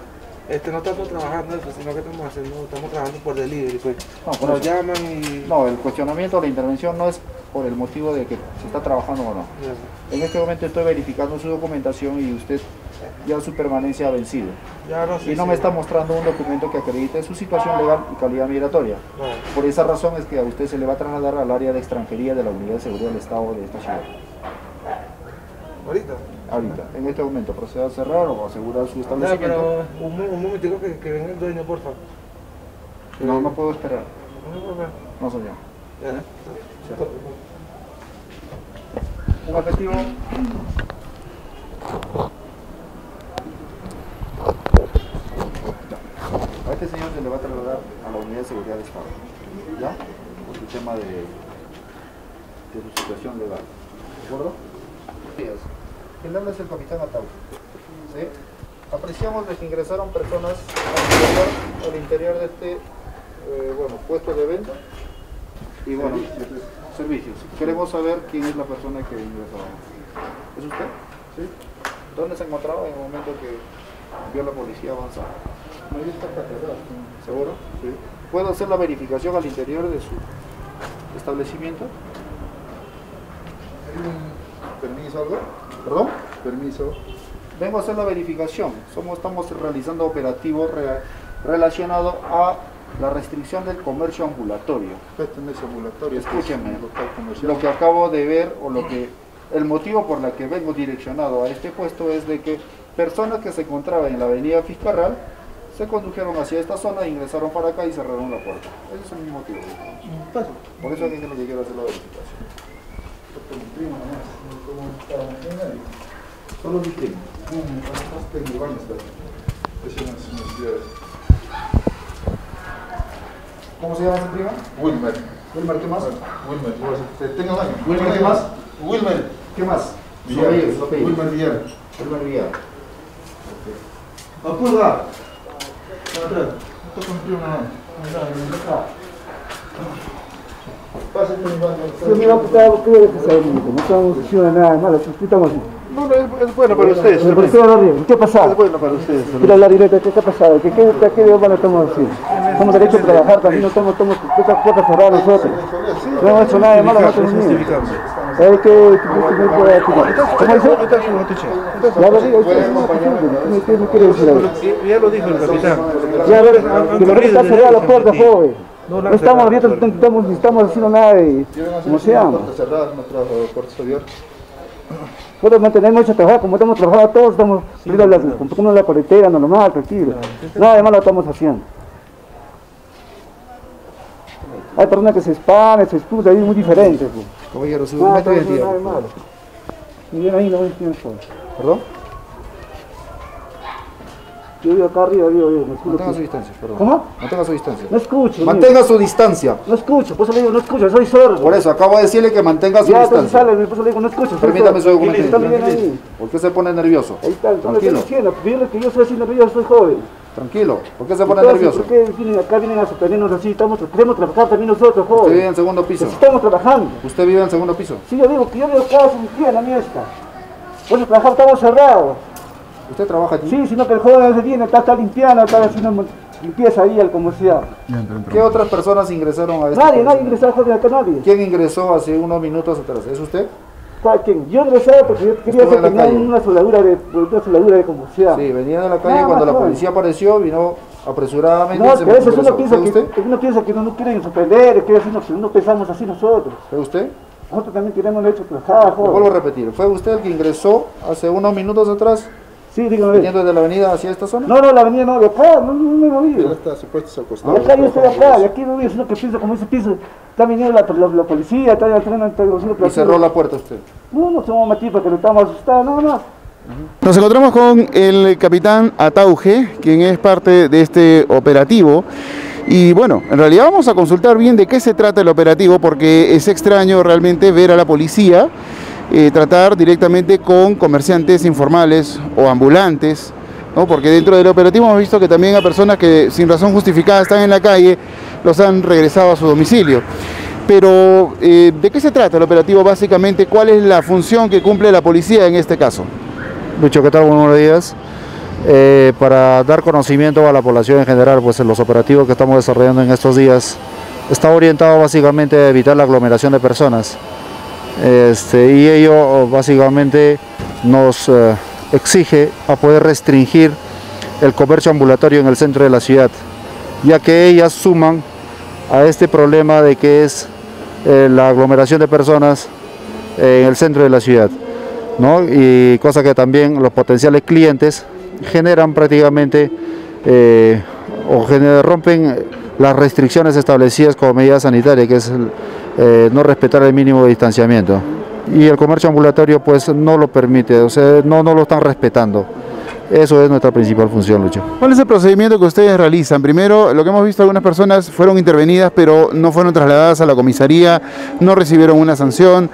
No estamos trabajando eso, sino que estamos trabajando por delivery, pues. No, por nos eso. llaman y... No, el cuestionamiento, la intervención no es por el motivo de que se está trabajando o no. Ya. En este momento estoy verificando su documentación y usted ya su permanencia ha vencido. Ya no sé. Y no me está mostrando un documento que acredite su situación legal y calidad migratoria. Vale. Por esa razón es que a usted se le va a trasladar al área de extranjería de la Unidad de Seguridad del Estado de esta ciudad. ¿Ahorita? Ahorita, en este momento, proceda a cerrar o asegurar su Ya, establecimiento. pero un momentico que venga el dueño, por favor. No, no puedo esperar. No. No, señor. Ya. Un efectivo. A este señor se le va a trasladar a la Unidad de Seguridad del Estado, ¿ya? Por su tema de su situación legal, ¿de acuerdo? El nombre es el capitán Ataú. ¿Sí? Apreciamos de que ingresaron personas al interior de este puesto de venta y bueno, servicios. Queremos saber quién es la persona que ingresó. ¿Es usted? Sí. ¿Dónde se encontraba en el momento que vio la policía avanzar? ¿Seguro? Sí. ¿Puedo hacer la verificación al interior de su establecimiento? ¿Permiso algo? ¿Perdón? Permiso. Vengo a hacer la verificación. Estamos realizando operativos relacionados a la restricción del comercio ambulatorio. Comercio ambulatorio. Escúcheme, lo que acabo de ver o el motivo por el que vengo direccionado a este puesto es de que personas que se encontraban en la avenida Fiscarral se condujeron hacia esta zona, ingresaron para acá y cerraron la puerta. Ese es el motivo. Por eso es lo que quiero hacer la verificación. Solo mi primo. ¿Cómo se llama ese primo? Wilmer. Wilmer, ¿qué más? Wilmer. Tenga daño. Wilmer, ¿qué más? Wilmer. ¿Qué más? Villar. Wilmer Villar. Wilmer Villar. Apurra. Toca mi primo nada. Pásate mi baño. No estamos haciendo nada malo, estamos así. No, es bueno para ustedes. ¿Qué ha pasado? Es bueno para ustedes. Quiero hablar directo, ¿qué ha pasado? ¿Qué bueno estamos haciendo? Somos derecho a trabajar, también no estamos puertas cerradas nosotros. No hemos hecho nada de malo, no tenemos miedo. ¿Sabes qué? ¿Cómo dice? Ya lo digo, ¿qué me quiere decir ahora? Ya lo dijo el capitán. Ya, a ver, que lo que está cerrada la puerta, joven. No estamos abiertos, no estamos haciendo nada de... ¿Cómo se llama? Puertas cerradas, no trabajo puertas abiertas. Nosotros mantenemos hecho trabajar, como estamos trabajando todos, estamos comprando la coletera normal, tranquilo. Nada de malo estamos haciendo. Hay personas que se espanan, se expulsan, ahí muy diferentes. Pues. Caballero, su Nada, documento de identidad. nada de malo. Y bien ahí no entiendo todo. ¿Perdón? Yo vivo acá arriba, me escucho. Mantenga su distancia, perdón. ¿Cómo? Mantenga su distancia. No escucho. Mantenga su distancia. No escucho, por eso le digo, no escucho, soy sordo. Por eso, acabo de decirle que mantenga su Ya, entonces distancia. sale, por eso le digo, no escucho. Permítame su documento. Está bien ahí. ¿Por qué se pone nervioso? Ahí está, no le estoy Tranquilo. diciendo, dile que yo soy así nervioso, soy joven. Tranquilo. ¿Por qué se pone Entonces, nervioso? ¿por qué vienen acá, vienen a sorprendernos así? Queremos trabajar también nosotros, Usted joven. vive en segundo piso. Estamos trabajando. Usted vive en segundo piso. Sí, yo digo que yo veo casa en mi tía, la mía está. Por eso trabajar estamos cerrados. ¿Usted trabaja aquí? Sí, sino que el joven se viene, está limpiando, está haciendo limpieza ahí al como sea. ¿Qué otras personas ingresaron a este Nadie colegio? ingresó, joven, acá nadie. ¿Quién ingresó hace unos minutos atrás? ¿Es usted? ¿Quién? Yo ingresé porque yo quería Estuvo en hacer la tenía calle. una soldadura de como sea. Sí, venía de la calle Nada cuando más, la joven. policía apareció, vino apresuradamente. No, se que a veces ingresó. uno piensa ¿Fue que, usted? uno piensa que no quieren sorprender, que no pensamos así nosotros. ¿Fue usted? Nosotros también queremos hecho trabajar, Le vuelvo a joven. repetir, ¿fue usted el que ingresó hace unos minutos atrás, Sí, dígame. viniendo desde la avenida hacia esta zona? No, la avenida no, de acá, no me he Ya movido. está supuesto al De costado. acá yo estoy acá, de aquí no veo, sino que pienso, como dice pienso, está viniendo la policía, está haciendo Y cerró la puerta usted. No, no somos metidos porque no estamos asustados, nada más. Nos encontramos con el capitán Atauge, quien es parte de este operativo. Y bueno, en realidad vamos a consultar bien de qué se trata el operativo, porque es extraño realmente ver a la policía tratar directamente con comerciantes informales o ambulantes, ¿no? Porque dentro del operativo hemos visto que también a personas que sin razón justificada están en la calle, los han regresado a su domicilio. Pero, ¿de qué se trata el operativo básicamente? ¿Cuál es la función que cumple la policía en este caso? Lucho, ¿qué tal? Buenos días. Para dar conocimiento a la población en general, pues en los operativos que estamos desarrollando en estos días está orientado básicamente a evitar la aglomeración de personas. Y ello básicamente nos exige a poder restringir el comercio ambulatorio en el centro de la ciudad, ya que ellas suman a este problema de que es la aglomeración de personas en el centro de la ciudad, ¿no? Y cosa que también los potenciales clientes generan prácticamente rompen las restricciones establecidas como medida sanitaria, que es no respetar el mínimo de distanciamiento, y el comercio ambulatorio pues no lo permite, o sea, no lo están respetando. Eso es nuestra principal función, Lucho. ¿Cuál es el procedimiento que ustedes realizan? Primero, lo que hemos visto, algunas personas fueron intervenidas, pero no fueron trasladadas a la comisaría, no recibieron una sanción.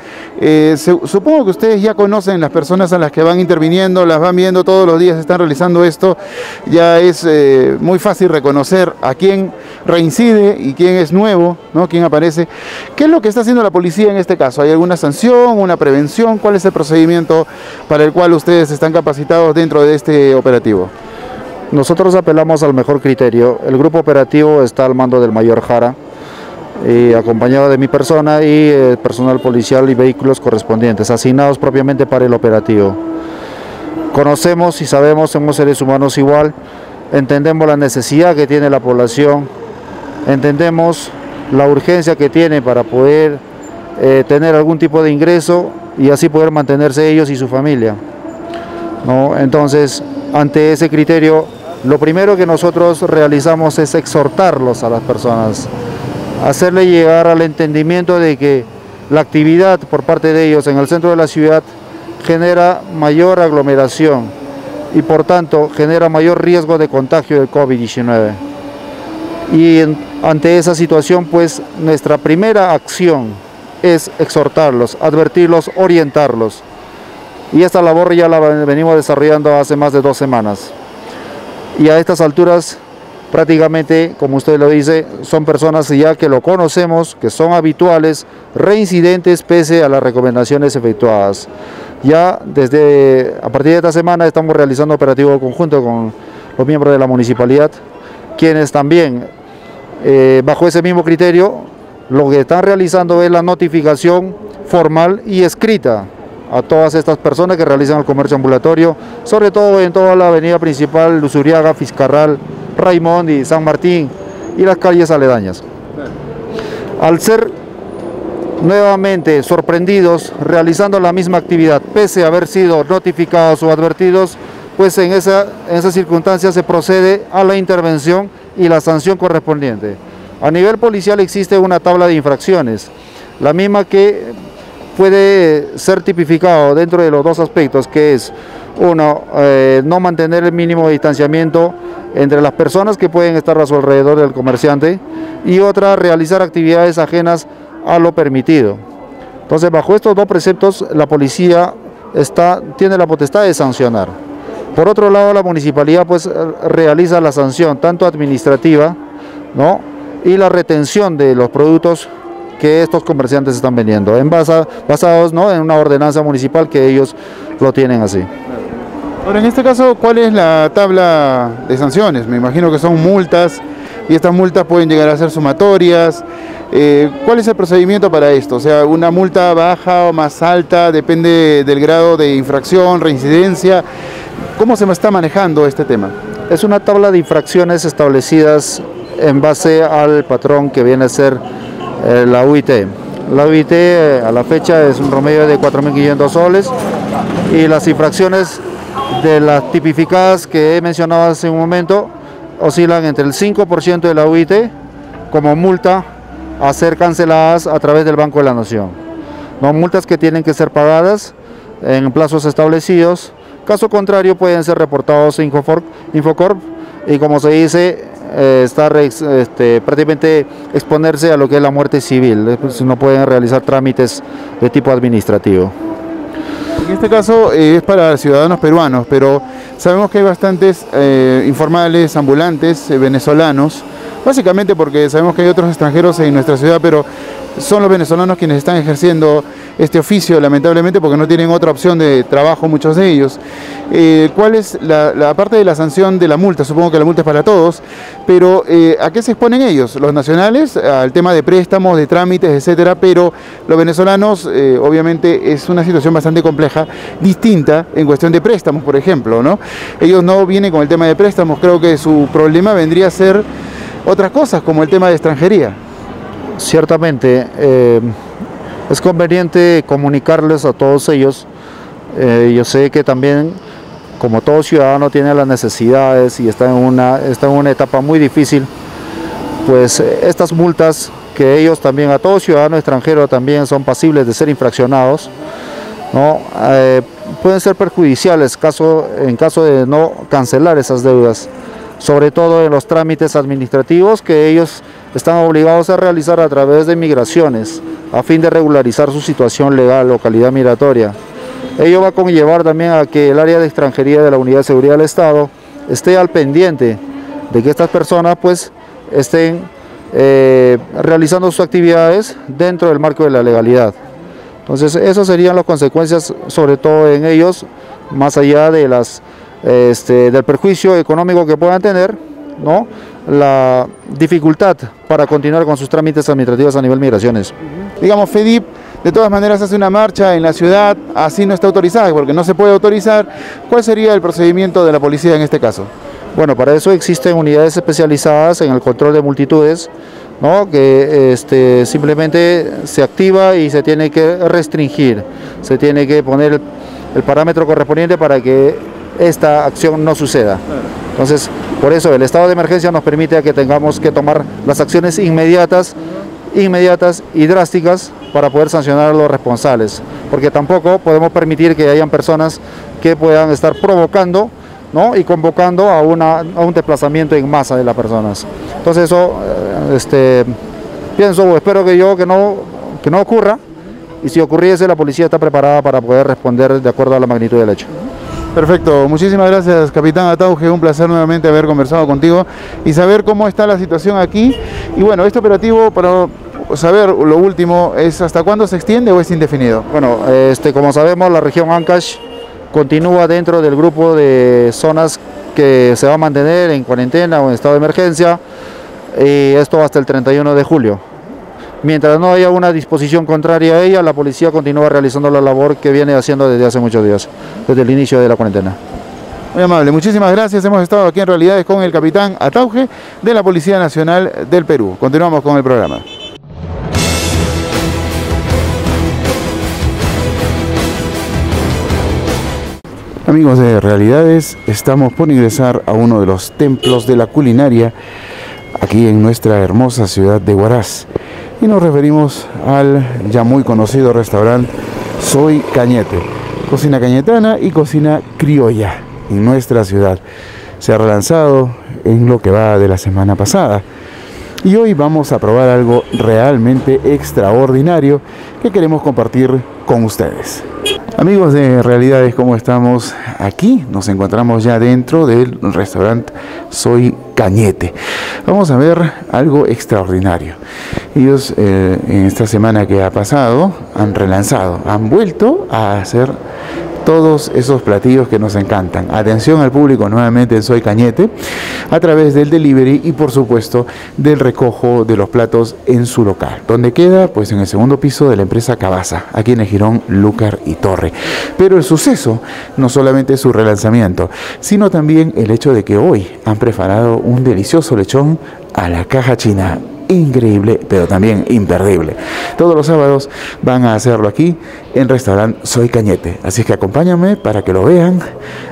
Supongo que ustedes ya conocen las personas a las que van interviniendo, las van viendo todos los días, están realizando esto. Ya es muy fácil reconocer a quién reincide y quién es nuevo, ¿no? Quién aparece. ¿Qué es lo que está haciendo la policía en este caso? ¿Hay alguna sanción, una prevención? ¿Cuál es el procedimiento para el cual ustedes están capacitados dentro de este operativo? Nosotros apelamos al mejor criterio. El grupo operativo está al mando del mayor Jara, acompañado de mi persona y personal policial y vehículos correspondientes, asignados propiamente para el operativo. Conocemos y sabemos, somos seres humanos igual, entendemos la necesidad que tiene la población, entendemos la urgencia que tiene para poder tener algún tipo de ingreso y así poder mantenerse ellos y su familia, ¿no? Entonces, ante ese criterio, lo primero que nosotros realizamos es exhortarlos a las personas, hacerle llegar al entendimiento de que la actividad por parte de ellos en el centro de la ciudad genera mayor aglomeración y por tanto genera mayor riesgo de contagio del COVID-19. Y ante esa situación, pues nuestra primera acción es exhortarlos, advertirlos, orientarlos. Y esta labor ya la venimos desarrollando hace más de 2 semanas. Y a estas alturas, prácticamente, como usted lo dice, son personas ya que lo conocemos, que son habituales, reincidentes pese a las recomendaciones efectuadas. Ya a partir de esta semana estamos realizando operativo conjunto con los miembros de la municipalidad, quienes también, bajo ese mismo criterio, lo que están realizando es la notificación formal y escrita a todas estas personas que realizan el comercio ambulatorio, sobre todo en toda la avenida principal, Luzuriaga, Fiscarral, Raimond y San Martín y las calles aledañas. Al ser nuevamente sorprendidos realizando la misma actividad, pese a haber sido notificados o advertidos, pues en esa circunstancia se procede a la intervención y la sanción correspondiente. A nivel policial existe una tabla de infracciones, la misma que puede ser tipificado dentro de los 2 aspectos, que es uno, no mantener el mínimo de distanciamiento entre las personas que pueden estar a su alrededor del comerciante, y otra, realizar actividades ajenas a lo permitido. Entonces, bajo estos 2 preceptos, la policía tiene la potestad de sancionar. Por otro lado, la municipalidad pues realiza la sanción tanto administrativa, ¿no?, y la retención de los productos que estos comerciantes están vendiendo, basados, ¿no?, en una ordenanza municipal que ellos lo tienen así. Ahora, en este caso, ¿cuál es la tabla de sanciones? Me imagino que son multas, y estas multas pueden llegar a ser sumatorias. ¿Cuál es el procedimiento para esto? O sea, ¿una multa baja o más alta? ¿Depende del grado de infracción, reincidencia? ¿Cómo se está manejando este tema? Es una tabla de infracciones establecidas en base al patrón que viene a ser la UIT. La UIT a la fecha es un promedio de 4.500 soles y las infracciones de las tipificadas que he mencionado hace un momento oscilan entre el 5% de la UIT como multa a ser canceladas a través del Banco de la Nación. No, multas que tienen que ser pagadas en plazos establecidos, caso contrario pueden ser reportados a Infocorp y, como se dice, prácticamente exponerse a lo que es la muerte civil. No pueden realizar trámites de tipo administrativo. En este caso es para ciudadanos peruanos, pero sabemos que hay bastantes informales, ambulantes, venezolanos, básicamente porque sabemos que hay otros extranjeros en nuestra ciudad, pero son los venezolanos quienes están ejerciendo este oficio, lamentablemente, porque no tienen otra opción de trabajo muchos de ellos. ¿Cuál es la parte de la sanción de la multa? Supongo que la multa es para todos, pero ¿a qué se exponen ellos? Los nacionales, al tema de préstamos, de trámites, etcétera, pero los venezolanos, obviamente, es una situación bastante compleja, distinta en cuestión de préstamos, por ejemplo, ¿no? Ellos no vienen con el tema de préstamos, creo que su problema vendría a ser otras cosas, como el tema de extranjería. Ciertamente, es conveniente comunicarles a todos ellos. Yo sé que también, como todo ciudadano, tiene las necesidades y está en una etapa muy difícil, pues estas multas que ellos también, a todo ciudadano extranjero, también son pasibles de ser infraccionados, ¿no? pueden ser perjudiciales en caso de no cancelar esas deudas, sobre todo en los trámites administrativos que ellos están obligados a realizar a través de migraciones, a fin de regularizar su situación legal o calidad migratoria. Ello va a conllevar también a que el área de extranjería de la Unidad de Seguridad del Estado esté al pendiente de que estas personas pues estén realizando sus actividades dentro del marco de la legalidad. Entonces esas serían las consecuencias, sobre todo en ellos, más allá de del perjuicio económico que puedan tener, ¿no? La dificultad para continuar con sus trámites administrativos a nivel migraciones. Digamos, FEDIP de todas maneras hace una marcha en la ciudad, así no está autorizada, porque no se puede autorizar. ¿Cuál sería el procedimiento de la policía en este caso? Bueno, para eso existen unidades especializadas en el control de multitudes, ¿no? Que simplemente se activa y se tiene que restringir, se tiene que poner el parámetro correspondiente para que esta acción no suceda. Entonces, por eso el estado de emergencia nos permite a que tengamos que tomar las acciones inmediatas y drásticas para poder sancionar a los responsables, porque tampoco podemos permitir que hayan personas que puedan estar provocando, ¿no? Y convocando a un desplazamiento en masa de las personas. Entonces eso, pienso o espero que no ocurra, y si ocurriese la policía está preparada para poder responder de acuerdo a la magnitud del hecho. Perfecto, muchísimas gracias, capitán Atauje, un placer nuevamente haber conversado contigo y saber cómo está la situación aquí. Y bueno, este operativo, para saber lo último, ¿es hasta cuándo se extiende o es indefinido? Bueno, como sabemos, la región Ancash continúa dentro del grupo de zonas que se va a mantener en cuarentena o en estado de emergencia, y esto hasta el 31 de julio. Mientras no haya una disposición contraria a ella, la policía continúa realizando la labor que viene haciendo desde hace muchos días, desde el inicio de la cuarentena. Muy amable, muchísimas gracias. Hemos estado aquí en Realidades con el capitán Atauje de la Policía Nacional del Perú. Continuamos con el programa. Amigos de Realidades, estamos por ingresar a uno de los templos de la culinaria aquí en nuestra hermosa ciudad de Huaraz. Y nos referimos al ya muy conocido restaurante Soy Cañete. Cocina cañetana y cocina criolla en nuestra ciudad. Se ha relanzado en lo que va de la semana pasada. Y hoy vamos a probar algo realmente extraordinario que queremos compartir con ustedes. Amigos de Realidades, ¿cómo estamos? Aquí nos encontramos ya dentro del restaurante Soy Cañete. Vamos a ver algo extraordinario. Ellos en esta semana que ha pasado han relanzado, han vuelto a hacer todos esos platillos que nos encantan. Atención al público nuevamente en Soy Cañete, a través del delivery y por supuesto del recojo de los platos en su local. ¿Dónde queda? Pues en el segundo piso de la empresa Cabaza, aquí en el Jirón Lúcar y Torre. Pero el suceso no solamente es su relanzamiento, sino también el hecho de que hoy han preparado un delicioso lechón a la caja china. Increíble, pero también imperdible. Todos los sábados van a hacerlo aquí en restaurante Soy Cañete. Así que acompáñame para que lo vean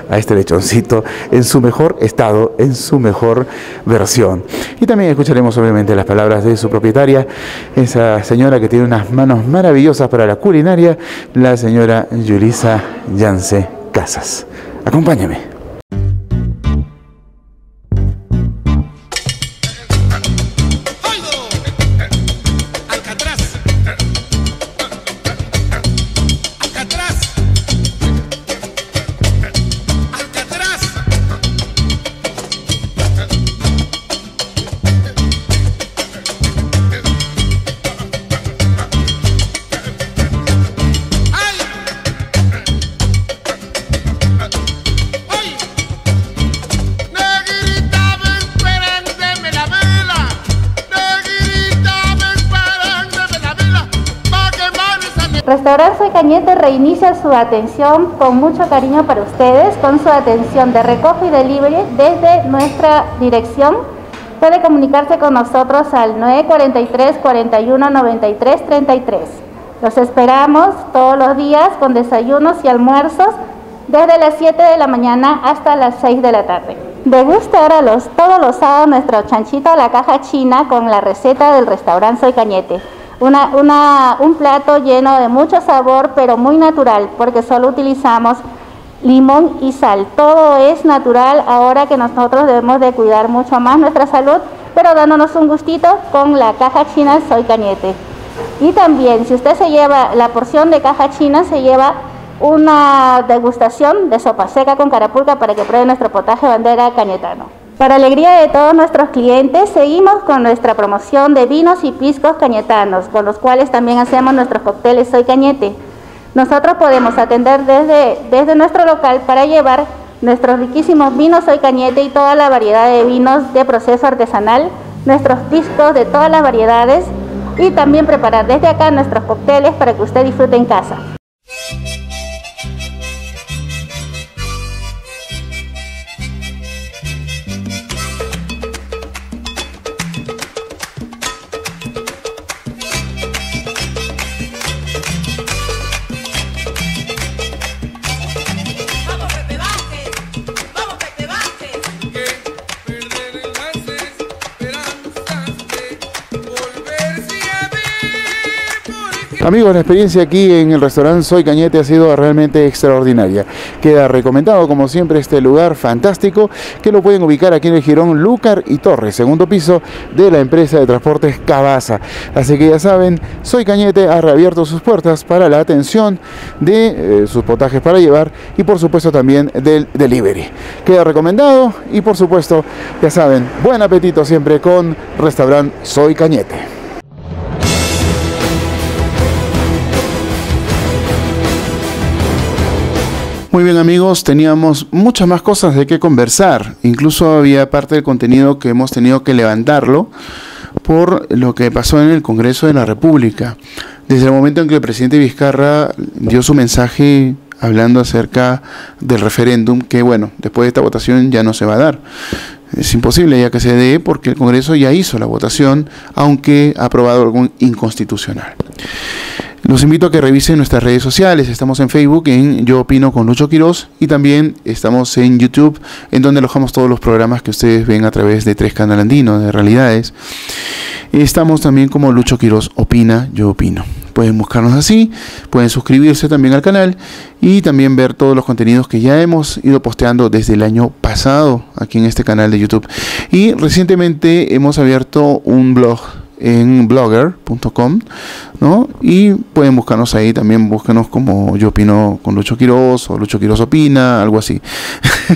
a este lechoncito en su mejor estado, en su mejor versión. Y también escucharemos obviamente las palabras de su propietaria, esa señora que tiene unas manos maravillosas para la culinaria, la señora Yulisa Yance Casas. Acompáñame. Restaurante Soy Cañete reinicia su atención con mucho cariño para ustedes, con su atención de recojo y delivery desde nuestra dirección. Puede comunicarse con nosotros al 943 41 93 33. Los esperamos todos los días con desayunos y almuerzos desde las 7 de la mañana hasta las 6 de la tarde. Deguste ahora todos los sábados nuestro chanchito a la caja china con la receta del restaurante Soy Cañete. un plato lleno de mucho sabor, pero muy natural, porque solo utilizamos limón y sal. Todo es natural ahora que nosotros debemos de cuidar mucho más nuestra salud, pero dándonos un gustito con la caja china Soy Cañete. Y también, si usted se lleva la porción de caja china, se lleva una degustación de sopa seca con carapulca para que pruebe nuestro potaje bandera cañetano. Para alegría de todos nuestros clientes, seguimos con nuestra promoción de vinos y piscos cañetanos, con los cuales también hacemos nuestros cócteles Soy Cañete. Nosotros podemos atender desde nuestro local para llevar nuestros riquísimos vinos Soy Cañete y toda la variedad de vinos de proceso artesanal, nuestros piscos de todas las variedades y también preparar desde acá nuestros cócteles para que usted disfrute en casa. Amigos, la experiencia aquí en el restaurante Soy Cañete ha sido realmente extraordinaria. Queda recomendado, como siempre, este lugar fantástico que lo pueden ubicar aquí en el jirón Lúcar y Torres, segundo piso de la empresa de transportes Cabasa. Así que ya saben, Soy Cañete ha reabierto sus puertas para la atención de sus potajes para llevar y por supuesto también del delivery. Queda recomendado y por supuesto, ya saben, buen apetito siempre con restaurante Soy Cañete. Muy bien amigos, teníamos muchas más cosas de qué conversar, incluso había parte del contenido que hemos tenido que levantarlo por lo que pasó en el Congreso de la República. Desde el momento en que el presidente Vizcarra dio su mensaje hablando acerca del referéndum, que bueno, después de esta votación ya no se va a dar. Es imposible ya que se dé porque el Congreso ya hizo la votación, aunque ha aprobado algún inconstitucional. Los invito a que revisen nuestras redes sociales. Estamos en Facebook en Yo Opino con Lucho Quiroz y también estamos en YouTube, en donde alojamos todos los programas que ustedes ven a través de 3 Canal Andino, de Realidades. Estamos también como Lucho Quiroz Opina, Yo Opino. Pueden buscarnos así, pueden suscribirse también al canal y también ver todos los contenidos que ya hemos ido posteando desde el año pasado aquí en este canal de YouTube. Y recientemente hemos abierto un blog en blogger.com, ¿no? Y pueden buscarnos ahí, también búsquenos como Yo Opino con Lucho Quiroz o Lucho Quiroz Opina, algo así.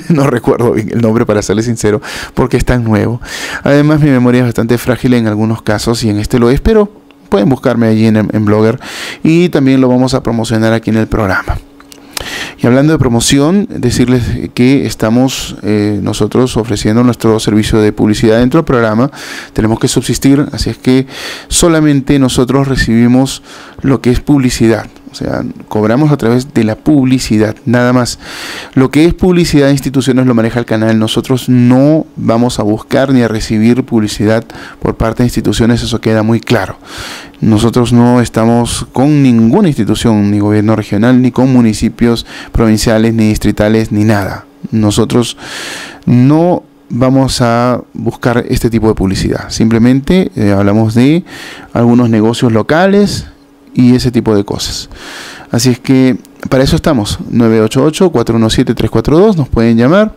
No recuerdo bien el nombre, para serles sincero, porque es tan nuevo. Además mi memoria es bastante frágil en algunos casos y en este lo es, pero pueden buscarme allí en Blogger y también lo vamos a promocionar aquí en el programa. Y hablando de promoción, decirles que estamos nosotros ofreciendo nuestro servicio de publicidad dentro del programa. Tenemos que subsistir, así es que solamente nosotros recibimos lo que es publicidad. O sea, cobramos a través de la publicidad, nada más. Lo que es publicidad de instituciones lo maneja el canal. Nosotros no vamos a buscar ni a recibir publicidad por parte de instituciones, eso queda muy claro. Nosotros no estamos con ninguna institución, ni gobierno regional, ni con municipios provinciales, ni distritales, ni nada. Nosotros no vamos a buscar este tipo de publicidad. Simplemente hablamos de algunos negocios locales y ese tipo de cosas. Así es que para eso estamos, 988-417-342, nos pueden llamar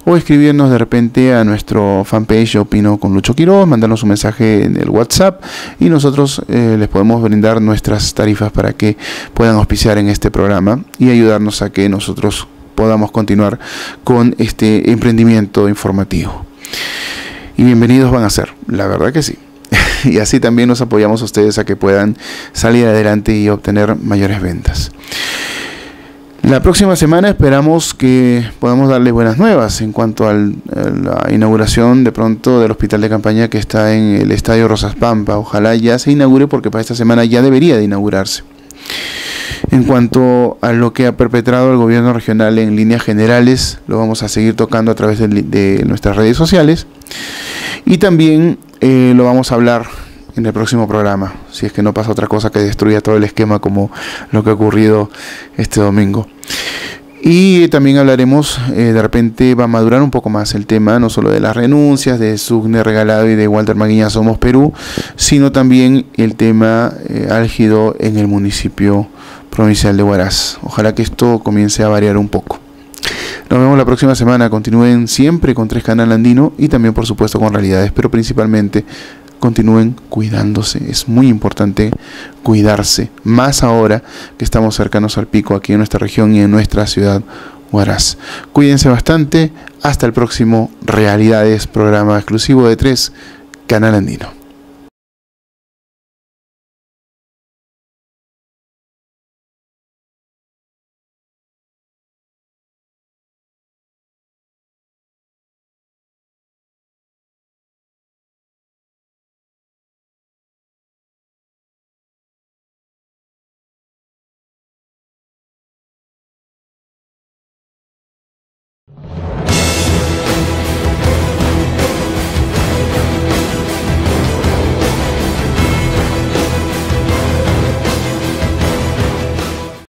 o escribirnos de repente a nuestro fanpage Yo Opino con Lucho Quiroz, mandarnos un mensaje en el WhatsApp y nosotros les podemos brindar nuestras tarifas para que puedan auspiciar en este programa y ayudarnos a que nosotros podamos continuar con este emprendimiento informativo. Y bienvenidos van a ser, la verdad que sí. Y así también nos apoyamos a ustedes a que puedan salir adelante y obtener mayores ventas. La próxima semana esperamos que podamos darles buenas nuevas en cuanto a la inauguración de pronto del hospital de campaña que está en el Estadio Rosas Pampa. Ojalá ya se inaugure porque para esta semana ya debería de inaugurarse. En cuanto a lo que ha perpetrado el gobierno regional en líneas generales, lo vamos a seguir tocando a través de nuestras redes sociales. Y también lo vamos a hablar en el próximo programa, si es que no pasa otra cosa que destruya todo el esquema como lo que ha ocurrido este domingo. Y también hablaremos, de repente va a madurar un poco más el tema, no solo de las renuncias de Sugne Regalado y de Walter Maguiña Somos Perú, sino también el tema álgido en el municipio provincial de Huaraz. Ojalá que esto comience a variar un poco. Nos vemos la próxima semana. Continúen siempre con 3 Canal Andino y también por supuesto con Realidades, pero principalmente continúen cuidándose. Es muy importante cuidarse, más ahora que estamos cercanos al pico aquí en nuestra región y en nuestra ciudad Huaraz. Cuídense bastante. Hasta el próximo Realidades, programa exclusivo de 3 Canal Andino.